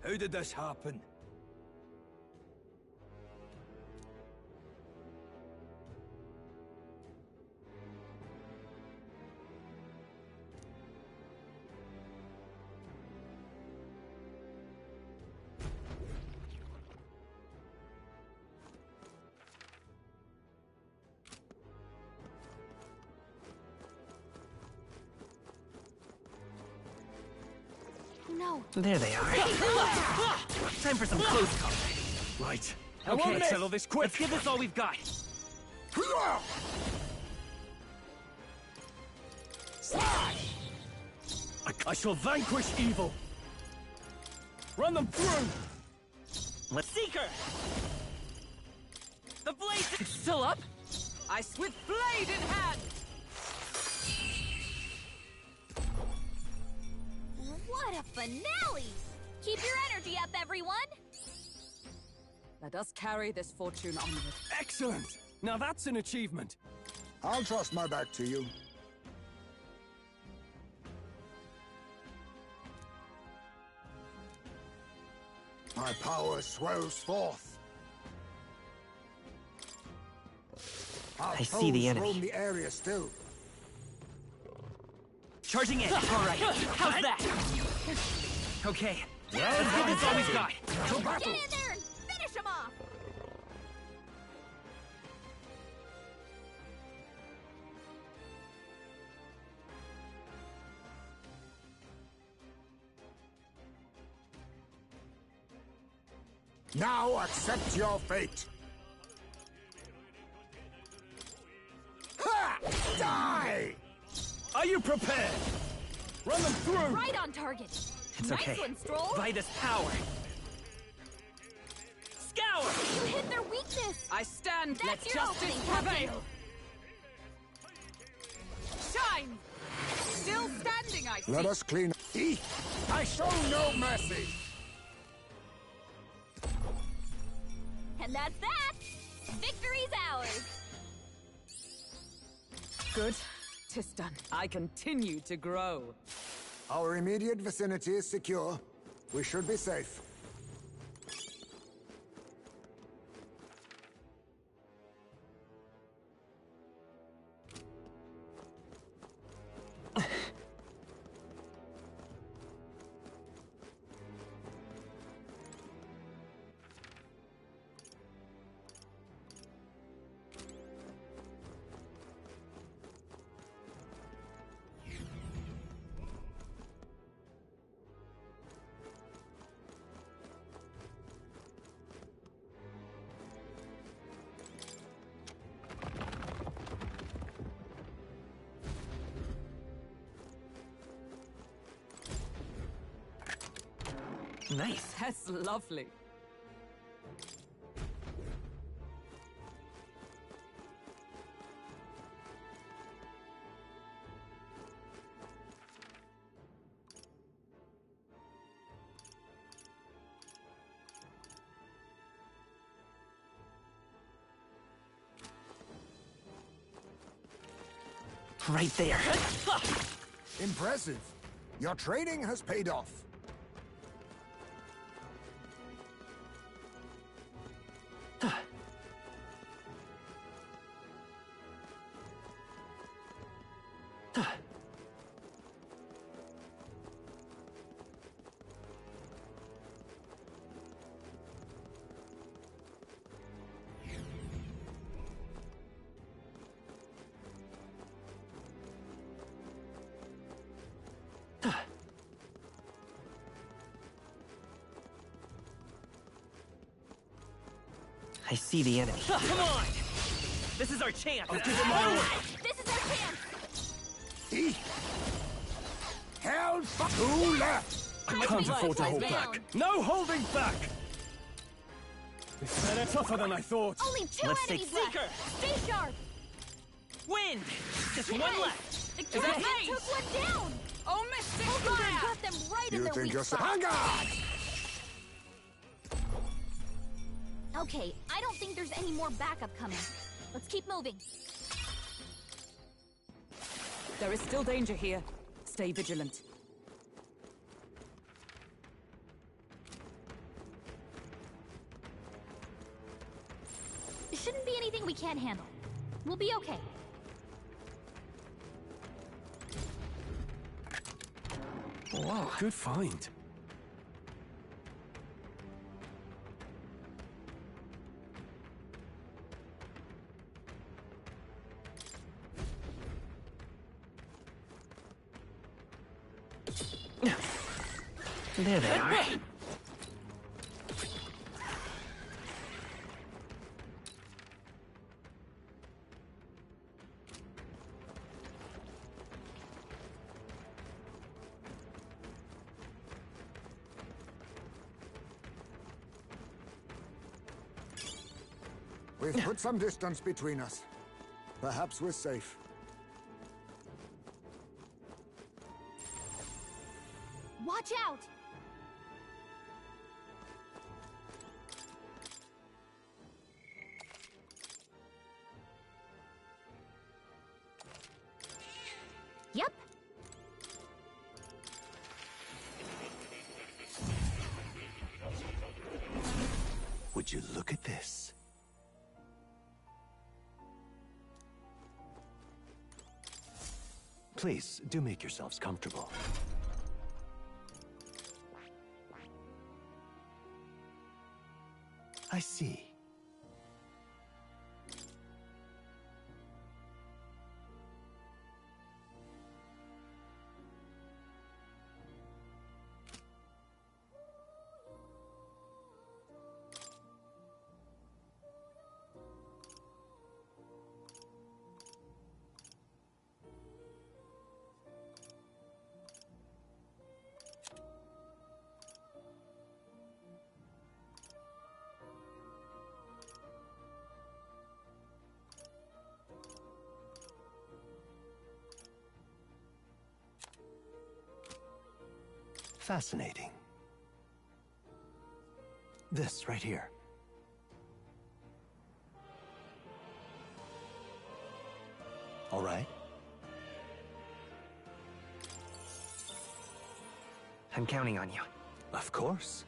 How did this happen? No. There they are. Time for some close combat. Right. Okay, Let's settle this quick. Let's give this all we've got. I shall vanquish evil. Run them through. Let's Seeker! The blade is still up? With blade in hand! What a finale! Keep your energy up, everyone! Let us carry this fortune onward. Excellent. Now that's an achievement. I'll trust my back to you. My power swells forth. I see the enemy. Roam the area still. Charging in. All right. How's that? Okay. Let's give this all we've got. To battle. Get in there and finish him off! Now accept your fate. Ha! Die! Are you prepared? Run them through. Right on target. It's Nice okay. one, Stroll. By this power. Scour! You hit their weakness. I stand. That's Let your justice opening, Captain. prevail. Shine. Still standing, I see. Let us clean. Eat! I show no mercy! And that's that. Victory's ours. Good. 'Tis done. I continue to grow. Our immediate vicinity is secure. We should be safe. Nice. That's lovely. Right there. Impressive. Your training has paid off. I see the enemy. Come on! This is our chance! I'll give it my all. This is our chance. Eat! Hell, two left! I can't afford to hold back. No holding back! They're tougher than I thought. Only two Let's take enemies left. Seeker. Stay sharp. Wind! Just one left! The Is that captain me? took one down. Oh, Mystic Hulkenberg Fire! got them right in You their think weak you're so... spot. Hang on! Okay, I don't think there's any more backup coming. Let's keep moving. There is still danger here. Stay vigilant. There shouldn't be anything we can't handle. We'll be okay. Wow, good find. There they are. We've put some distance between us. Perhaps we're safe. Watch out! Yep. Would you look at this? Please, do make yourselves comfortable. I see. Fascinating. This right here. All right. I'm counting on you. Of course.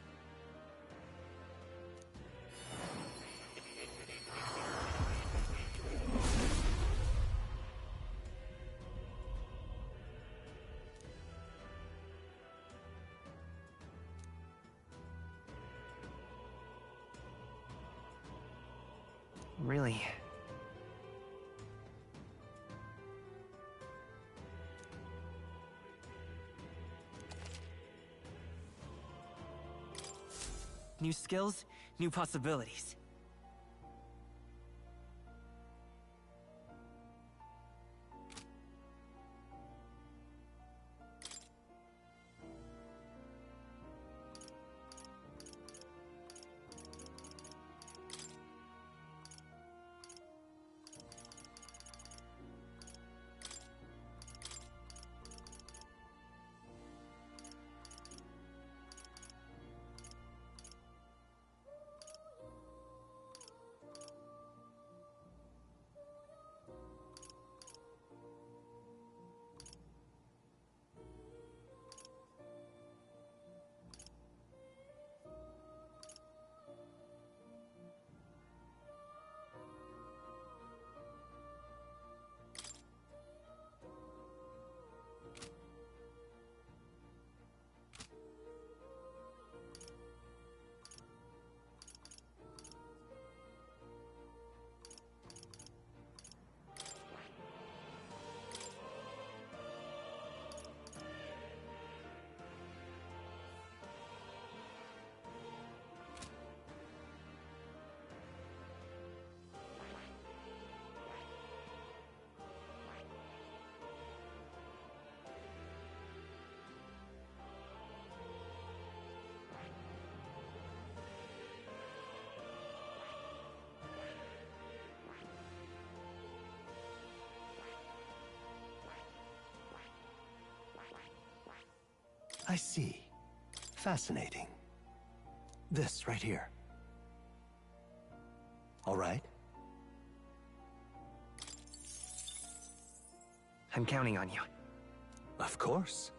Really? New skills, new possibilities. I see. Fascinating. This right here. All right. I'm counting on you. Of course.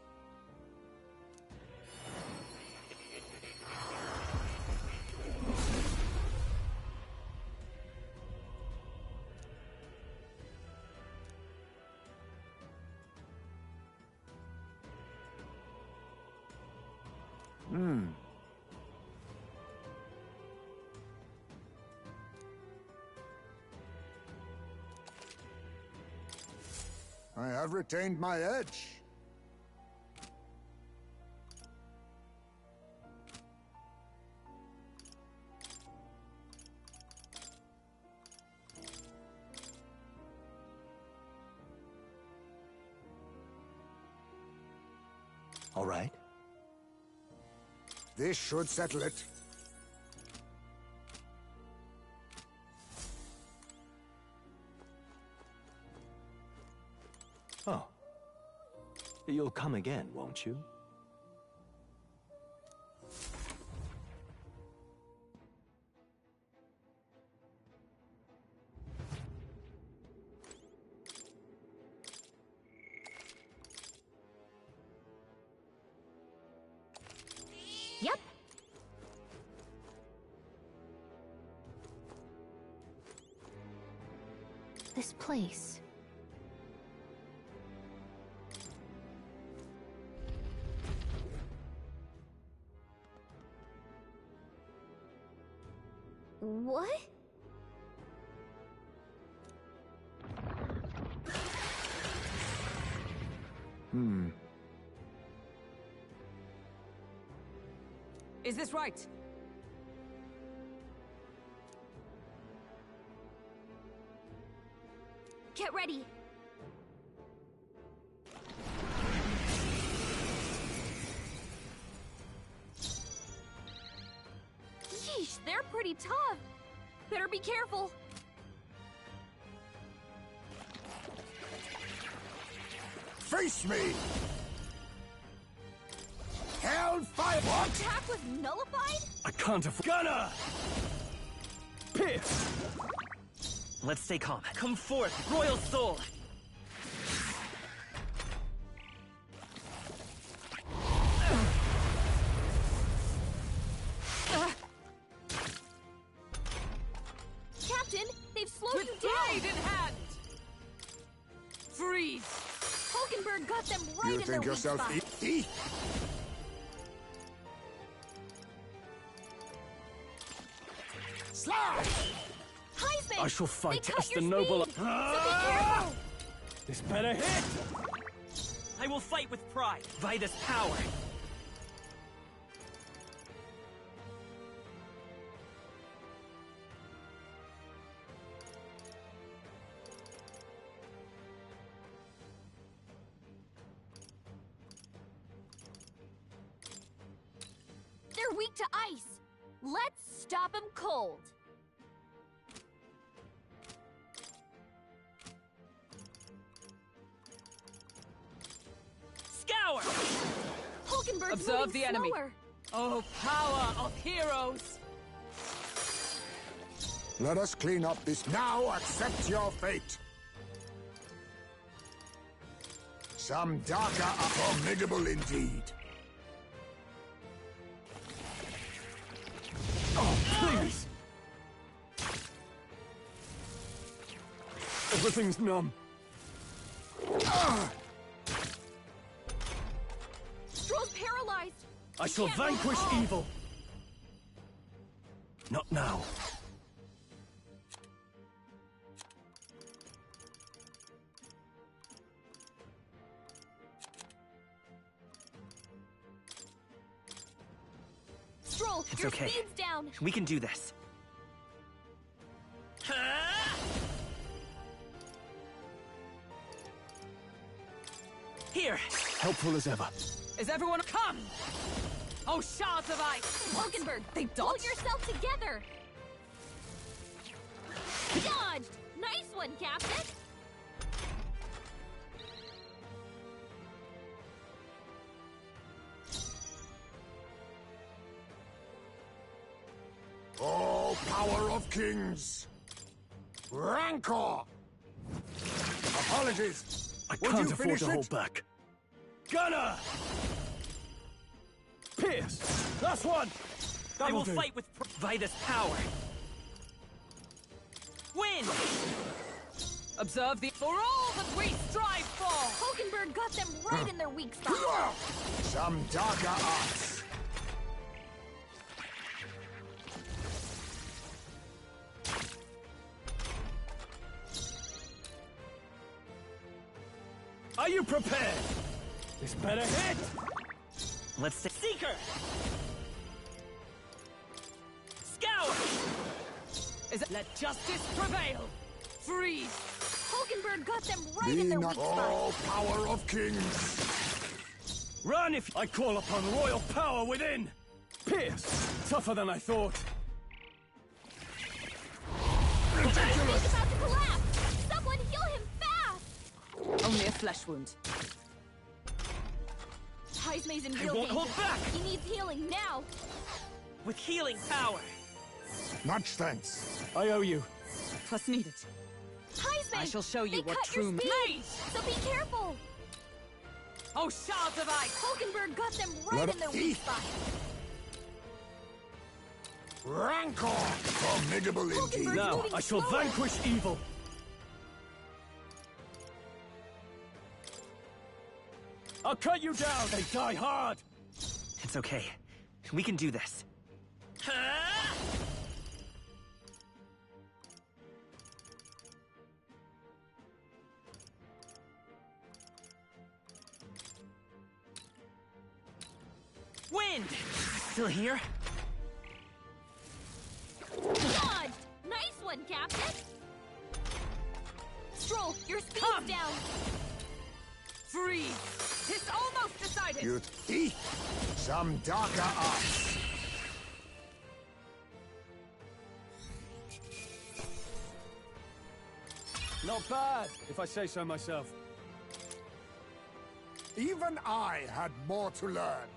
I have retained my edge. All right. This should settle it. Oh. You'll come again, won't you? Yep. This place. What? Is this right? Get ready. Yeesh, they're pretty tough. Better be careful. Face me! Hellfire! What? Attack was nullified? I can't afford. Gunner! Pierce! Let's stay calm. Come forth, Royal Soul! Captain, they've slowed With you down! blade in hand! Freeze! Hulkenberg got them right You in their think weak yourself spot. easy? Slide! Heisman! I shall fight they cut as your the noble. speed, so be careful! This better hit! I will fight with pride, by this power. They're weak to ice. Let's stop them cold. Scour! Hulkenberg's Observe moving the enemy. slower. Oh, power of heroes! Let us clean up this. Now accept your fate. Some Daka are formidable indeed. Oh, please! Everything's numb. Stroll's paralyzed. I shall Can't move vanquish at all. evil. Not now. Stroll, It's your okay. speed's down. We can do this. Here! Helpful as ever. Is everyone come? Oh, shards of ice! Hulkenberg, They pull dodged? yourself together. Dodged. Nice one, Captain. Oh, power of kings! Rancor! Apologies. I Would can't you afford finish to it? hold back. Gunner! Pierce! Last one! I will do. fight with by this power. Win! Observe the... For all that we strive for! Hulkenberg got them right in their weak spot. Some Daka arts. Are you prepared? This better hit! Let's say Seeker! Scour! Let justice prevail! Freeze! Hulkenberg got them right Be in their not weak spot. all power of kings. Run if I call upon royal power within! Pierce! Tougher than I thought. He's about to collapse! Someone heal him fast! Only a flesh wound. Heismay's in I real won't danger. hold back. He needs healing now. With healing power. Much thanks. I owe you. Trust needed. Heisman! I shall show you they what cut true your speed, ma- so be careful! Oh, shards of ice! Hulkenberg got them right in their weak spot. Rancor! Formidable indeed. Hulkenberg's Now moving I shall slower. vanquish evil. I'll cut you down. They die hard. It's okay. We can do this. Wind! Still here? Dodged! Nice one, Captain! Stroll, your speed's Come. down. Freeze! It's almost decided! You thief! Some Daka arts. Not bad, if I say so myself. Even I had more to learn.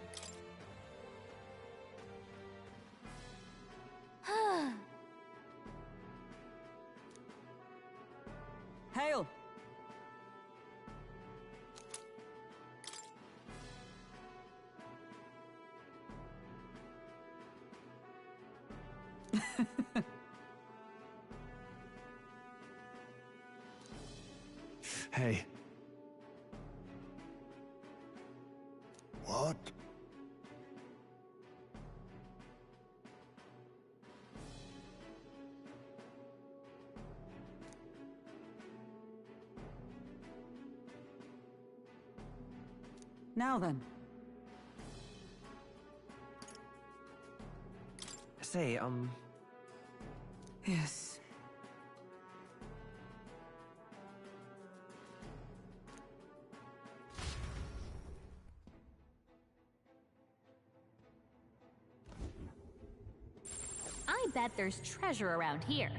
Hey. What? Now then. Say, Yes. I bet there's treasure around here.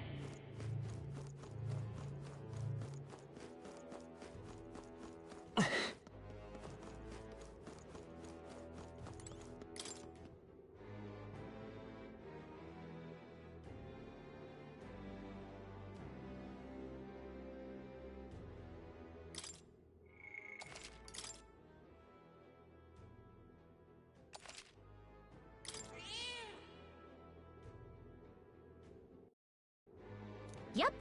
Yep,